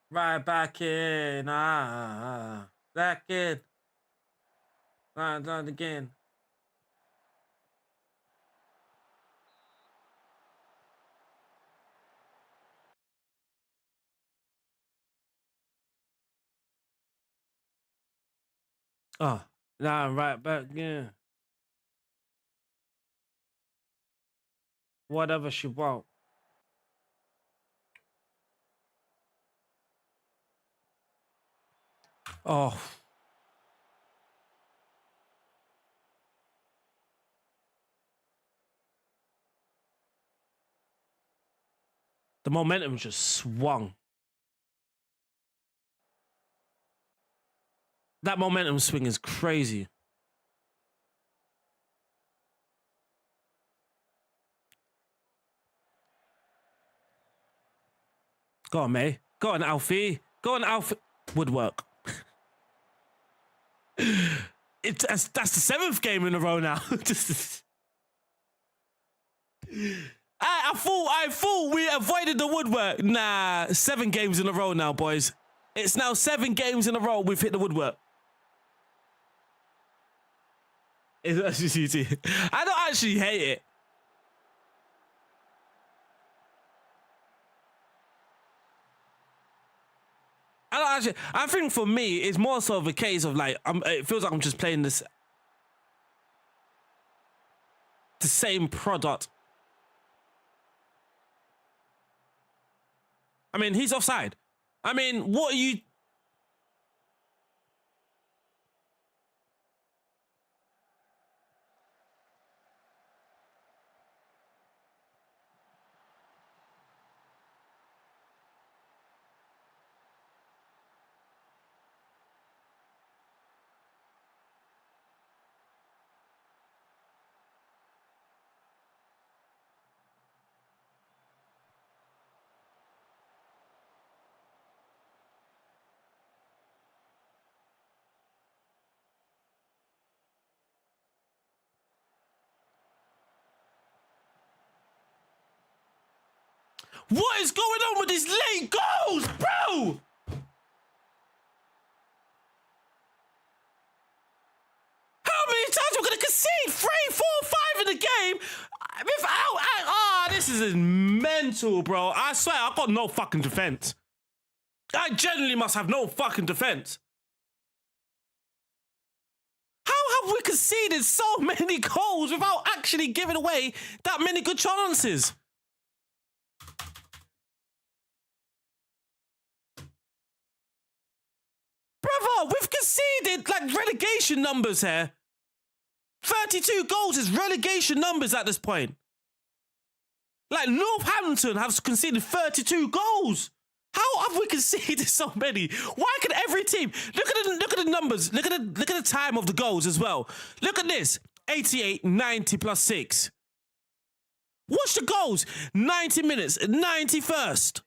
[SPEAKER 1] Right back in. Back in. Done again. Oh, now I'm right back in. Whatever she want. Oh. The momentum just swung. That momentum swing is crazy. Go on, May. Go on, Alfie. Go on, Alfie. Woodwork. That's the 7th game in a row now. I thought we avoided the woodwork. Nah, 7 games in a row now, boys. It's now 7 games in a row we've hit the woodwork. That's just easy. I don't actually hate it. I think for me, it's more so of a case of like, it feels like I'm just playing the same product. I mean, he's offside. I mean, what are you... What is going on with these late goals, bro? How many times are we going to concede? 3, 4, 5 in the game? Without... this is mental, bro. I swear, I've got no fucking defense. I genuinely must have no fucking defense. How have we conceded so many goals without actually giving away that many good chances? Brother, we've conceded like relegation numbers here. 32 goals is relegation numbers at this point. Like Northampton have conceded 32 goals. How have we conceded so many? Why can every team look at the numbers? Look at the time of the goals as well. Look at this: 88, 90 plus 6. Watch the goals: 90 minutes, 91st,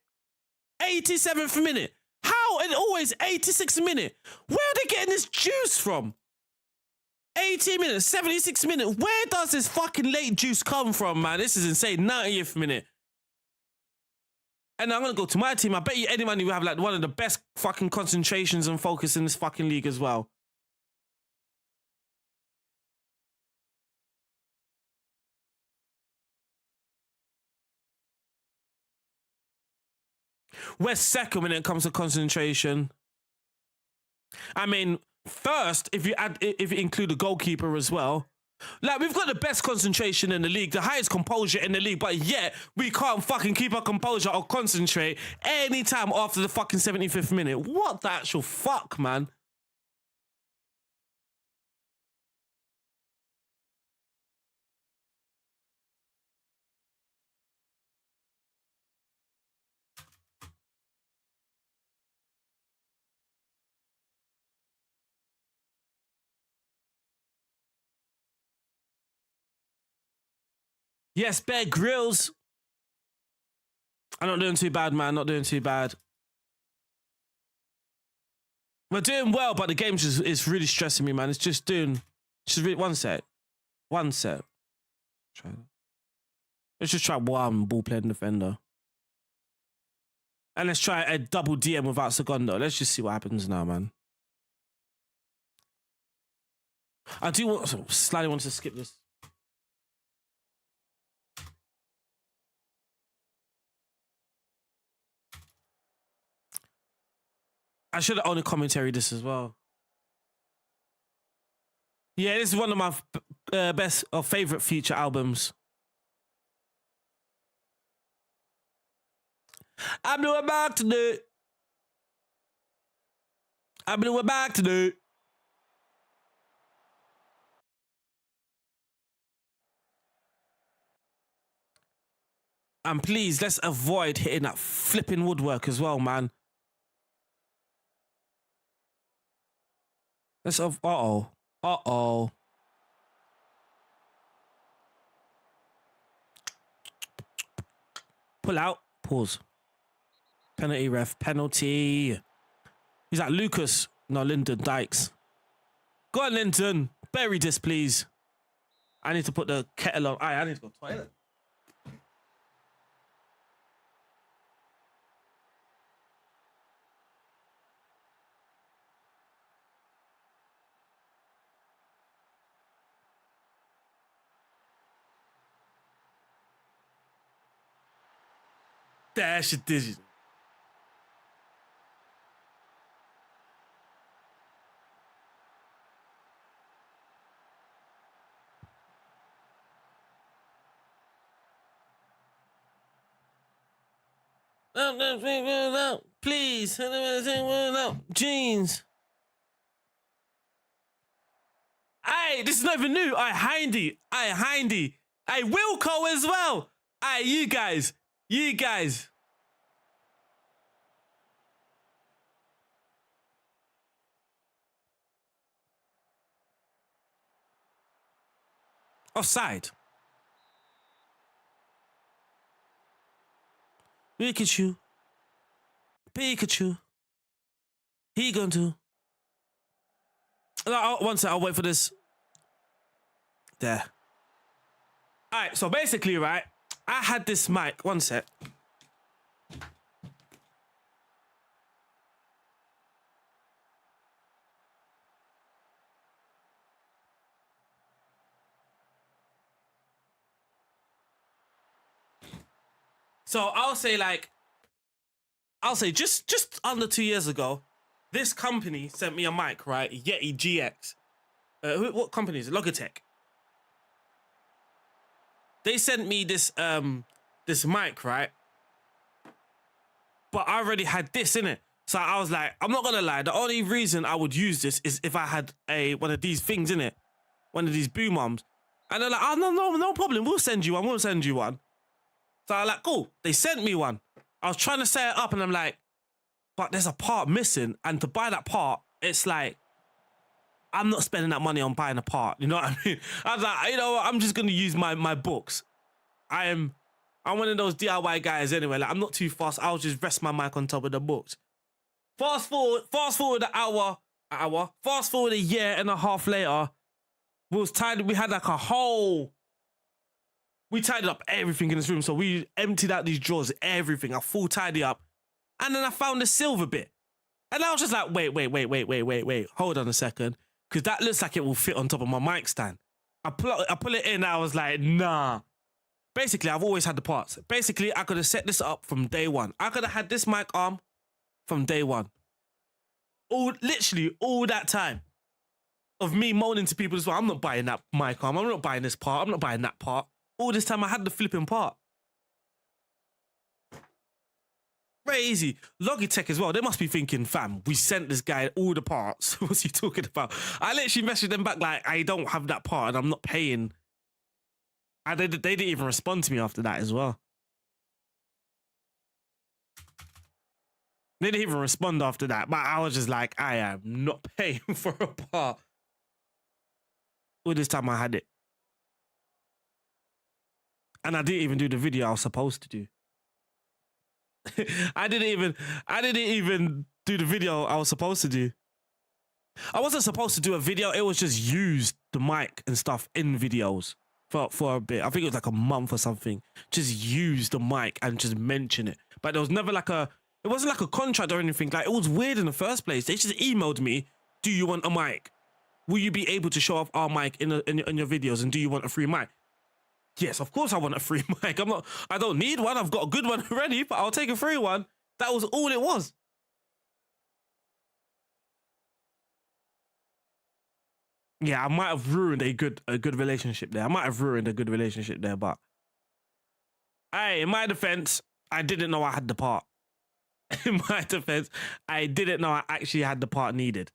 [SPEAKER 1] 87th minute. How? And always 86th minute. Where are they getting this juice from? 80 minutes, 76 minutes. Where does this fucking late juice come from, man? This is insane. 90th minute. And I'm going to go to my team. I bet you anyone who have like one of the best fucking concentrations and focus in this fucking league as well. We're second when it comes to concentration. I mean, first, if you include the goalkeeper as well, like we've got the best concentration in the league, the highest composure in the league, but yet we can't fucking keep our composure or concentrate anytime after the fucking 75th minute. What the actual fuck, man? Yes, Bear Grylls. I'm not doing too bad, man. Not doing too bad. We're doing well, but the game just is really stressing me, man. It's just doing... Just really, one set. Let's just try one ball playing defender. And let's try a double DM without Segundo. Let's just see what happens now, man. I do want... Slightly want to skip this. I should have only commentary this as well. Yeah, this is one of my best or favorite feature albums. I'm doing back today. I believe we're back today. And please, let's avoid hitting that flipping woodwork as well, man. Let's uh-oh. Uh-oh. Pull out. Pause. Penalty, ref. Penalty. He's like Lucas. No, Lyndon Dykes. Go on, Lyndon. Bury this, please. I need to put the kettle on. I need to go to the toilet. Dash it, digit. Please. Jeans. Hey, this is not even new. Hindy. Hindy. Hey, Wilco as well. Hey, you guys. You guys. Offside. Pikachu. Pikachu. He going to. No, one sec, I'll wait for this. There. All right, so basically, right, I had this mic. One sec. So I'll say just under 2 years ago, this company sent me a mic, right? Yeti GX. What company is it? Logitech. They sent me this mic, right? But I already had this in it. So I was like, I'm not gonna lie, the only reason I would use this is if I had one of these things in it. One of these boom arms. And they're like, oh no problem, we'll send you one. So I'm like, cool. They sent me one. I was trying to set it up and I'm like, but there's a part missing. And to buy that part, it's like, I'm not spending that money on buying a part. You know what I mean? I was like, you know what? I'm just going to use my books. I'm one of those DIY guys anyway. Like, I'm not too fast. I'll just rest my mic on top of the books. Fast forward an hour. Fast forward a year and a half later. We had like a whole... We tidied up everything in this room. So we emptied out these drawers, everything. I full tidy up. And then I found the silver bit. And I was just like, wait. Hold on a second. Because that looks like it will fit on top of my mic stand. I pull it in. I was like, nah. Basically, I've always had the parts. Basically, I could have set this up from day one. I could have had this mic arm from day one. Literally all that time of me moaning to people as well. I'm not buying that mic arm. I'm not buying this part. I'm not buying that part. All this time I had the flipping part. Crazy. Logitech as well. They must be thinking, fam, we sent this guy all the parts. What's he talking about? I literally messaged them back like, I don't have that part and I'm not paying. And they didn't even respond to me after that as well. They didn't even respond after that. But I was just like, I am not paying for a part. All this time I had it. And I didn't even do the video I was supposed to do. I didn't even do the video I was supposed to do. I wasn't supposed to do a video. It was just use the mic and stuff in videos for a bit. I think it was like a month or something. Just use the mic and just mention it. But there was never like it wasn't like a contract or anything. Like, it was weird in the first place. They just emailed me, do you want a mic? Will you be able to show off our mic in your videos? And do you want a free mic? Yes, of course I want a free mic. I don't need one. I've got a good one already, but I'll take a free one. That was all it was. Yeah, I might have ruined a good relationship there. But hey, in my defense, I didn't know I had the part. In my defense, I didn't know I actually had the part needed.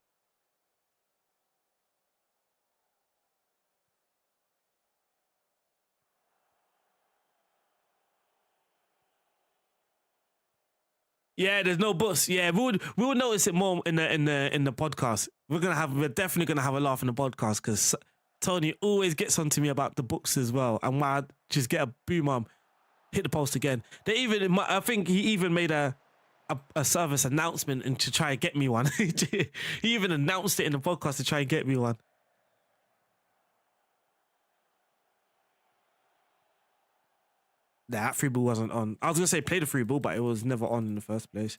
[SPEAKER 1] Yeah, there's no bus. Yeah, we'll notice it more in the podcast. We're definitely gonna have a laugh in the podcast because Tony always gets onto me about the books as well, and why I just get a boom arm, hit the post again. I think he even made a service announcement and to try and get me one. He even announced it in the podcast to try and get me one. That free ball wasn't on. I was gonna say play the free ball, but it was never on in the first place.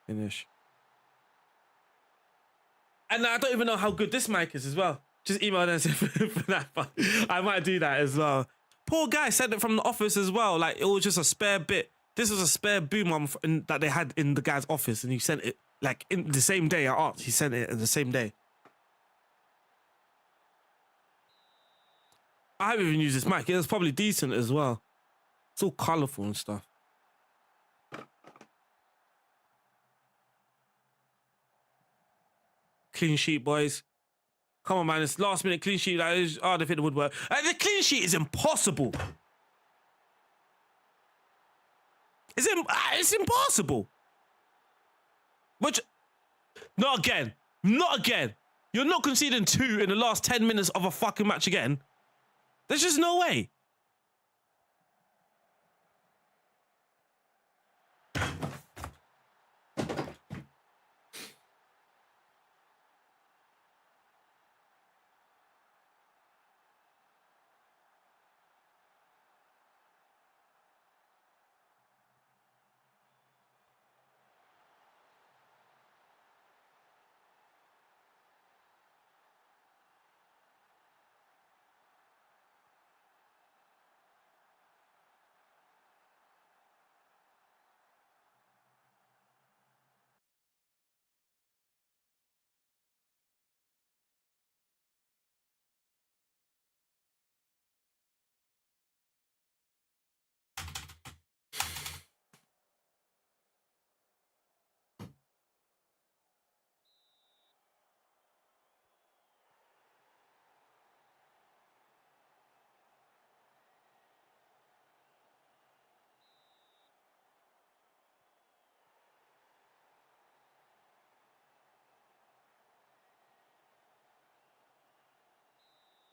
[SPEAKER 1] Finish. And I don't even know how good this mic is as well. Just email us for that. But I might do that as well. Poor guy sent it from the office as well. Like it was just a spare bit. This was a spare boom arm that they had in the guy's office, and he sent it like in the same day I asked. He sent it in the same day. I haven't even used this mic. It was probably decent as well. It's all colourful and stuff. Clean sheet, boys. Come on, man. It's last minute clean sheet. They think it would work. The clean sheet is impossible. It's impossible. Which, not again. Not again. You're not conceding 2 in the last 10 minutes of a fucking match again. There's just no way.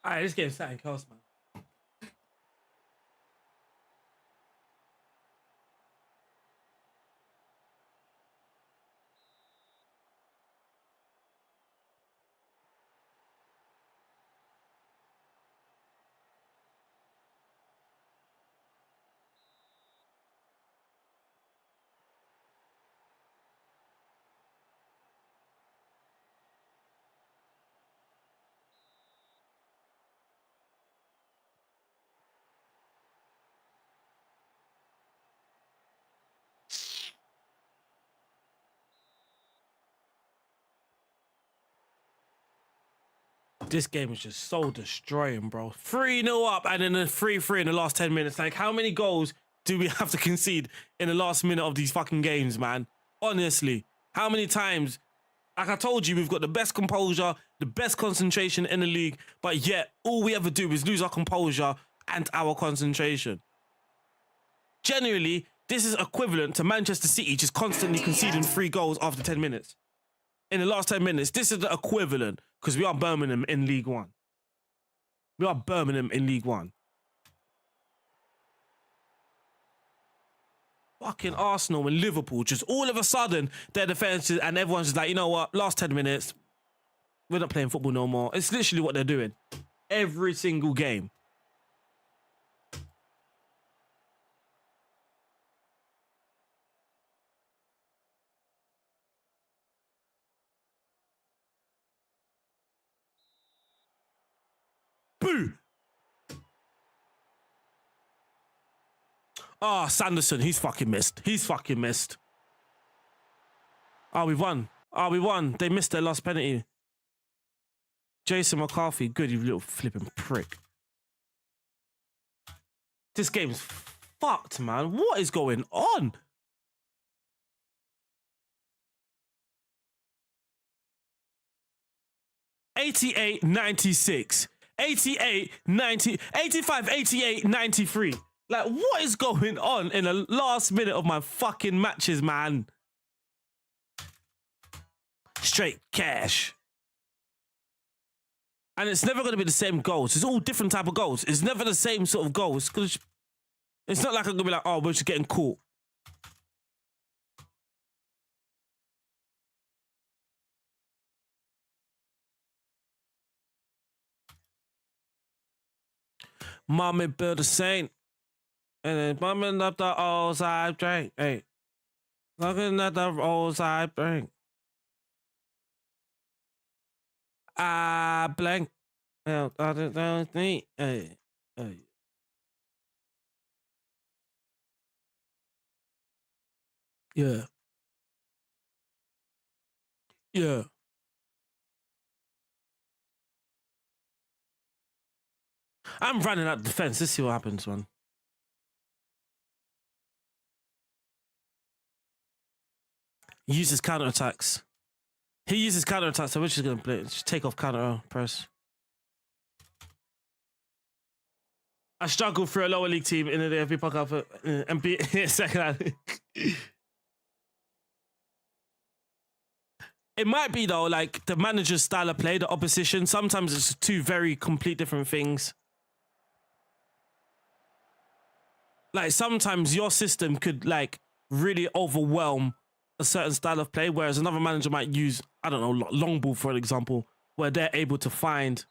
[SPEAKER 1] All right, this game's something else, man. This game is just so destroying, bro. 3-0 up and then a 3-3 in the last 10 minutes. Like, how many goals do we have to concede in the last minute of these fucking games, man? Honestly, how many times? Like I told you, we've got the best composure, the best concentration in the league, but yet all we ever do is lose our composure and our concentration. Generally, this is equivalent to Manchester City just constantly conceding 3 goals after 10 minutes. In the last 10 minutes, this is the equivalent because we are Birmingham in League One. We are Birmingham in League One. Fucking Arsenal and Liverpool, just all of a sudden, their defenses and everyone's just like, you know what, last 10 minutes, we're not playing football no more. It's literally what they're doing. Every single game. Boo! Oh, Sanderson, he's fucking missed. He's fucking missed. Oh, we won. Oh, we won. They missed their last penalty. Jason McCarthy, good, you little flipping prick. This game's fucked, man. What is going on? 88, 96. 88, 90, 85, 88, 93. Like, what is going on in the last minute of my fucking matches, man? Straight cash. And it's never going to be the same goals. It's all different type of goals. It's never the same sort of goals. Because it's not like I'm going to be like, oh, we're just getting caught. Mommy built a saint. And then bumming up the old side drink. Hey. Looking at the old side drink. I blank. I don't think. Hey. Hey. Yeah. Yeah. I'm running out the defense. Let's see what happens, man. He uses counter-attacks. He uses counter-attacks, so we're just going to play. Just take off counter press. I struggled through a lower league team in the FB podcast for and be second. It might be, though, like the manager's style of play, the opposition. Sometimes it's two very complete different things. Like, sometimes your system could, like, really overwhelm a certain style of play, whereas another manager might use, I don't know, long ball, for an example, where they're able to find...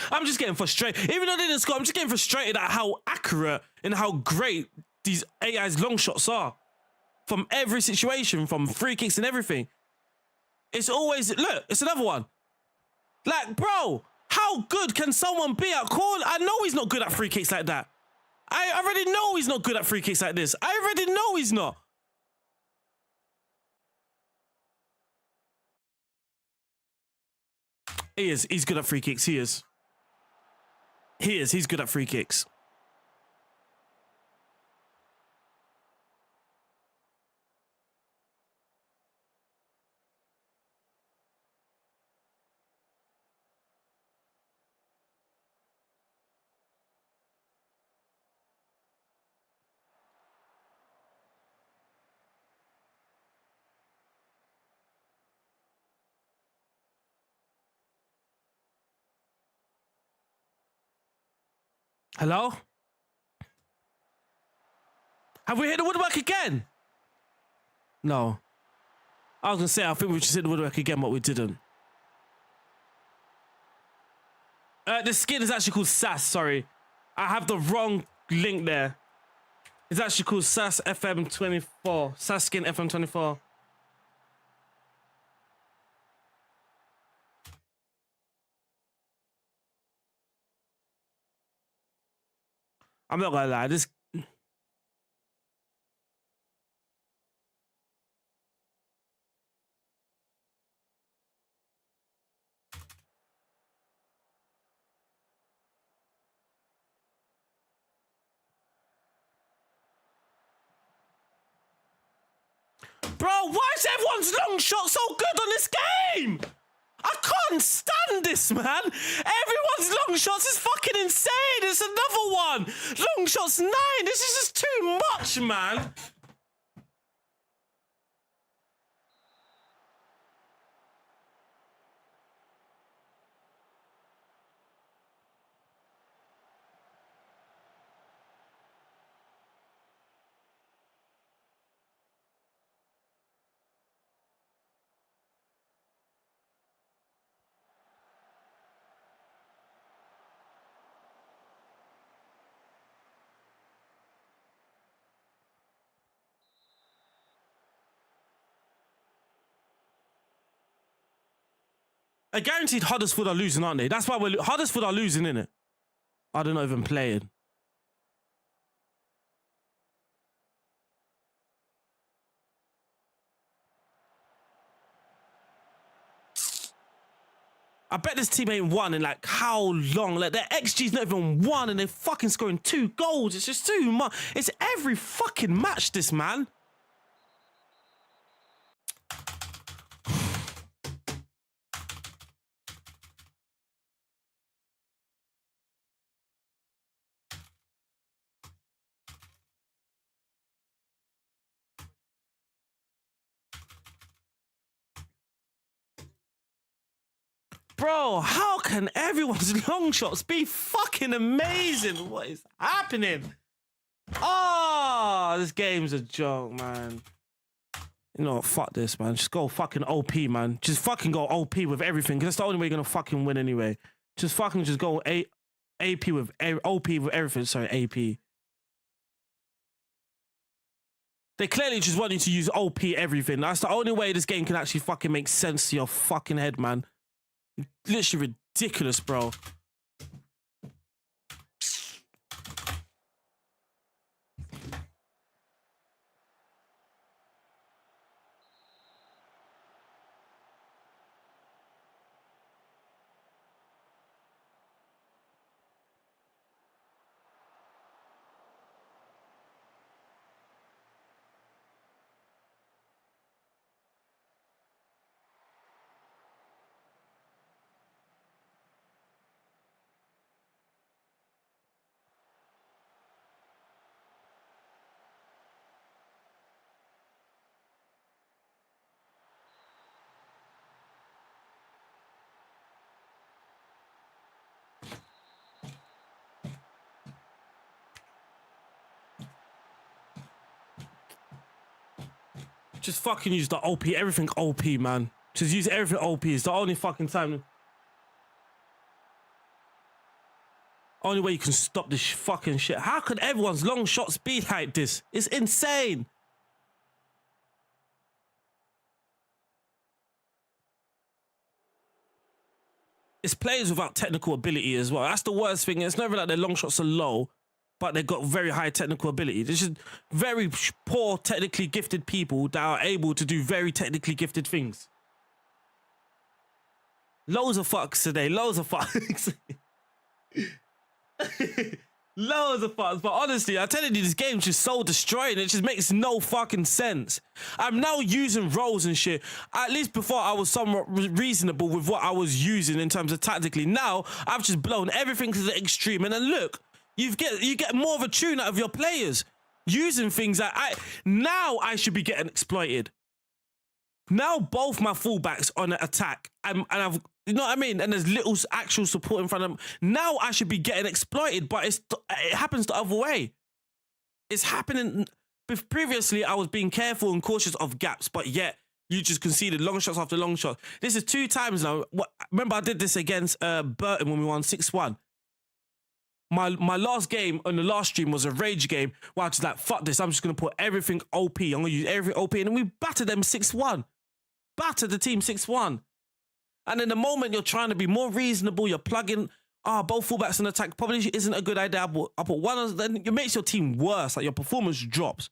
[SPEAKER 1] I'm just getting frustrated. Even though they didn't score, I'm just getting frustrated at how accurate and how great these AI's long shots are. From every situation, from free kicks and everything. It's always... Look, it's another one. Like, bro, how good can someone be at corner? I know he's not good at free kicks like that. I already know he's not good at free kicks like this. I already know he's not. He is. He's good at free kicks. He is. He is. He's good at free kicks. Hello? Have we hit the woodwork again? No. I was going to say, I think we just hit the woodwork again, but we didn't. The skin is actually called SAS, sorry. I have the wrong link there. It's actually called SAS FM24. SAS skin FM24. I'm not gonna lie, this... Bro, why is everyone's long shot so good on this game? I can't stand this, man. Everyone's long shots is fucking insane. It's another one. Long shots 9. This is just too much, man. I guaranteed Huddersfield are losing, aren't they? That's why Huddersfield are losing, innit? I don't know, even playing. I bet this team ain't won in like how long? Like their XG's not even won and they're fucking scoring 2 goals. It's just too much. It's every fucking match, this, man. Bro, how can everyone's long shots be fucking amazing? What is happening? Oh, this game's a joke, man. You know what? Fuck this, man. Just go fucking OP, man. Just fucking go OP with everything. Because that's the only way you're going to fucking win anyway. Just fucking just go AP with OP with everything. Sorry, AP. They clearly just want you to use OP everything. That's the only way this game can actually fucking make sense to your fucking head, man. Literally ridiculous, bro. Just fucking use the OP, everything OP, man. Just use everything OP. It's the only fucking time. Only way you can stop this fucking shit. How could everyone's long shots be like this? It's insane. It's players without technical ability as well. That's the worst thing. It's never like their long shots are low, but they've got very high technical ability. There's just very poor technically gifted people that are able to do very technically gifted things. Loads of fucks today. Loads of fucks. Loads of fucks. But honestly, I'm telling you, this game's just so destroying. It just makes no fucking sense. I'm now using roles and shit. At least before I was somewhat reasonable with what I was using in terms of tactically. Now, I've just blown everything to the extreme. And then look, you get more of a tune out of your players. Using things that I should be getting exploited. Now both my fullbacks on an attack, and I've, you know what I mean? And there's little actual support in front of them. Now I should be getting exploited, but it happens the other way. It's happening. Previously, I was being careful and cautious of gaps, but yet you just conceded long shots after long shot. This is 2 times now. Remember, I did this against Burton when we won 6-1. My last game on the last stream was a rage game where I was like, fuck this, I'm just going to put everything OP. I'm going to use everything OP. And then we battered them 6-1. Battered the team 6-1. And in the moment you're trying to be more reasonable, you're plugging, both fullbacks in attack probably isn't a good idea. I put one, then it makes your team worse. Like your performance drops.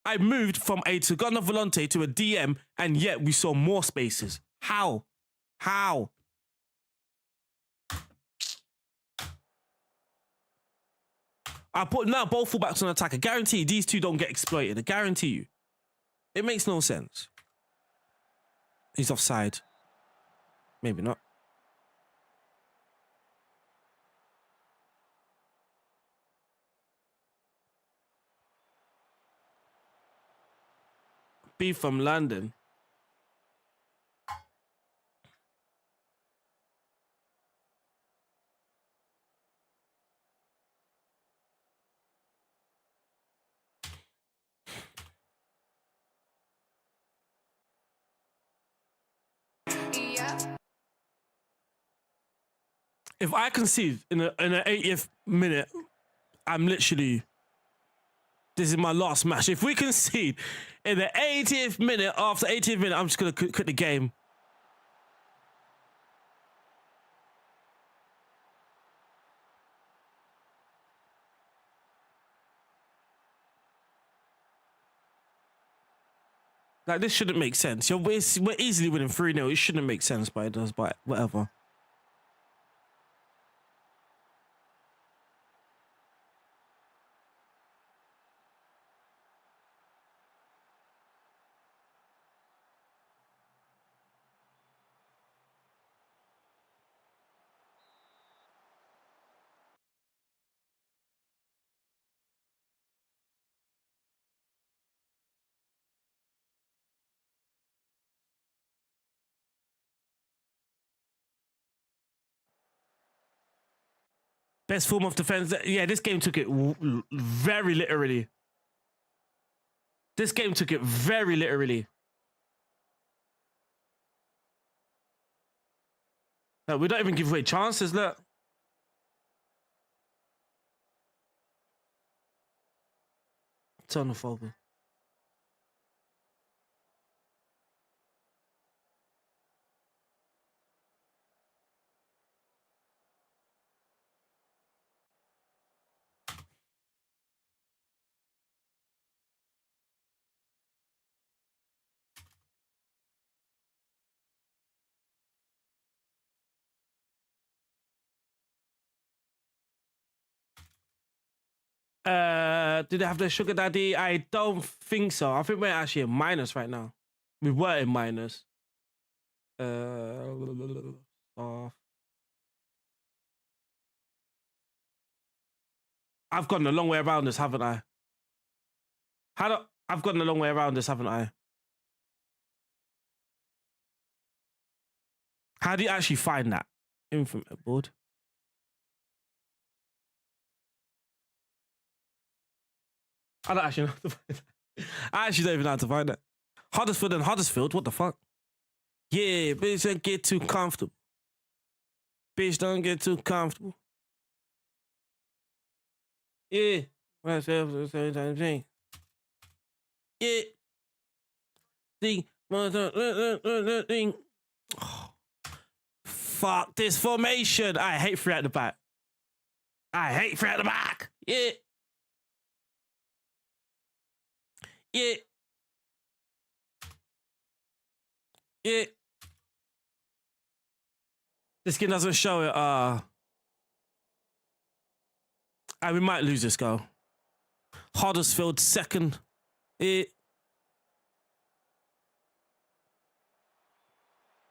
[SPEAKER 1] I moved from a Seconda Volante to a DM, and yet we saw more spaces. How? How? I put now both fullbacks on attack. I guarantee you, these two don't get exploited. I guarantee you. It makes no sense. He's offside. Maybe not. B from London.
[SPEAKER 2] Yeah.
[SPEAKER 1] If I concede in an 80th minute, I'm literally, this is my last match. If we concede in the 80th minute, after 80th minute, I'm just going to quit the game. Like, this shouldn't make sense. We're easily winning 3-0. It shouldn't make sense, but it does, but whatever. Best form of defense. Yeah, this game took it very literally. This game took it very literally. No, we don't even give away chances, look. Turn off over. Do they have the sugar daddy? I don't think so. I think we're actually in minus right now. We were in minus. I've gone a long way around this, haven't I? I've gone a long way around this, haven't I? How do you actually find that? Infinite board. I don't actually know how to find that. I actually don't even know how to find it. Huddersfield and Huddersfield, what the fuck? Yeah, bitch, don't get too comfortable. Bitch, don't get too comfortable. Yeah. Yeah. Thing. Fuck this formation. I hate three at the back. I hate three at the back. Yeah. Yeah. Yeah. This game doesn't show it. We might lose this goal. Huddersfield second. Yeah.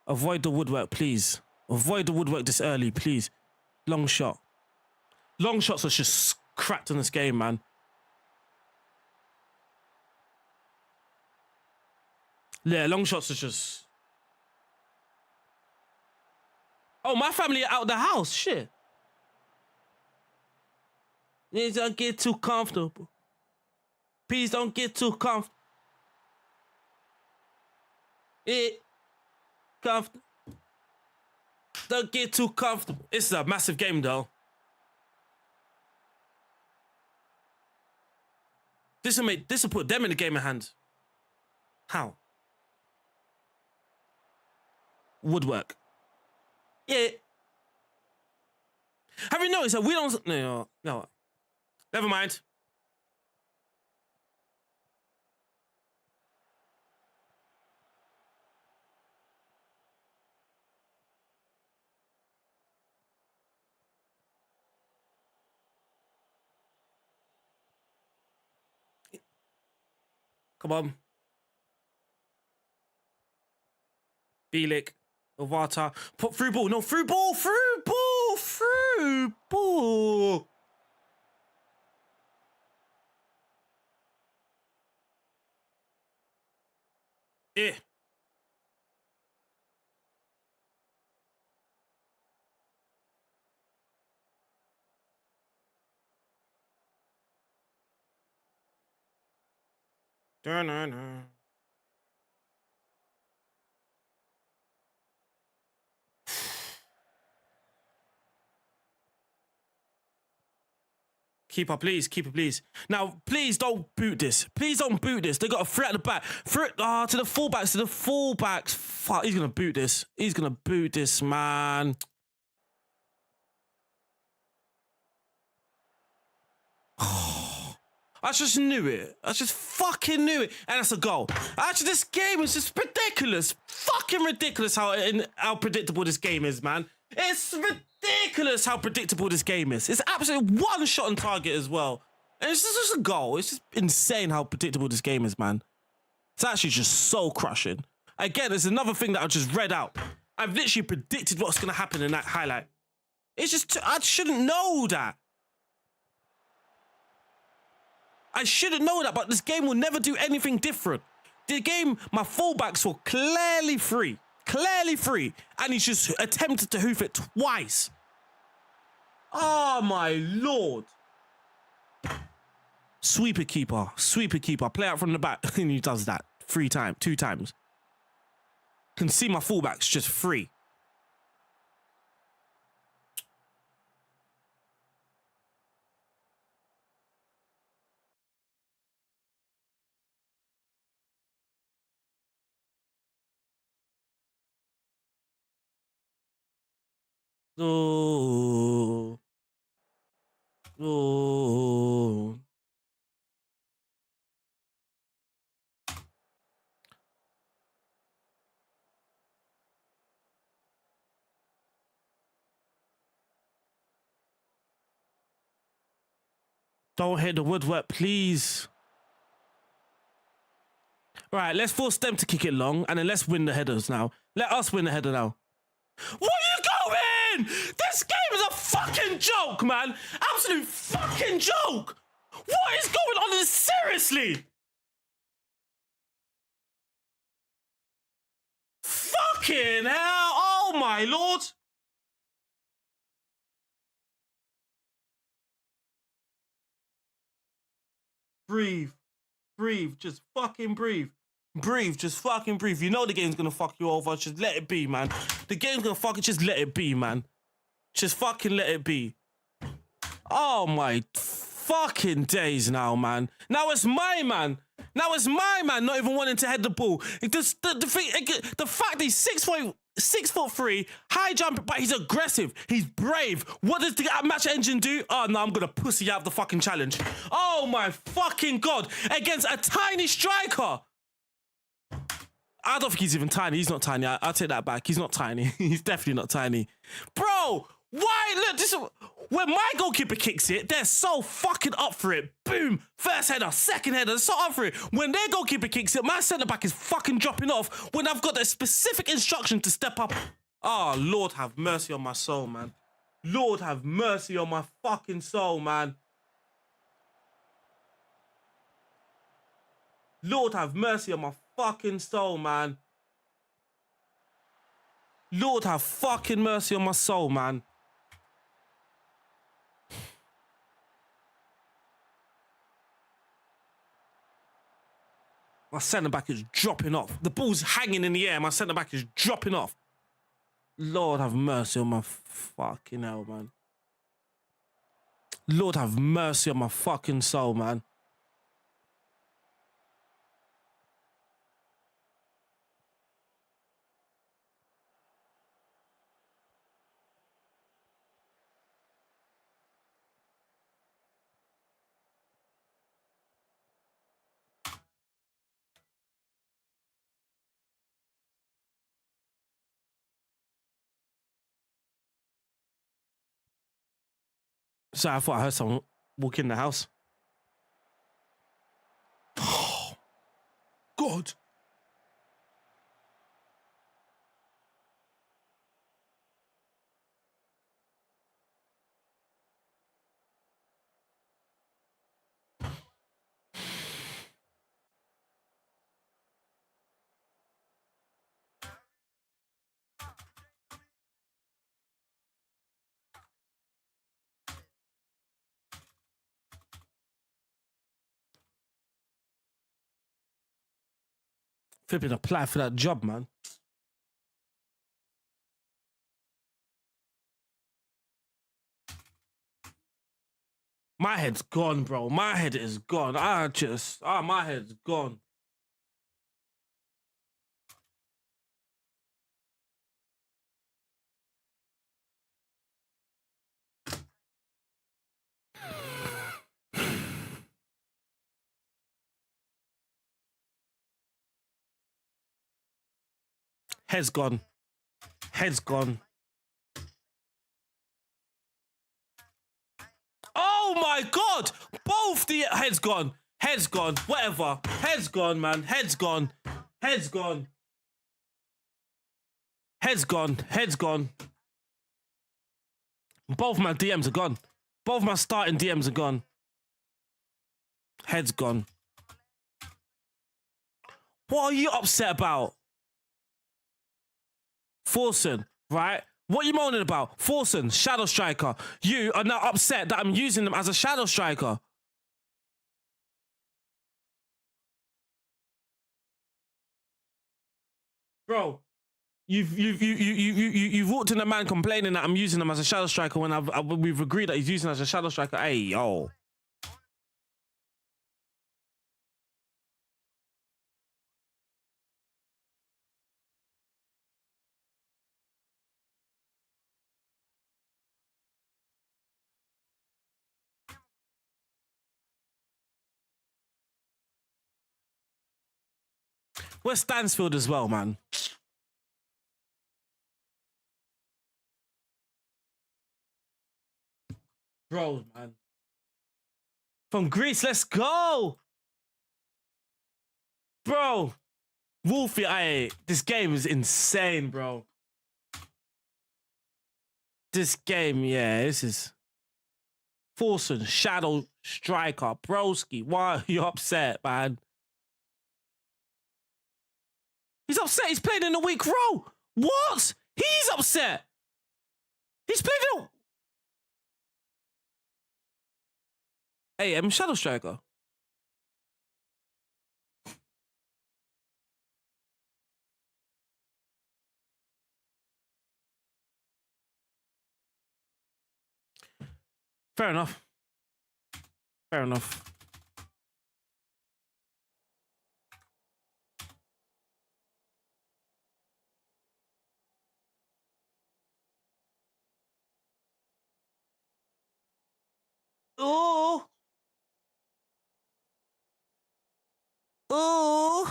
[SPEAKER 1] Avoid the woodwork, please. Avoid the woodwork this early, please. Long shot. Long shots are just cracked in this game, man. Yeah, long shots are just... Oh, my family are out the house. Shit. Please don't get too comfortable. Please don't get too comfortable. Yeah. Comfortable. Don't get too comfortable. It's a massive game, though. This will put them in the game of hands. How? Woodwork. Yeah. Have you noticed that we don't... No. Never mind. Come on. Bielik. Ovata. Put through ball. No, through ball. Through ball. Through ball. Yeah. Da-na-na. Keeper, please. Keeper, please. Now, please don't boot this. Please don't boot this. They got a threat at the back. Threat to the fullbacks. To the fullbacks. Fuck, he's going to boot this. He's going to boot this, man. I just knew it. I just fucking knew it. And that's a goal. Actually, this game is just ridiculous. Fucking ridiculous how predictable this game is, man. It's ridiculous how predictable this game is. It's absolutely one shot on target as well. And it's just a goal. It's just insane how predictable this game is, man. It's actually just so crushing. Again, there's another thing that I just read out. I've literally predicted what's going to happen in that highlight. It's just, I shouldn't know that. I shouldn't know that, but this game will never do anything different. The game, my fullbacks were clearly free, and he's just attempted to hoof it twice. Oh, my Lord. Sweeper keeper. Sweeper keeper. Play out from the back. And he does that 2 times. Can see my fullbacks just free. Oh. Oh. Don't hit the woodwork, please. Right, let's force them to kick it long, and then let's win the headers now. Let us win the header now. What are you going? This game is a fucking joke, man. Absolute fucking joke. What is going on this? Seriously? Fucking hell. Oh, my Lord. Breathe. Breathe. Just fucking breathe. Breathe. Just fucking breathe. You know the game's gonna fuck you over. Just let it be, man. The game's gonna fucking just let it be, man. Just fucking let it be. Oh my fucking days now, man. Now it's my man. Now it's my man not even wanting to head the ball. The fact that he's 6'3", high jump, but he's aggressive. He's brave. What does the match engine do? Oh no, I'm gonna pussy out the fucking challenge. Oh my fucking God. Against a tiny striker. I don't think he's even tiny. He's not tiny. I'll take that back. He's not tiny. He's definitely not tiny. Bro, why? Look, this is, when my goalkeeper kicks it, they're so fucking up for it. Boom. First header, second header, they're so up for it. When their goalkeeper kicks it, my centre-back is fucking dropping off when I've got that specific instruction to step up. Oh, Lord have mercy on my soul, man. Lord have mercy on my fucking soul, man. Lord have mercy on my fucking soul, man. Lord have fucking mercy on my soul, man. My centre-back is dropping off. The ball's hanging in the air. My centre-back is dropping off. Lord have mercy on my fucking hell, man. Lord have mercy on my fucking soul, man. So I thought I heard someone walk in the house. Oh, God. Flipping apply for that job, man. My head's gone, bro. My head is gone. My head's gone. Head's gone. Head's gone. Oh my God! Both the head's gone. Head's gone. Whatever. Head's gone, man. Head's gone. Head's gone. Head's gone. Head's gone. Both my DMs are gone. Both my starting DMs are gone. Head's gone. What are you upset about? Forsen, right? What are you moaning about? Forsen, shadow striker. You are now upset that I'm using them as a shadow striker. Bro, you've walked in a man complaining that I'm using him as a shadow striker when we've agreed that he's using as a shadow striker. Hey, yo. Where's Stansfield as well, man? Bro, man. From Greece, let's go. Bro. Wolfie, this game is insane, bro. This game, yeah, this is... Forsen, shadow striker. Broski, why are you upset, man? He's upset. He's played in a weak role. What? He's upset. He's played in a... Hey, I'm shadow striker. Fair enough. Fair enough. Ooh. Ooh.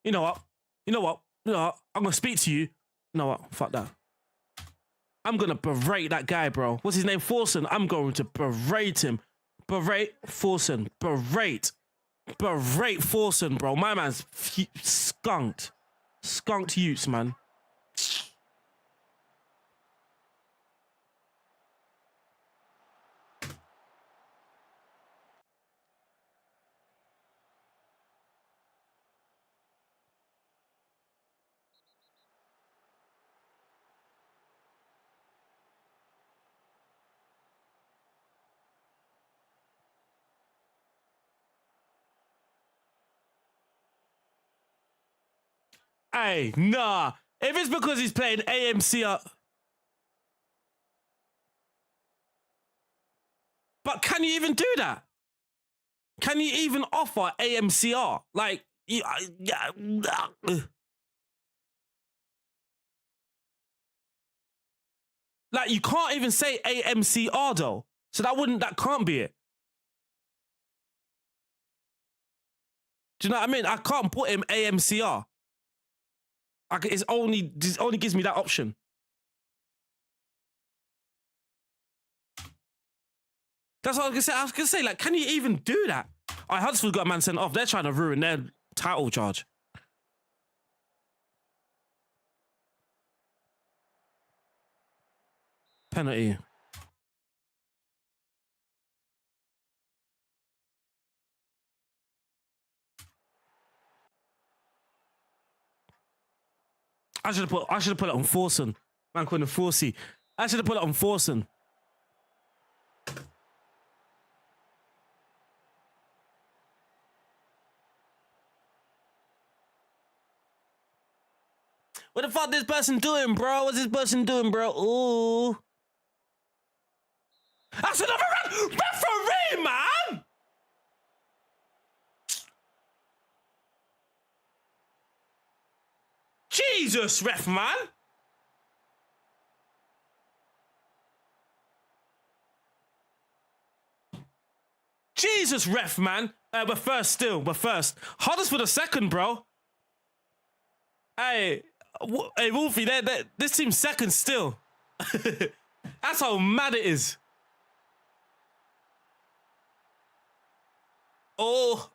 [SPEAKER 1] You know what? You know what? You know what? I'm gonna speak to you. You know what? Fuck that. I'm gonna berate that guy, bro. What's his name? Forsen. I'm going to berate him. Berate Forsen. Berate. Berate Forsen, bro. My man's skunked. Skunked Utes, man. Hey, nah. If it's because he's playing AMC... But can you even do that? Can you even offer AMCR? Like, like you can't even say AMCR though. So that can't be it. Do you know what I mean? I can't put him AMCR. It only gives me that option. That's what I was gonna say. I was gonna say, like, can you even do that? Huddersfield got a man sent off. They're trying to ruin their title charge. Penalty. I should have put it on Forsen. Man calling him Forsey. I should have put it on Forsen. What the fuck this person doing, bro? What's this person doing, bro? Ooh. That's another referee, man! Jesus, ref, man! Jesus, ref, man. We're first still. We're first. Hardest for the second, bro. Hey, Wolfie, this team's second still. That's how mad it is. Oh.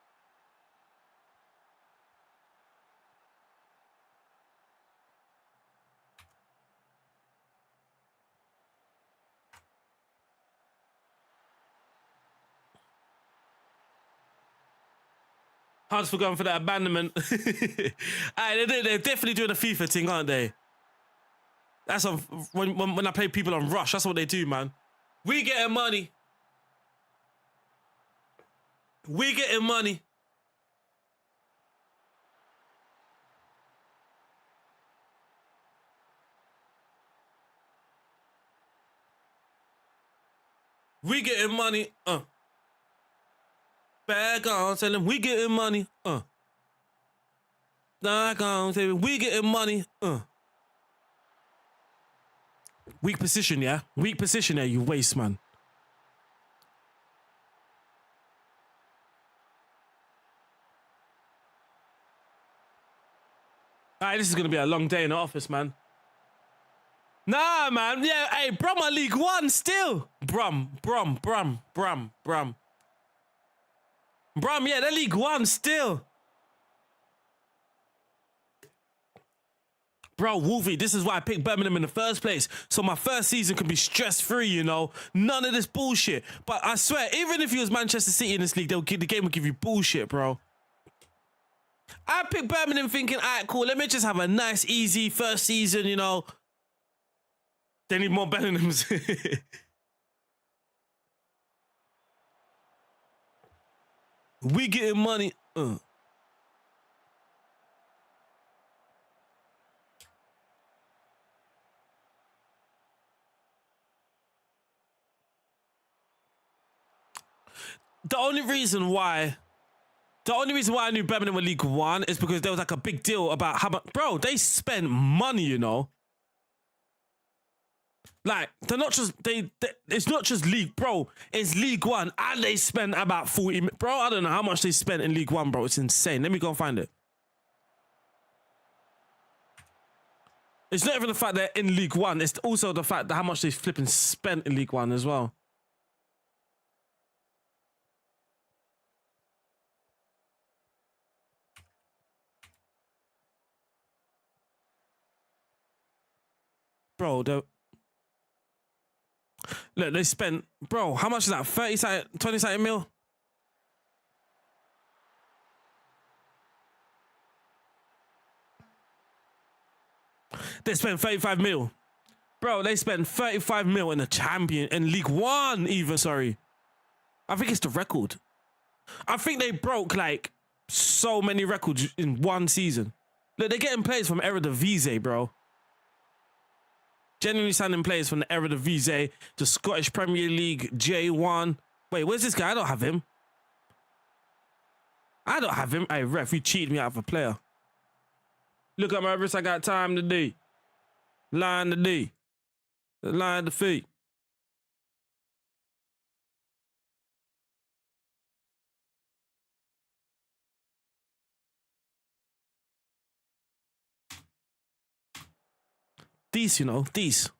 [SPEAKER 1] Hard's for going for that abandonment. They're definitely doing a FIFA thing, aren't they? That's when I play people on Rush. That's what they do, man. We getting money. We getting money. We getting money. Back on, tell them we getting money. Back on, tell them we getting money. Weak position, yeah? Weak position there, you waste, man. Alright, this is gonna be a long day in the office, man. Nah, man. Yeah, hey, Brum are League One still. Brum, yeah, they're League One still. Bro, Wolvie, this is why I picked Birmingham in the first place. So my first season can be stress-free, you know? None of this bullshit. But I swear, even if you was Manchester City in this league, the game would give you bullshit, bro. I picked Birmingham thinking, all right, cool, let me just have a nice, easy first season, you know? They need more Bellinghams. We getting money. The only reason why I knew Birmingham were League One is because there was like a big deal about how much, bro, they spend money, you know. Like, they're not just, it's not just League, bro. It's League One, and they spent about 40, bro, I don't know how much they spent in League One, bro. It's insane. Let me go and find it. It's not even the fact they're in League One. It's also the fact that how much they flipping spent in League One as well. Bro, look, they spent, bro, how much is that? 30 something, 20 something mil? They spent 35 mil. Bro, they spent 35 mil in in League One even, sorry. I think it's the record. I think they broke like so many records in one season. Look, they're getting players from Eredivisie, bro. Genuinely signing players from the Eredivisie, the Scottish Premier League, J1. Wait, where's this guy? I don't have him. I don't have him. Hey, ref, you cheated me out of a player. Look at my wrist, I got time today. Line the D. Line the feet. These, you know, these.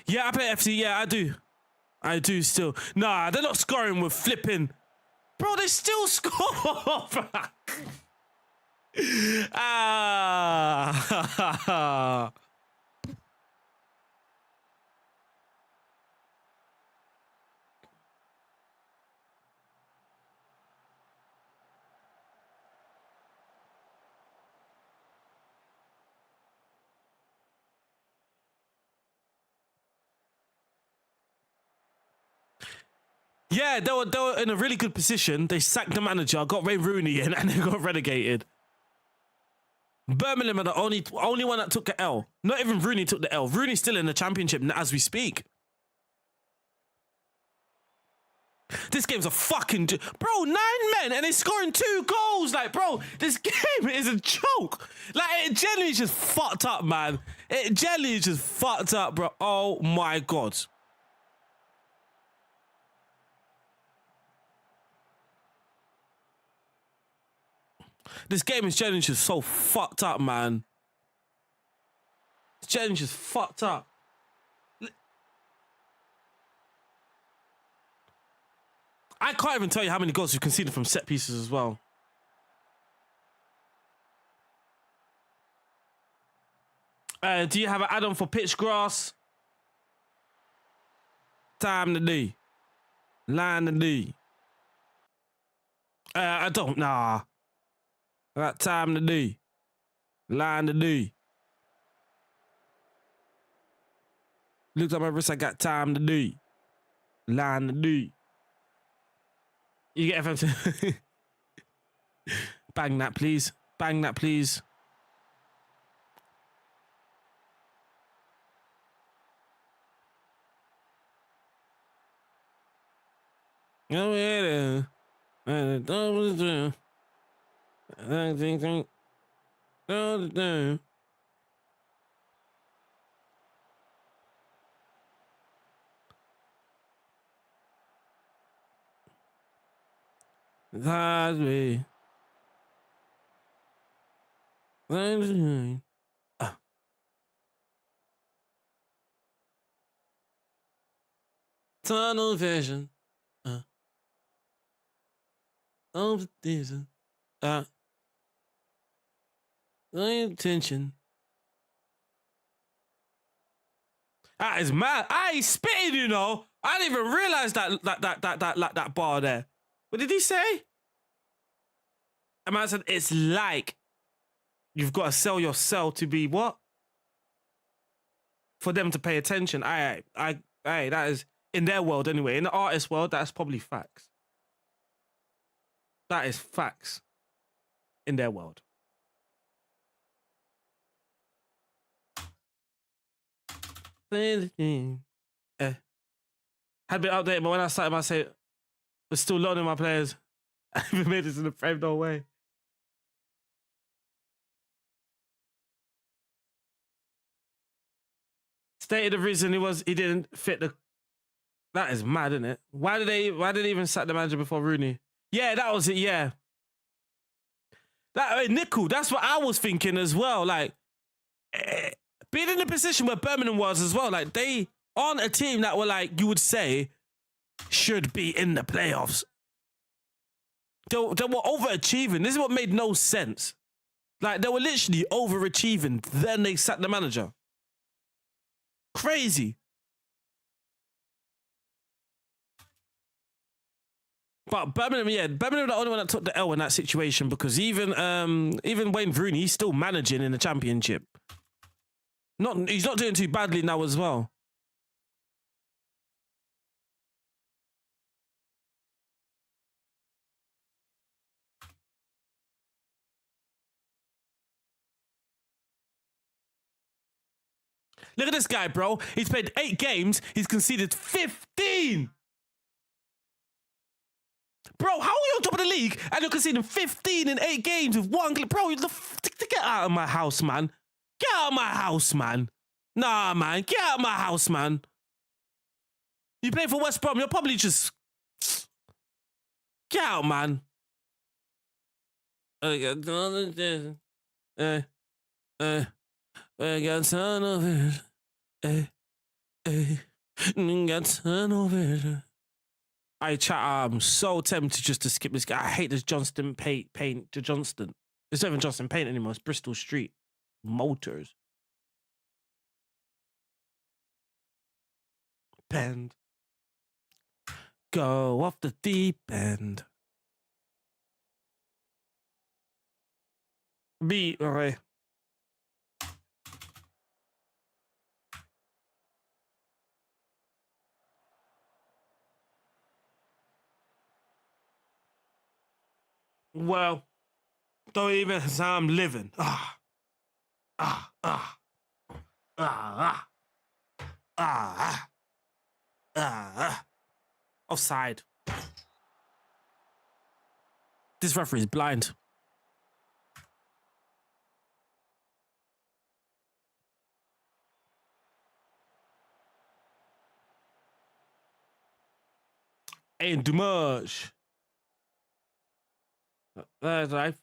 [SPEAKER 1] Yeah, I play FC. Yeah, I do. I do still. Nah, they're not scoring with flipping. Bro, they still score. Ah. Yeah, they were in a really good position. They sacked the manager, got Ray Rooney in, and they got relegated. Birmingham are the only one that took the L. Not even Rooney took the L. Rooney's still in the championship as we speak. This game's a fucking... Bro, 9 men and they're scoring 2 goals. Like, bro, this game is a joke. Like, it generally is just fucked up, man. It generally is just fucked up, bro. Oh, my God. This game is generally just so fucked up, man. It's generally just fucked up. I can't even tell you how many goals we've conceded from set pieces as well. Do you have an add-on for pitch grass? Time to D. Line to D. I don't, nah. I got time to do. Line to do. Looked at my wrist, I got time to do. Line to do. You get FM. Bang that, please. Bang that, please. Oh, yeah. That way. Tunnel vision. Of the season. Attention. That is mad. I ain't spitting, you know. I didn't even realize that bar there. What did he say? A man said it's like you've got to sell your cell to be what? For them to pay attention. That is in their world anyway. In the artist world, that's probably facts. That is facts in their world. Had been updated, but when I started, I say we're still loading my players. I even made this in the frame, no way. Stated the reason he didn't fit the. That is mad, isn't it? Why did they even sack the manager before Rooney? Yeah, that was it. Yeah, that nickel. That's what I was thinking as well. Like being in the position where Birmingham was as well. Like they aren't a team that were like you would say should be in the playoffs. They were overachieving. This is what made no sense. Like they were literally overachieving. Then they sacked the manager. Crazy. But Birmingham are the only one that took the L in that situation because even Wayne Rooney, he's still managing in the Championship. He's not doing too badly now as well. Look at this guy, bro. He's played 8 games. He's conceded 15. Bro, how are you on top of the league and you're conceding 15 in 8 games with 1? Bro, get out of my house, man. Get out of my house, man. Nah, man. Get out of my house, man. You play for West Brom. You're probably just... Get out, man. I got turnovers. Got turnovers. I chat. I'm so tempted just to skip this guy. I hate this Johnston paint to Johnston. It's not even Johnston Paint anymore. It's Bristol Street Motors. Bend. Go off the deep end. Be alright. Well, don't even say I'm living. Offside. This referee is blind. Ain't too much. That's right.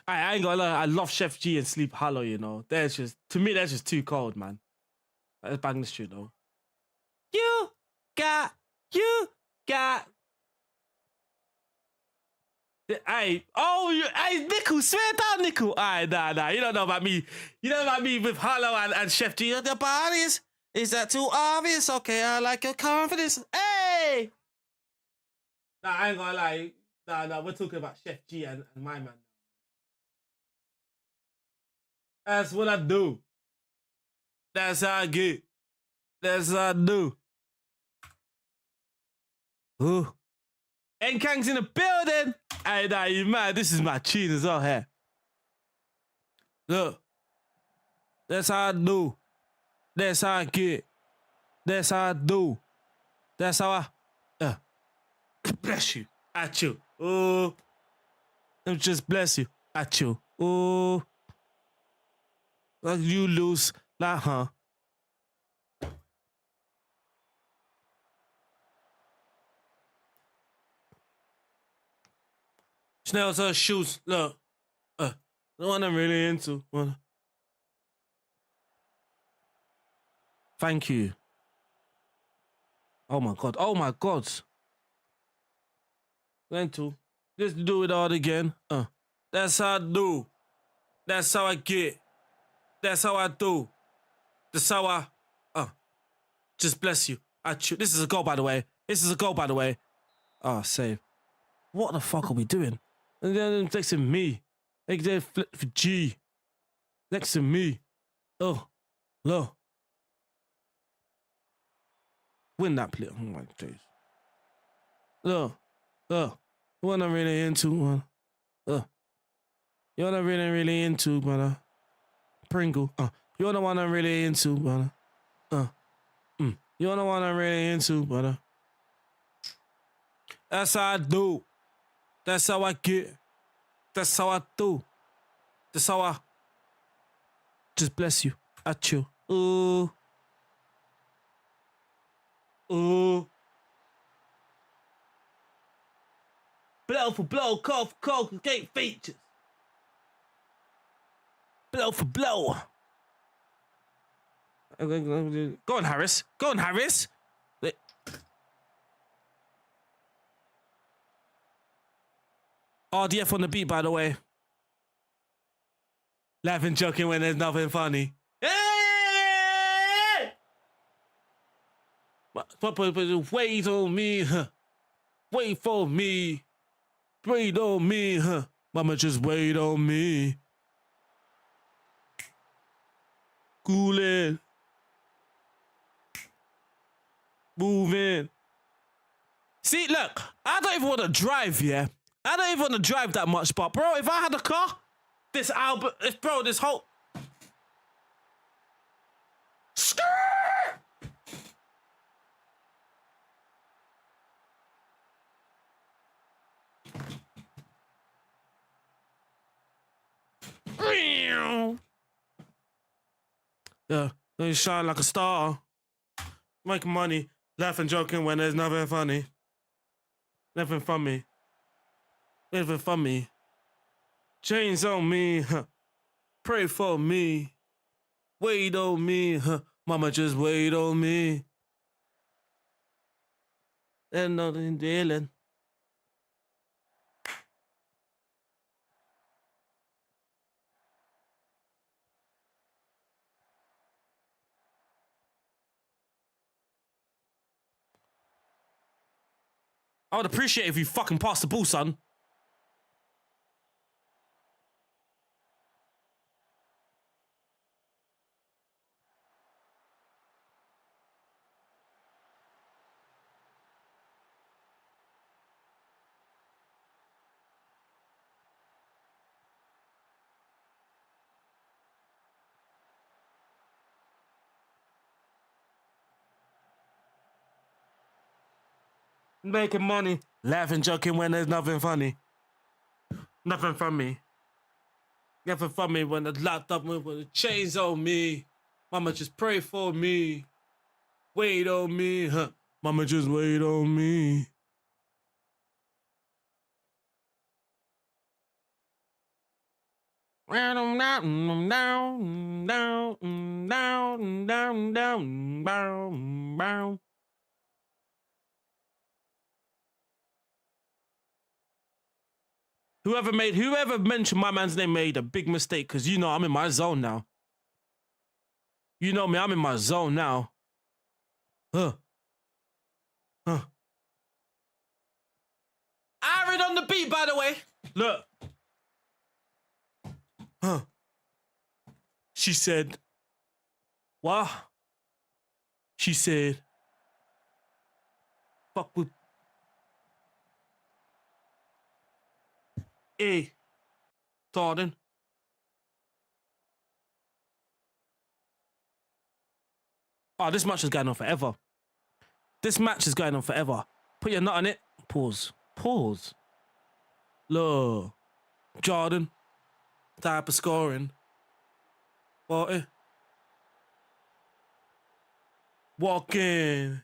[SPEAKER 1] I ain't gonna lie, I love Chef G and Sleep Hollow, you know. That's just, to me, that's just too cold, man. Let's bang this shit, though. You got. Hey, Nickel, swear down, Nickel. Nah. You don't know about me. You know about me with Hollow and Chef G. The bodies. Is that too obvious? Okay, I like your confidence. Hey! Nah, I ain't gonna lie. Nah, we're talking about Chef G and my man. That's what I do. That's how I get. That's how I do. Ooh. Nkang's in the building. Hey, nah, you mad? This is my tune as well here. Look. That's how I do. That's how I get. That's how I do. That's how I... bless you. At you. Oh. Let me just bless you. At you. Oh. Like you lose. Like, huh? Snails her shoes. Look. The one I'm really into. Thank you. Oh my God. Oh my God. Going to. Let's do it all again. That's how I do. That's how I get. That's how I do. That's how I. Just bless you. This is a goal, by the way. This is a goal, by the way. Oh, save. What the fuck are we doing? And then next to me. Like they flip for G. Next to me. Oh, low. Win that play. Oh my days. Look. You wanna really into one? You wanna really into, brother? Pringle. You wanna really into, brother? You wanna really into, brother? That's how I do. That's how I get. That's how I do. That's how I just bless you. At you. Ooh. Blow for blow, cough, gate features. Blow for blow. Go on, Harris. Go on, Harris. RDF on the beat, by the way. Laughing, joking when there's nothing funny. Hey! Wait on me, huh? Wait for me. Wait on me, huh? Mama, just wait on me. Cool it. Moving. See, look, I don't even want to drive, yeah? I don't even want to drive that much, but bro, if I had a car, this album, bro, this whole... Skirt! Yeah, they shine like a star. Making money, laughing, joking when there's nothing funny. Nothing from me. Nothing from me. Chains on me, huh? Pray for me. Wait on me, huh? Mama, just wait on me. There's nothing dealing. I would appreciate if you fucking pass the ball, son. Making money, laughing, joking when there's nothing funny. Nothing from me. Nothing from me when the laptop with the chains on me. Mama, just pray for me. Wait on me, huh? Mama, just wait on me. Whoever mentioned my man's name made a big mistake, because you know I'm in my zone now. You know me, I'm in my zone now. Huh. scoring on the beat, by the way. Look. Huh. She said, what? She said, fuck with. Hey, Darden. Oh, this match is going on forever. This match is going on forever. Put your nut on it. Pause. Pause. Look. Jordan. Type of scoring. 40. Walk in.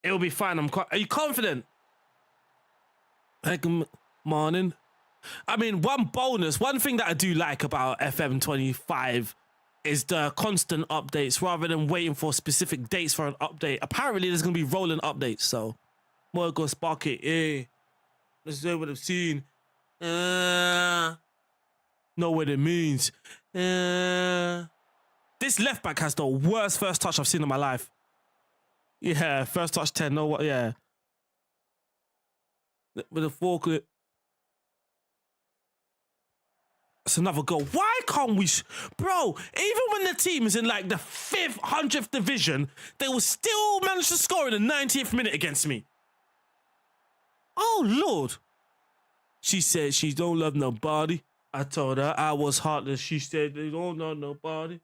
[SPEAKER 1] It'll be fine. Are you confident? Good morning. I mean, one thing that I do like about FM25 is the constant updates rather than waiting for specific dates for an update. Apparently, there's going to be rolling updates, so more go spark it. Yeah. Let's see what I've seen. Know what it means. This left back has the worst first touch I've seen in my life. Yeah, first touch 10. No, what? Yeah. With a forklift. That's another goal. Why can't we... Bro, even when the team is in like the 5th, 100th division, they will still manage to score in the 90th minute against me. Oh, Lord. She said she don't love nobody. I told her I was heartless. She said they don't love nobody.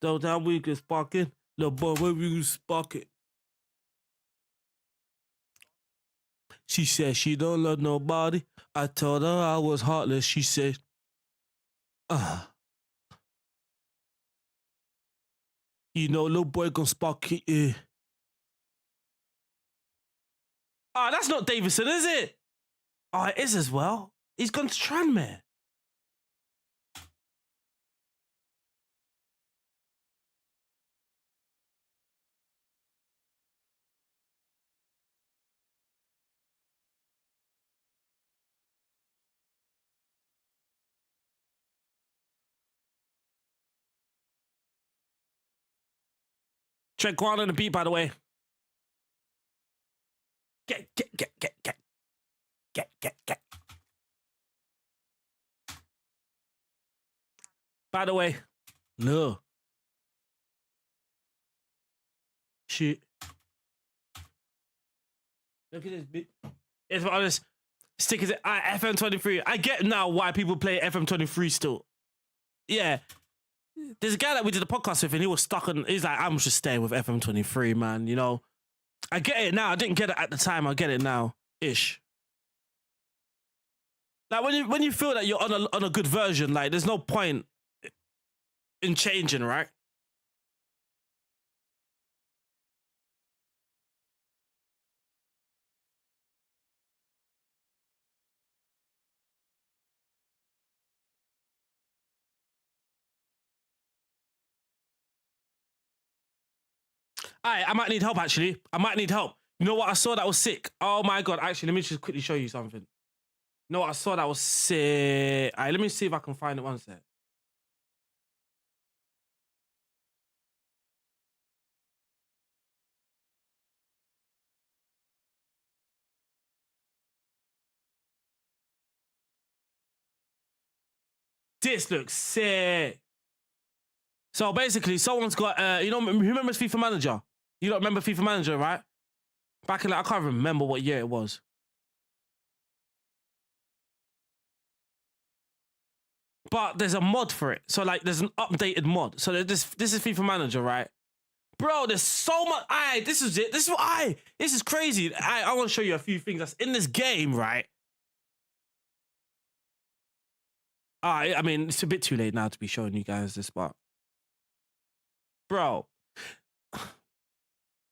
[SPEAKER 1] So that we can spark it. Little boy, where we can spark it. She said she don't love nobody. I told her I was heartless. She said, you know, little boy gonna spark it. Yeah. That's not Davison, is it? Oh, it is as well. He's gone to Tranmere. Trent Grant on the beat, by the way. Get. By the way, no. Shit. Look at this bit. It's what honest. Stickers at FM23. I get now why people play FM23 still. Yeah. There's a guy that we did a podcast with and he was stuck on, he's like, I'm just staying with FM23, man, you know. I get it now. I didn't get it at the time. I get it now. Ish. Like when you feel that you're on a good version, like there's no point in changing, right? I might need help, actually. I might need help. You know what? I saw that was sick. Oh, my God. Actually, let me just quickly show you something. You know what? I saw that was sick. All right, let me see if I can find it one sec. This looks sick. So basically, someone's got, you know, who remembers FIFA Manager? You don't remember FIFA Manager, right? Back in, like, I can't remember what year it was. But there's a mod for it. So, like, there's an updated mod. So, this is FIFA Manager, right? Bro, there's so much. This is it. This is crazy. I want to show you a few things that's in this game, right? I mean, it's a bit too late now to be showing you guys this, but... Bro,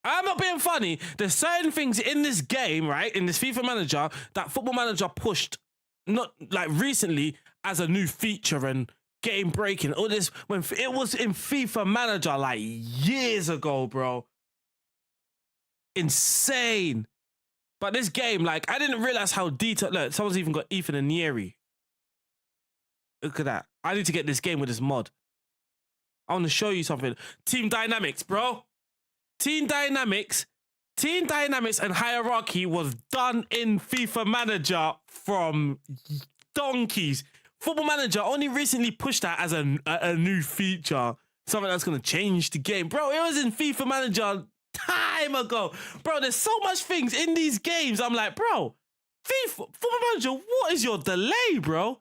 [SPEAKER 1] I'm not being funny. There's certain things in this game, right, in this FIFA Manager, that Football Manager pushed, not like recently, as a new feature and game breaking. All this when it was in FIFA Manager like years ago, bro. Insane. But this game, like, I didn't realize how detailed. Look, someone's even got Ethan and Nieri. Look at that. I need to get this game with this mod. I want to show you something. Team Dynamics, bro. Team Dynamics team dynamics and hierarchy was done in FIFA Manager from donkeys. Football Manager only recently pushed that as a new feature, something that's going to change the game. Bro, it was in FIFA Manager time ago. Bro, there's so much things in these games. I'm like, bro, Football Manager, what is your delay, bro?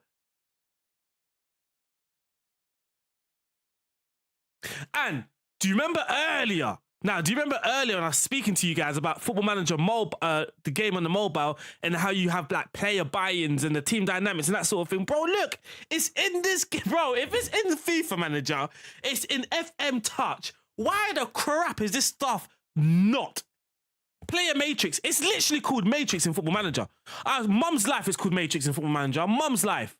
[SPEAKER 1] And do you remember earlier? Now, do you remember earlier when I was speaking to you guys about Football Manager the game on the mobile, and how you have like player buy-ins and the team dynamics and that sort of thing? Bro, look, it's in this game. Bro, if it's in the FIFA Manager, it's in FM Touch. Why the crap is this stuff not? Player Matrix. It's literally called Matrix in Football Manager. Mum's Life is called Matrix in Football Manager. Mum's Life.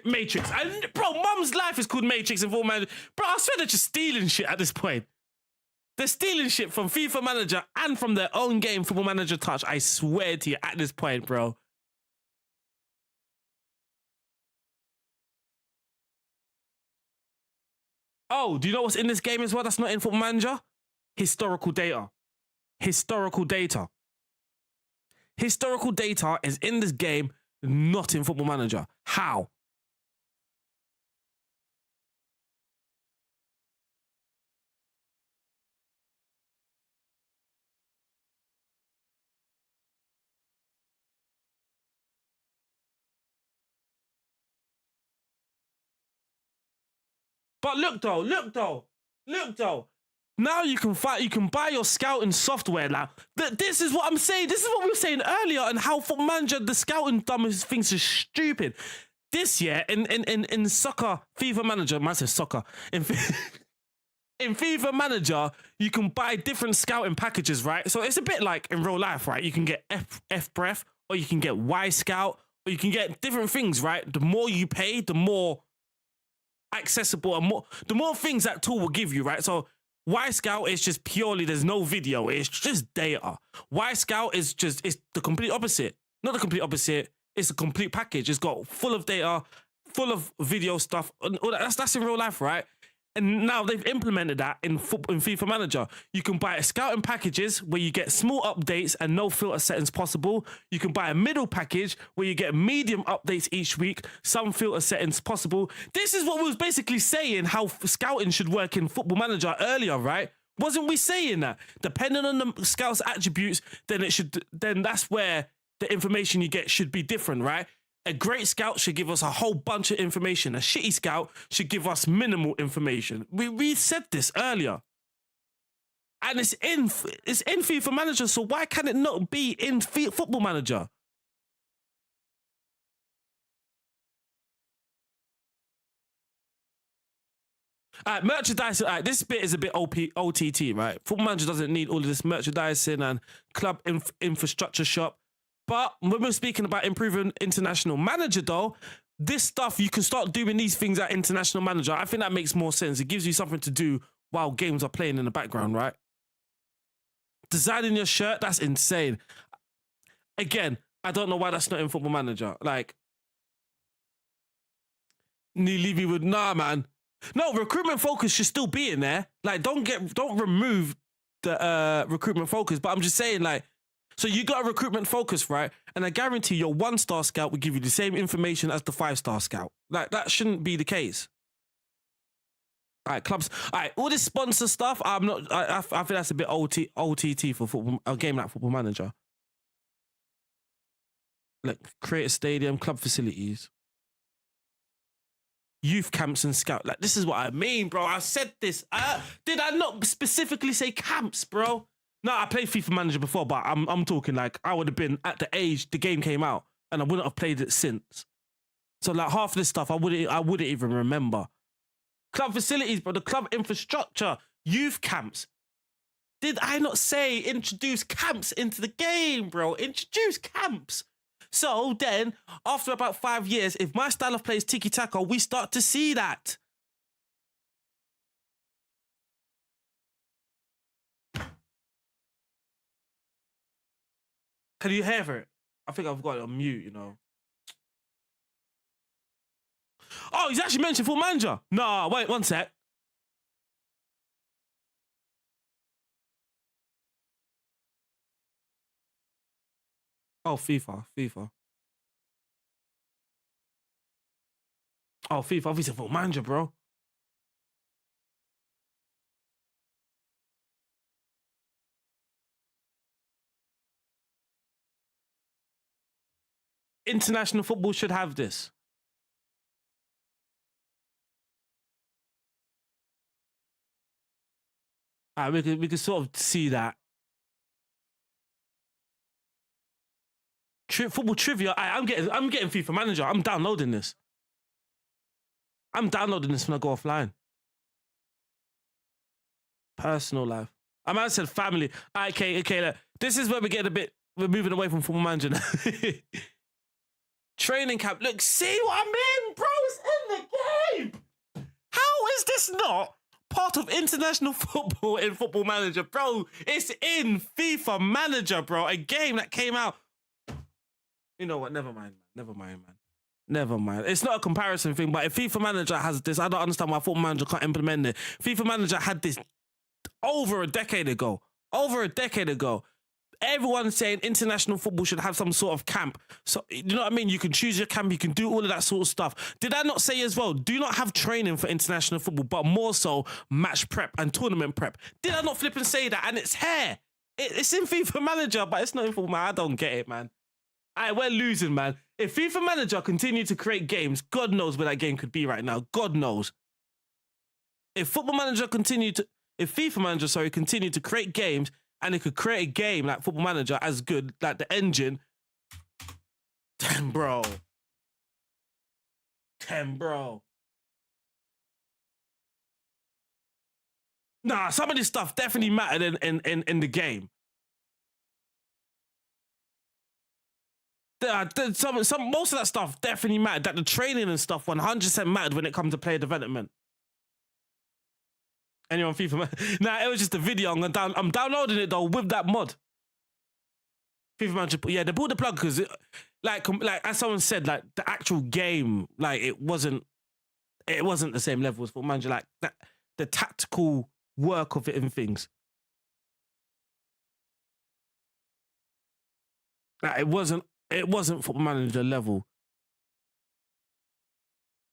[SPEAKER 1] Matrix. Bro, Mum's Life is called Matrix in Football Manager. Bro, I swear they're just stealing shit at this point. They're stealing shit from FIFA Manager and from their own game, Football Manager Touch. I swear to you at this point, bro. Oh, do you know what's in this game as well that's not in Football Manager? Historical data. Historical data. Historical data is in this game, not in Football Manager. How? But look though. Now you can buy your scouting software now. This is what I'm saying. This is what we were saying earlier, and how Football Manager, the scouting dumbest things is stupid. This year in soccer, FIFA Manager, man says soccer. In FIFA Manager, you can buy different scouting packages, right? So it's a bit like in real life, right? You can get F Breath, or you can get Y Scout, or you can get different things, right? The more you pay, the more accessible and the more things that tool will give you, right? So Y Scout is just purely, there's no video, it's just data. Y Scout is it's the complete opposite. Not the complete opposite, it's a complete package. It's got full of data, full of video stuff, and all that. That's in real life, right? And now they've implemented that in FIFA Manager. You can buy scouting packages where you get small updates and no filter settings possible. You can buy a middle package where you get medium updates each week, some filter settings possible. This is what we was basically saying how scouting should work in Football Manager earlier, right? Wasn't we saying that? Depending on the scout's attributes, then that's where the information you get should be different, right? A great scout should give us a whole bunch of information. A shitty scout should give us minimal information. We said this earlier. And it's in FIFA Manager, so why can it not be in Football Manager? Merchandise. This bit is a bit OTT, right? Football Manager doesn't need all of this merchandising and club infrastructure shop. But when we're speaking about improving International Manager, though, this stuff, you can start doing these things at International Manager. I think that makes more sense. It gives you something to do while games are playing in the background, right? Designing your shirt, that's insane. Again, I don't know why that's not in Football Manager. Like, Levy would, nah, man. No, recruitment focus should still be in there. Like, don't remove the recruitment focus. But I'm just saying, like, so you got a recruitment focus, right? And I guarantee your 1-star scout will give you the same information as the 5-star scout. Like, that shouldn't be the case. All right, clubs. All right, all this sponsor stuff, I think that's a bit OTT for football, a game like Football Manager. Like, create a stadium, club facilities, youth camps and scout. Like, this is what I mean, bro. I said this. Did I not specifically say camps, bro? No, I played FIFA Manager before, but I'm talking like I would have been at the age the game came out, and I wouldn't have played it since. So like half of this stuff I wouldn't even remember. Club facilities, bro, the club infrastructure, youth camps. Did I not say introduce camps into the game, bro? Introduce camps. So then, after about 5 years, if my style of play is tiki-taka, we start to see that. Can you hear it? I think I've got it on mute, you know. Oh, he's actually mentioned Full Manager. No, wait, one sec. Oh, FIFA. Oh, FIFA. Obviously, Football Manager, bro. International football should have this. We could sort of see that. Football trivia. I'm getting FIFA Manager. I'm downloading this. I'm downloading this when I go offline. Personal life. I might have said family. Okay. Look, this is where we get a bit. We're moving away from Football Manager now. Training camp. Look, see what I mean, bro? It's in the game. How is this not part of international football in Football Manager, bro? It's in FIFA Manager, bro. A game that came out. You know what? Never mind, man. It's not a comparison thing, but if FIFA Manager has this, I don't understand why Football Manager can't implement it. FIFA Manager had this over a decade ago. Everyone's saying international football should have some sort of camp. So, you know what I mean? You can choose your camp, you can do all of that sort of stuff. Did I not say as well, do not have training for international football, but more so match prep and tournament prep? Did I not flip and say that? And it's here. It's in FIFA Manager, but it's not in Football Manager. I don't get it, man. We're losing, man. If FIFA Manager continued to create games, God knows where that game could be right now. God knows. If FIFA Manager continued to create games, and it could create a game like Football Manager as good, like the engine, damn, bro. Nah, some of this stuff definitely mattered in the game. Most of that stuff definitely mattered. That the training and stuff 100% mattered when it comes to player development. Anyone FIFA? Nah, it was just a video. I'm downloading it though with that mod. FIFA Manager, yeah, they pulled the plug because, like as someone said, like the actual game, like it wasn't the same level as Football Manager. Like that, the tactical work of it and things. Like it wasn't Football Manager level.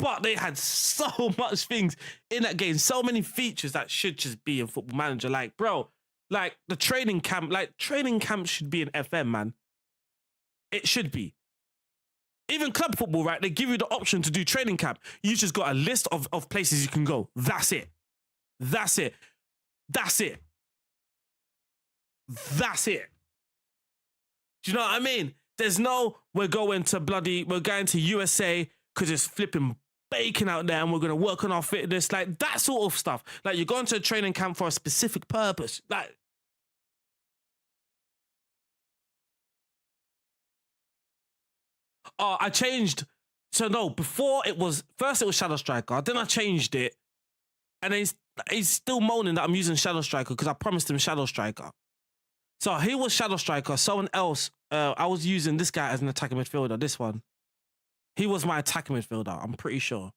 [SPEAKER 1] But they had so much things in that game, so many features that should just be in Football Manager. Like, bro, like the training camp should be in FM, man. It should be. Even club football, right? They give you the option to do training camp. You just got a list of places you can go. That's it. Do you know what I mean? There's no, we're going to USA because it's flipping baking out there and we're going to work on our fitness. Like that sort of stuff. Like you're going to a training camp for a specific purpose. Like, I changed. So no, before first it was Shadow Striker. Then I changed it. And he's still moaning that I'm using Shadow Striker because I promised him Shadow Striker. So he was Shadow Striker. Someone else, I was using this guy as an attacking midfielder. This one. He was my attacking midfielder, I'm pretty sure.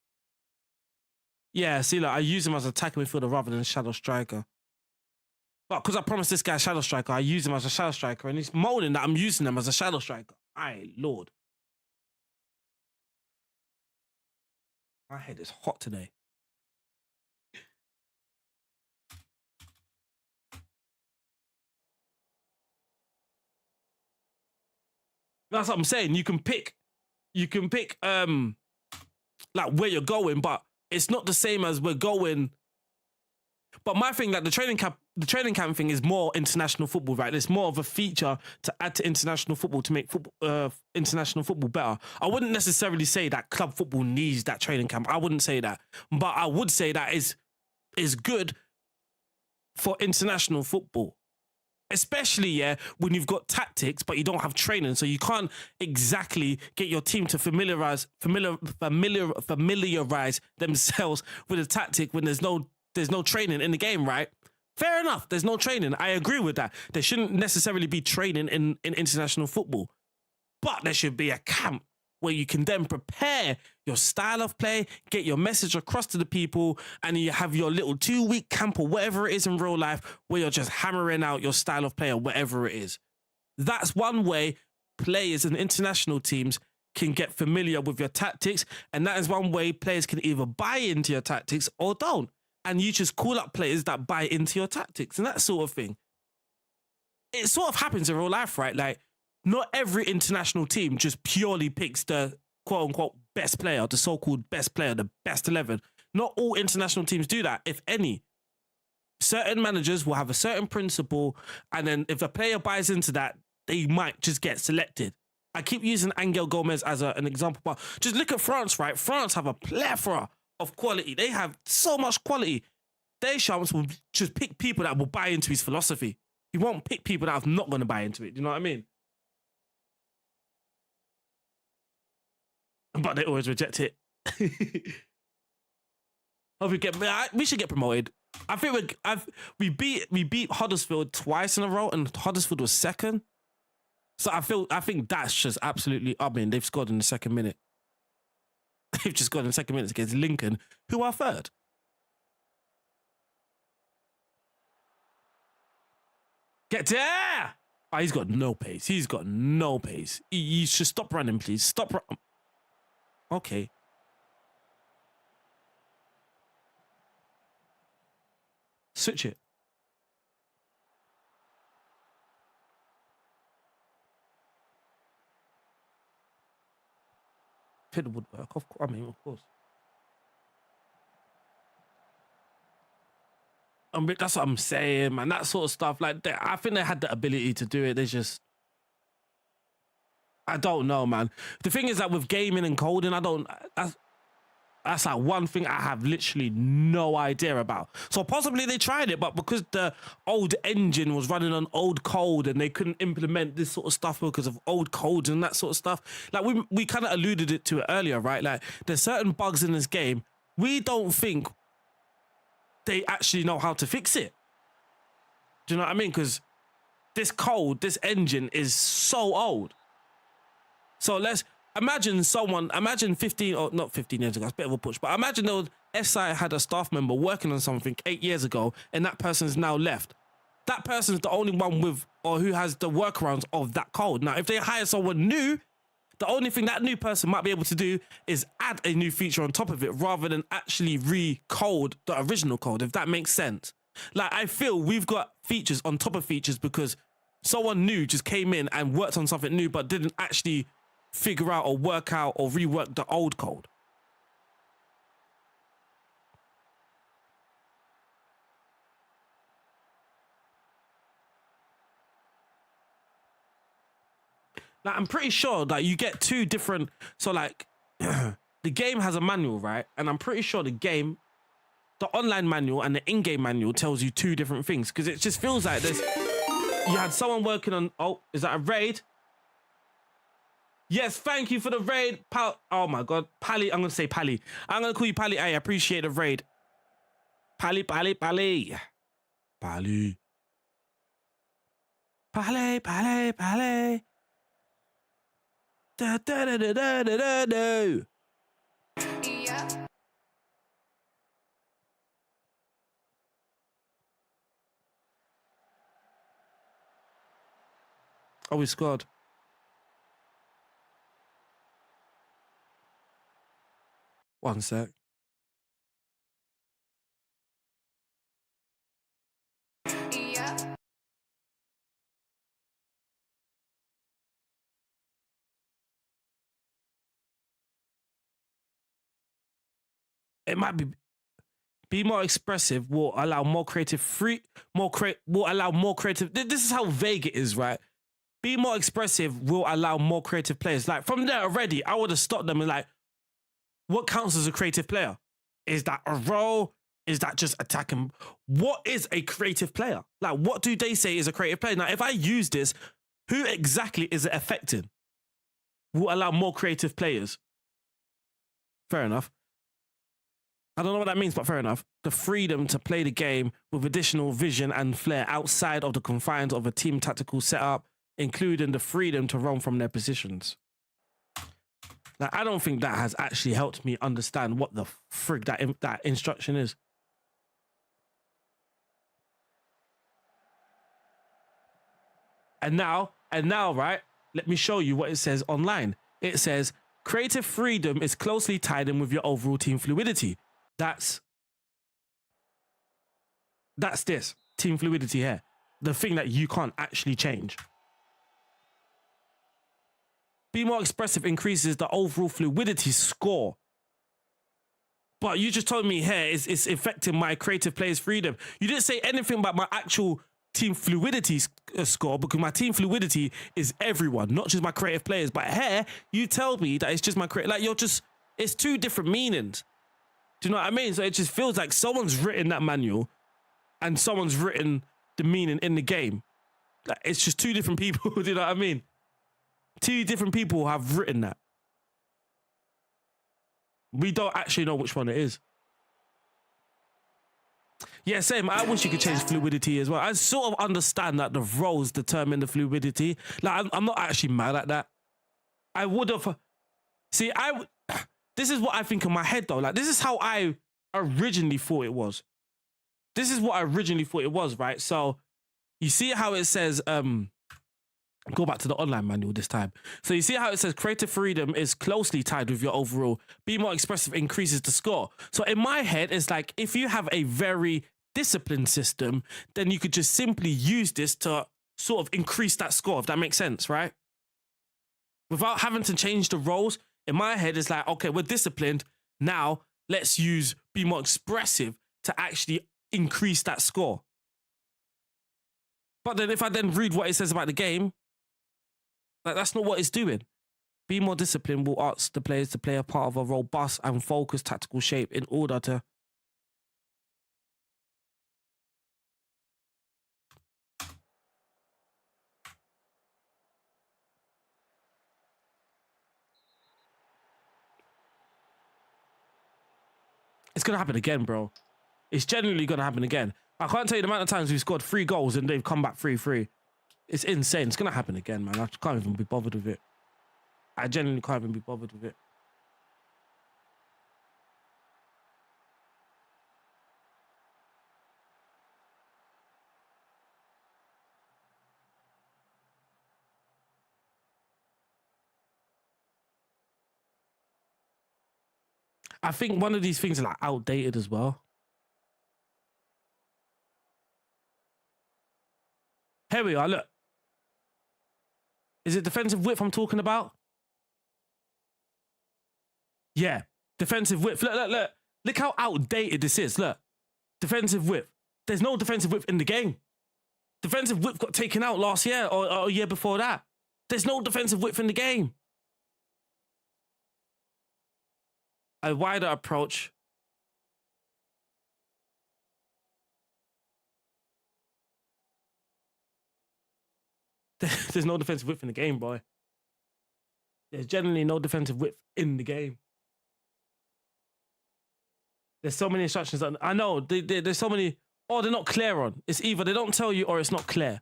[SPEAKER 1] Yeah, see, I use him as an attacking midfielder rather than Shadow Striker. But because I promised this guy Shadow Striker, I use him as a Shadow Striker, and he's moaning that I'm using him as a Shadow Striker. Aye, Lord. My head is hot today. That's what I'm saying. You can pick like where you're going, but it's not the same as we're going. But my thing, like the training camp thing is more international football, right? It's more of a feature to add to international football to make international football better. I wouldn't necessarily say that club football needs that training camp. I wouldn't say that. But I would say that is good for international football. Especially, yeah, when you've got tactics, but you don't have training. So you can't exactly get your team to familiarize themselves with a tactic when there's no training in the game, right? Fair enough. There's no training. I agree with that. There shouldn't necessarily be training in international football. But there should be a camp where you can then prepare your style of play, get your message across to the people, and you have your little 2-week camp or whatever it is in real life where you're just hammering out your style of play or whatever it is. That's one way players and international teams can get familiar with your tactics, and that is one way players can either buy into your tactics or don't. And you just call up players that buy into your tactics and that sort of thing. It sort of happens in real life, right? Like, not every international team just purely picks the quote unquote best player, the so-called best player, the best 11. Not all international teams do that, if any. Certain managers will have a certain principle, and then if a player buys into that, they might just get selected. I keep using Angel Gomez as an example, but just look at France, right? France have a plethora of quality. They have so much quality. Deschamps will just pick people that will buy into his philosophy. He won't pick people that are not going to buy into it. Do you know what I mean? But they always reject it. We should get promoted. I think we beat Huddersfield twice in a row, and Huddersfield was second. So I think that's just absolutely. I mean, they've scored in the second minute. They've just scored in the second minute against Lincoln, who are third. Get there! Oh, he's got no pace. He's got no pace. You should stop running, please. Stop running. Okay. Switch it. Fit the woodwork. Of course. I mean, of course. That's what I'm saying, man. That sort of stuff. Like, I think they had the ability to do it. They just, I don't know, man. The thing is that with gaming and coding, that's like one thing I have literally no idea about. So possibly they tried it, but because the old engine was running on old code and they couldn't implement this sort of stuff because of old codes and that sort of stuff. Like we kind of alluded to it earlier, right? Like there's certain bugs in this game. We don't think they actually know how to fix it. Do you know what I mean? Because this code, this engine is so old. So imagine 15, or not 15 years ago, it's a bit of a push, but imagine the SI had a staff member working on something 8 years ago and that person's now left. That person's the only one with, or who has the workarounds of that code. Now, if they hire someone new, the only thing that new person might be able to do is add a new feature on top of it rather than actually re-code the original code, if that makes sense. Like, I feel we've got features on top of features because someone new just came in and worked on something new but didn't actually figure out or work out or rework the old code. Like, I'm pretty sure that you get two different, so like the game has a manual, right? And I'm pretty sure the online manual and the in-game manual tells you two different things, because it just feels like you had someone working on, oh, is that a raid? Yes, thank you for the raid. Oh my God, Pally. I'm going to say Pally. I'm going to call you Pally. I appreciate the raid. Pally. Pally. Pally. Da, da, da, da, da, da, da.
[SPEAKER 2] Yeah.
[SPEAKER 1] Oh, we scored. One sec.
[SPEAKER 2] Yeah.
[SPEAKER 1] It might be more expressive, will allow more creative will allow more creative. This is how vague it is, right? Be more expressive will allow more creative players. Like, from there already, I would have stopped them and like, what counts as a creative player? Is that a role? Is that just attacking? What is a creative player? Like, what do they say is a creative player? Now, if I use this, who exactly is it affecting? Will allow more creative players. Fair enough. I don't know what that means, but fair enough. The freedom to play the game with additional vision and flair outside of the confines of a team tactical setup, including the freedom to run from their positions. Like, I don't think that has actually helped me understand what the frig that instruction is. And now, right? Let me show you what it says online. It says, creative freedom is closely tied in with your overall team fluidity. That's this, team fluidity here. The thing that you can't actually change. Be more expressive increases the overall fluidity score. But you just told me here it's affecting my creative players' freedom. You didn't say anything about my actual team fluidity score, because my team fluidity is everyone, not just my creative players. But here, you tell me that it's just my creative. Like, it's two different meanings. Do you know what I mean? So it just feels like someone's written that manual and someone's written the meaning in the game. Like, it's just two different people. Do you know what I mean? Two different people have written that. We don't actually know which one it is. Yeah, same. I wish you could change fluidity as well. I sort of understand that the roles determine the fluidity. Like, I'm not actually mad at that. I would have... See, this is what I think in my head, though. Like, this is how I originally thought it was. This is what I originally thought it was, right? So, you see how it says... Go back to the online manual this time. So you see how it says creative freedom is closely tied with your overall. Be more expressive increases the score. So in my head, it's like if you have a very disciplined system, then you could just simply use this to sort of increase that score, if that makes sense, right? Without having to change the roles, in my head, it's like, okay, we're disciplined. Now let's use be more expressive to actually increase that score. But then if I then read what it says about the game, like, that's not what it's doing. Be more disciplined will ask the players to play a part of a robust and focused tactical shape in order to... It's going to happen again, bro. It's genuinely going to happen again. I can't tell you the amount of times we've scored 3 goals and they've come back 3-3. It's insane. It's going to happen again, man. I can't even be bothered with it. I genuinely can't even be bothered with it. I think one of these things are like outdated as well. Here we are, look. Is it defensive width I'm talking about? Yeah, defensive width. Look, look, look. Look how outdated this is. Look, defensive width. There's no defensive width in the game. Defensive width got taken out last year or a year before that. There's no defensive width in the game. A wider approach. There's no defensive width in the game, boy. There's generally no defensive width in the game. There's so many instructions that I know. There's so many. Oh, they're not clear on. It's either they don't tell you or it's not clear.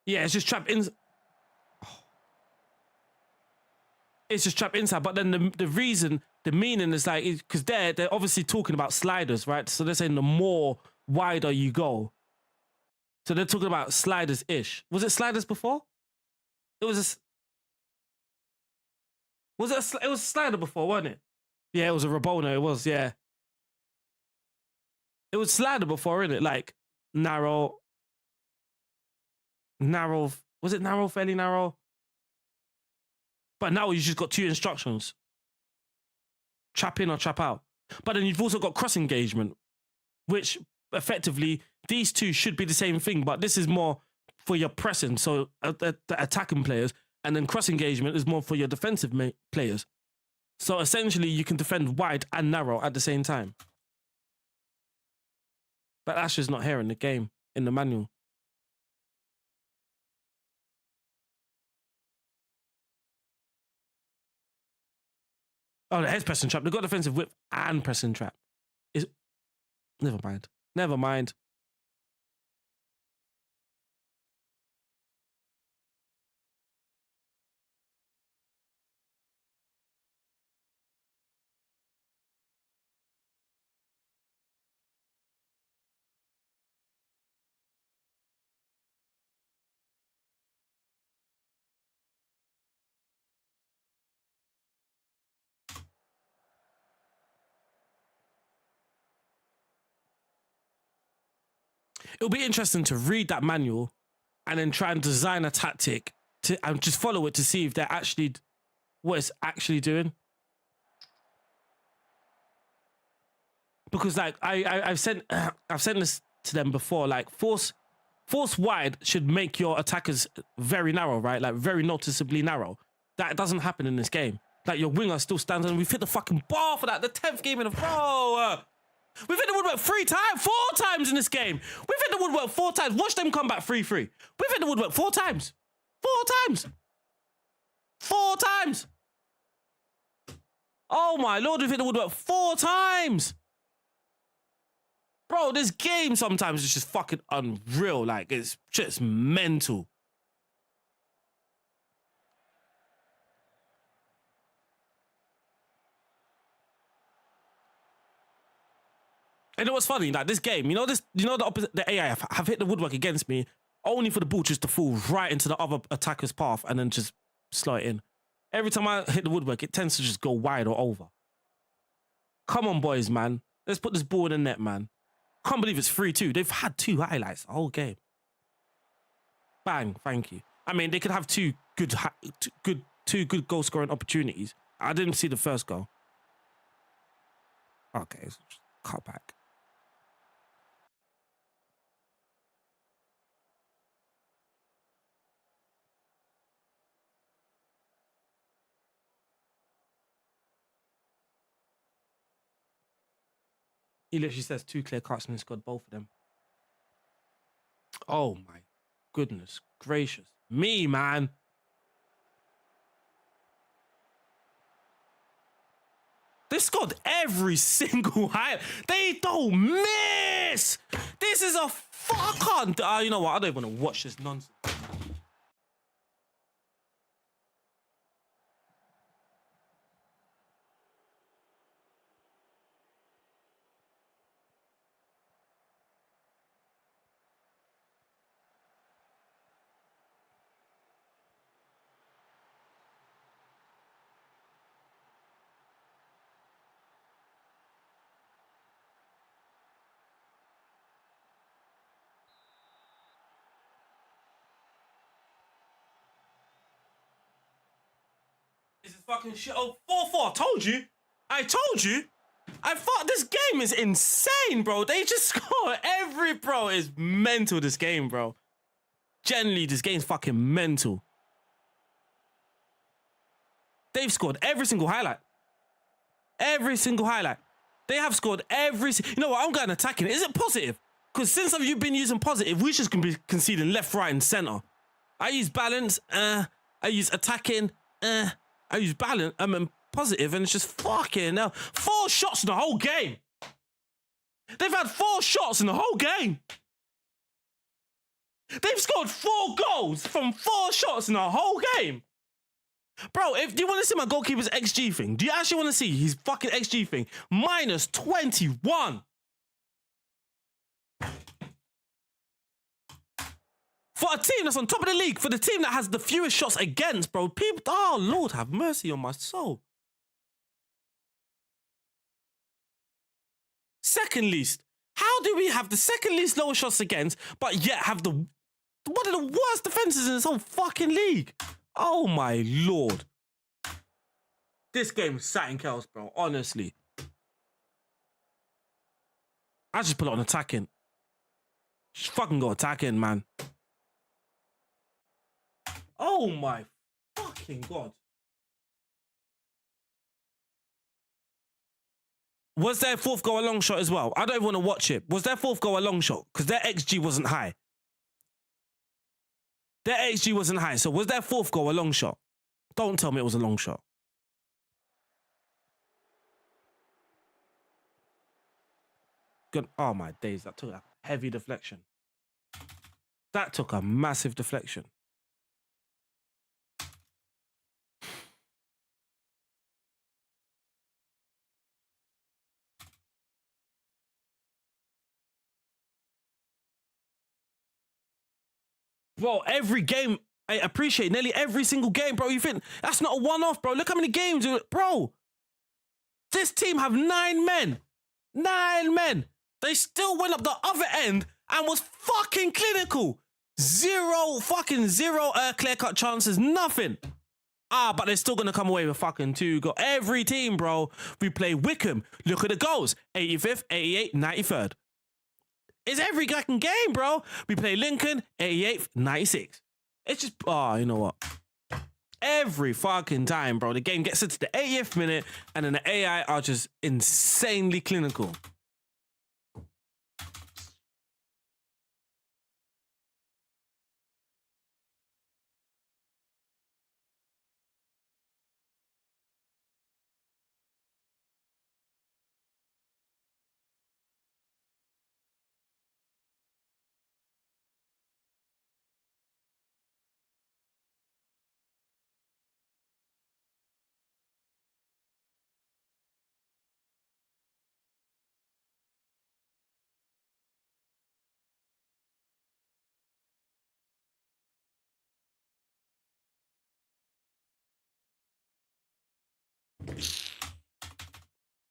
[SPEAKER 1] Yeah, it's just trapped in. It's just trapped inside. But then the reason, the meaning is like, because they're obviously talking about sliders, right? So they're saying the more wider you go. So they're talking about sliders-ish. Was it sliders before? It was a... Was it it was a slider before, wasn't it? Yeah, it was a Rabona. It was, yeah. It was slider before, isn't it? Like narrow. Was it narrow, fairly narrow? But now you just got 2 instructions. Trap in or trap out. But then you've also got cross engagement, which effectively these two should be the same thing, but this is more for your pressing, so the attacking players, and then cross engagement is more for your defensive players. So essentially you can defend wide and narrow at the same time. But that's just not here in the game, in the manual. Oh, the head's pressing trap. They've got defensive whip and pressing trap. Never mind. Never mind. it'll be interesting to read that manual and then try and design a tactic and just follow it to see if they're actually what it's actually doing. Because like I've sent this to them before. Like force wide should make your attackers very narrow, right? Like very noticeably narrow. That doesn't happen in this game. Like your winger still stands and we've hit the fucking bar for that. The 10th game in a row. We've hit the woodwork 4 times in this game. We've hit the woodwork 4 times. Watch them come back 3-3. We've hit the woodwork 4 times. 4 times. 4 times. Oh my Lord, we've hit the woodwork 4 times. Bro, this game sometimes is just fucking unreal. Like, it's just mental. You know what's funny? Like this game, the AI have hit the woodwork against me only for the ball just to fall right into the other attacker's path and then just slow it in. Every time I hit the woodwork, it tends to just go wide or over. Come on, boys, man. Let's put this ball in the net, man. Can't believe it's 3-2. They've had 2 highlights the whole game. Bang, thank you. I mean, they could have two good goal scoring opportunities. I didn't see the first goal. Okay, so just cut back. He literally says 2 clear cuts and he scored both of them. Oh my goodness gracious. Me, man. They scored every single highlight. They don't miss. This is a fuck on. You know what? I don't even want to watch this nonsense. This is fucking shit. Oh, 4-4. I told you. I thought this game is insane, bro. They just score bro. It's mental, this game, bro. Generally, this game's fucking mental. They've scored every single highlight. Every single highlight. They have scored you know what? I'm going attacking. Is it positive? Because since you've been using positive, we just can be conceding left, right, and center. I use balance. I use attacking. I use balance. Positive, and it's just fucking hell. 4 shots in the whole game. They've had 4 shots in the whole game. They've scored 4 goals from 4 shots in the whole game. Bro, do you want to see my goalkeeper's XG thing? Do you actually want to see his fucking XG thing? -21. For a team that's on top of the league, for the team that has the fewest shots against, bro. People, oh, Lord, have mercy on my soul. Second least. How do we have the second least lowest shots against, but yet have one of the worst defenses in this whole fucking league? Oh, my Lord. This game is something else, bro. Honestly. I just put it on attacking. Just fucking go attacking, man. Oh my fucking God. Was their 4th goal a long shot as well? I don't even want to watch it. Was their 4th goal a long shot? Because their XG wasn't high. Their XG wasn't high. So was their 4th goal a long shot? Don't tell me it was a long shot. Good. Oh my days. That took a heavy deflection. That took a massive deflection. Bro, every game, I appreciate nearly every single game, bro. You think that's not a one-off, bro? Look how many games, bro. This team have 9 men. 9 men. They still went up the other end and was fucking clinical. Zero clear-cut chances, nothing. But they're still going to come away with fucking 2 goals. Every team, bro. We play Wickham. Look at the goals. 85th, 88th, 93rd. It's every fucking game, bro. We play Lincoln, 88th, 96th. It's just, you know what? Every fucking time, bro. The game gets into the 80th minute and then the AI are just insanely clinical.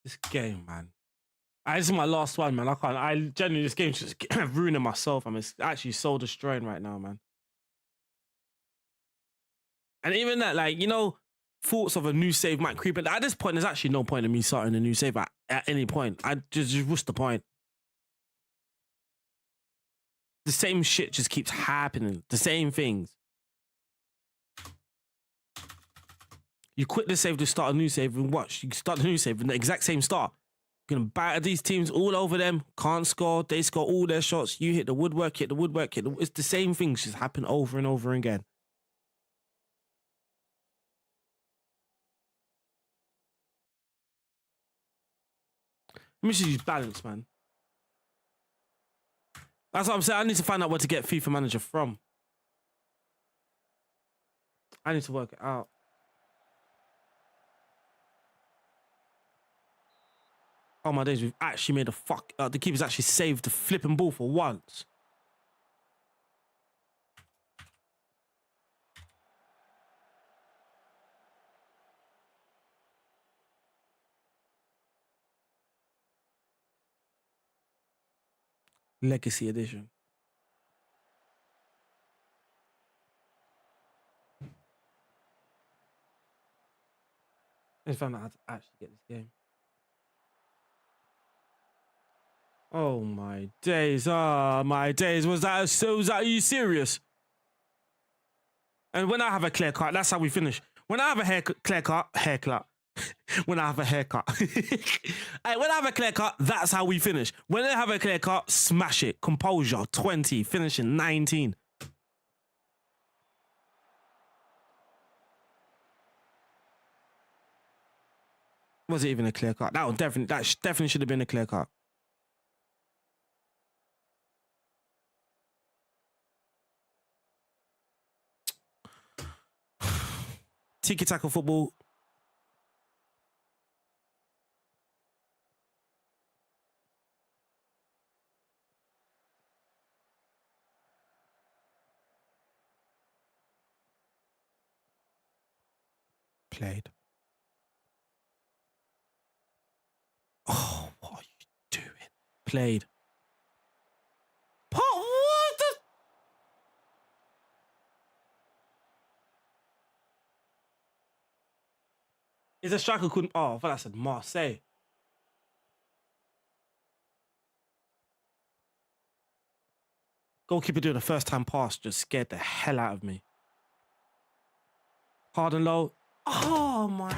[SPEAKER 1] This game, man. This is my last one, man. I genuinely, this game's just ruining myself. It's actually so destroying right now, man. And even that, like, you know, thoughts of a new save might creep in. At this point, there's actually no point in me starting a new save at any point. I just what's the point? The same shit just keeps happening. The same things. You quit the save to start a new save and watch. You start the new save and the exact same start. You're going to batter these teams all over them. Can't score. They score all their shots. You hit the woodwork, It's the same things just happen over and over again. Let me just use balance, man. That's what I'm saying. I need to find out where to get FIFA Manager from. I need to work it out. Oh my days, we've actually made the keeper's actually saved the flipping ball for once. Legacy edition. I just found out how to actually get this game. Oh my days, my days. Was that are you serious? And when I have a clear cut, that's how we finish. When I have a haircut. When I have a haircut. Hey, when I have a clear cut, that's how we finish. When I have a clear cut, smash it. Composure, 20, finishing 19. Was it even a clear cut? That definitely should have been a clear cut. Tiki-taka football. Played. Oh, what are you doing? Played. What the? Is a striker couldn't? Oh, I thought I said Marseille. Goalkeeper doing a first-time pass just scared the hell out of me. Hard and low. Oh my.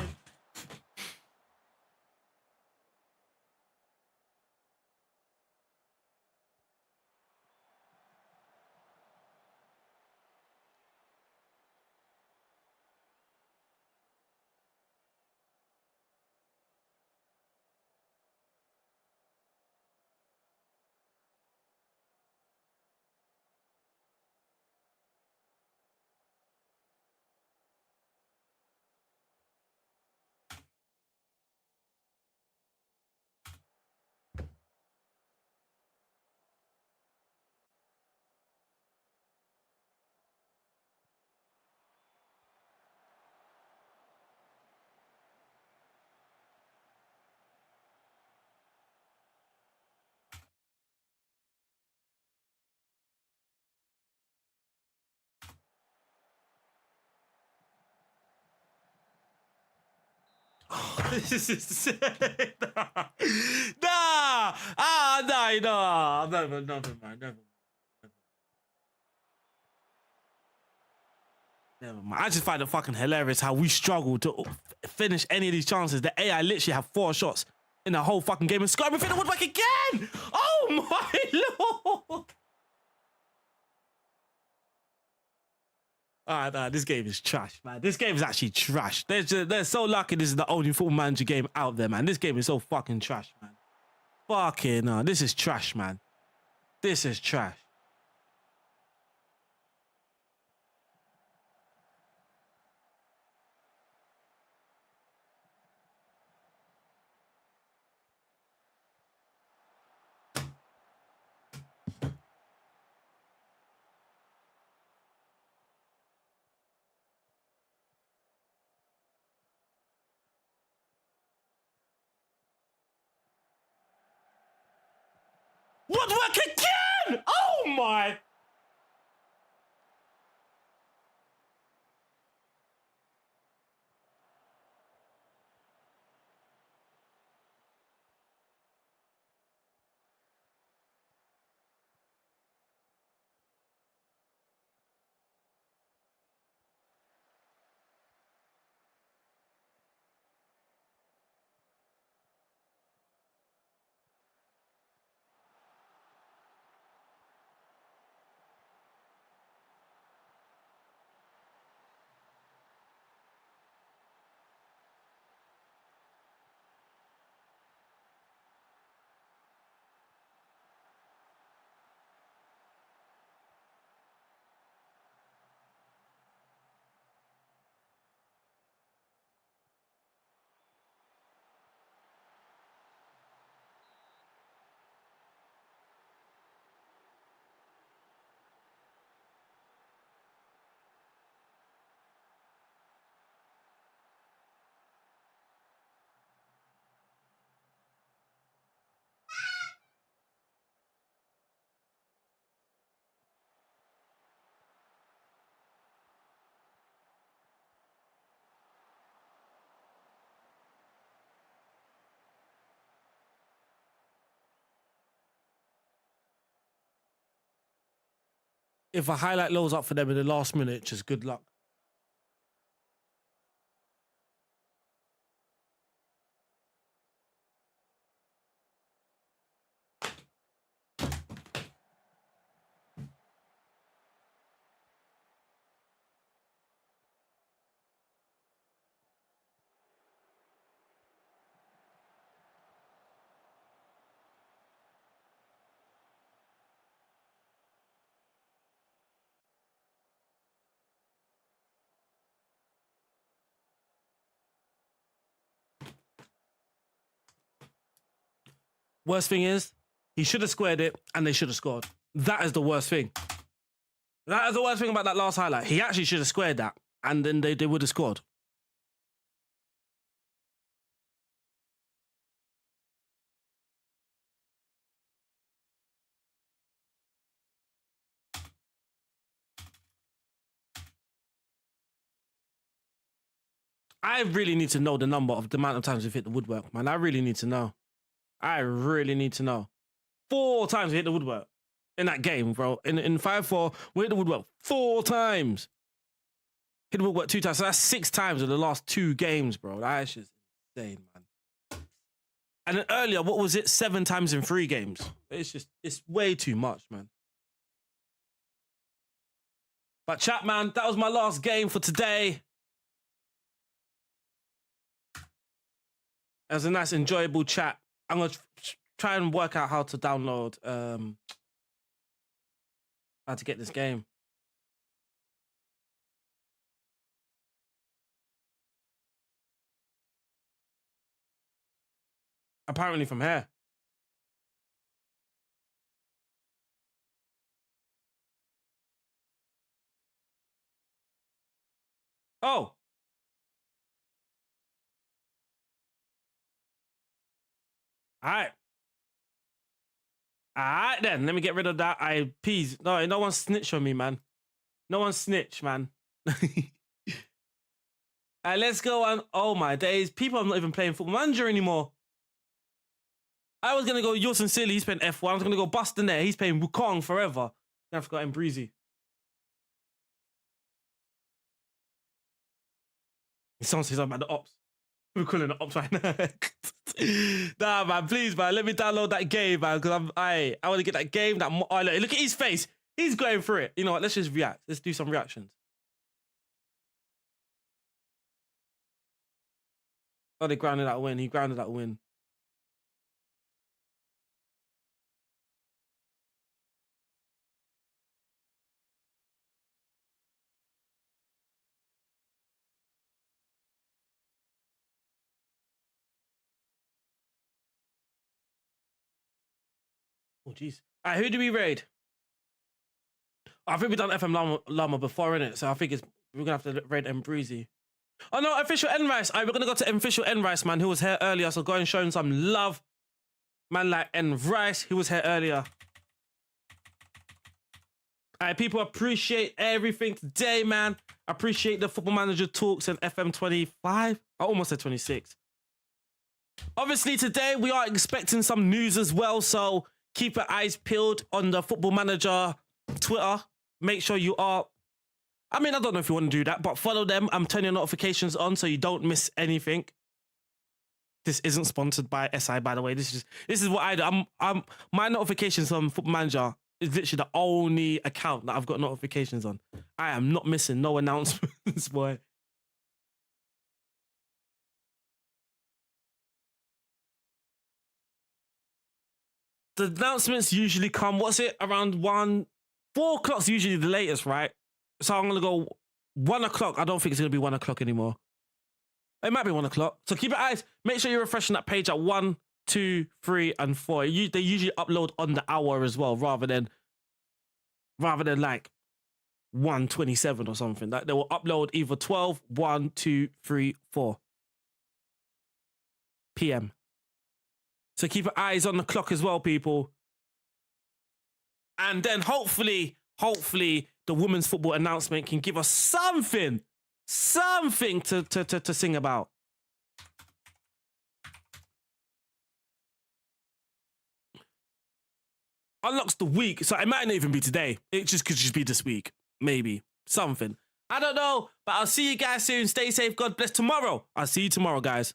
[SPEAKER 1] Nah. Ah, nah, no. Never mind. Never mind. I just find it fucking hilarious how we struggle to finish any of these chances. The AI literally have 4 shots in the whole fucking game and score everything in the woodwork again. Oh my lord. Nah, this game is trash, man. This game is actually trash. They're so lucky this is the only Football Manager game out there, man. This game is so fucking trash, man. Fucking no, this is trash, man. This is trash. Woodwork again! Oh my! If a highlight loads up for them in the last minute, just good luck. Worst thing is, he should have squared it and they should have scored. That is the worst thing. That is the worst thing about that last highlight. He actually should have squared that and then they would have scored. I really need to know the number of the amount of times we've hit the woodwork, man. I really need to know. I really need to know. 4 times we hit the woodwork in that game, bro. In 5-4, we hit the woodwork 4 times. Hit the woodwork 2 times. So that's 6 times in the last 2 games, bro. That's just insane, man. And then earlier, what was it? 7 times in 3 games. It's way too much, man. But chat, man, that was my last game for today. It was a nice, enjoyable chat. I'm going to try and work out how to download, how to get this game. Apparently from here. Oh. All right. All right, then. Let me get rid of that IPs. No one snitch on me, man. No one snitch, man. Alright, let's go on. Oh my days. People are not even playing Football Manager anymore. I was going to go yours sincerely. He's playing F1. I was going to go Bustin there. He's playing Wukong forever. I forgot him Breezy. Someone says I'm at the ops. We're calling the ops right now. Nah, man, please, man. Let me download that game, man. Because I want to get that game. Look at his face. He's going through it. You know what? Let's just react. Let's do some reactions. Oh, they grounded that win. He grounded that win. Oh, jeez. All right, who do we raid? I think we've done FM Llama before, innit? So I think we're going to have to raid M Breezy. Oh, no, official N-Rice. All right, we're going to go to official N-Rice, man, who was here earlier. So go and show him some love. Man like N-Rice, who was here earlier. All right, people appreciate everything today, man. Appreciate the Football Manager talks and FM 25. I almost said 26. Obviously, today we are expecting some news as well. So keep your eyes peeled on the Football Manager Twitter. Make sure you are... I mean, I don't know if you want to do that, but follow them. I'm turning your notifications on so you don't miss anything. This isn't sponsored by SI, by the way. This is what I do. My notifications on Football Manager is literally the only account that I've got notifications on. I am not missing no announcements, boy. The announcements usually come, around 4 o'clock's usually the latest, right? So I'm going to go 1 o'clock. I don't think it's going to be 1 o'clock anymore. It might be 1 o'clock. So keep your eyes. Make sure you're refreshing that page at 1, 2, 3, and 4. They usually upload on the hour as well, rather than like 1:27 or something. Like they will upload either 12, 1, 2, 3, 4 p.m. So keep your eyes on the clock as well, people. And then hopefully the women's football announcement can give us something to sing about. Unlocks the week, so it might not even be today. It could just be this week. Maybe. Something. I don't know, but I'll see you guys soon. Stay safe. God bless. Tomorrow. I'll see you tomorrow, guys.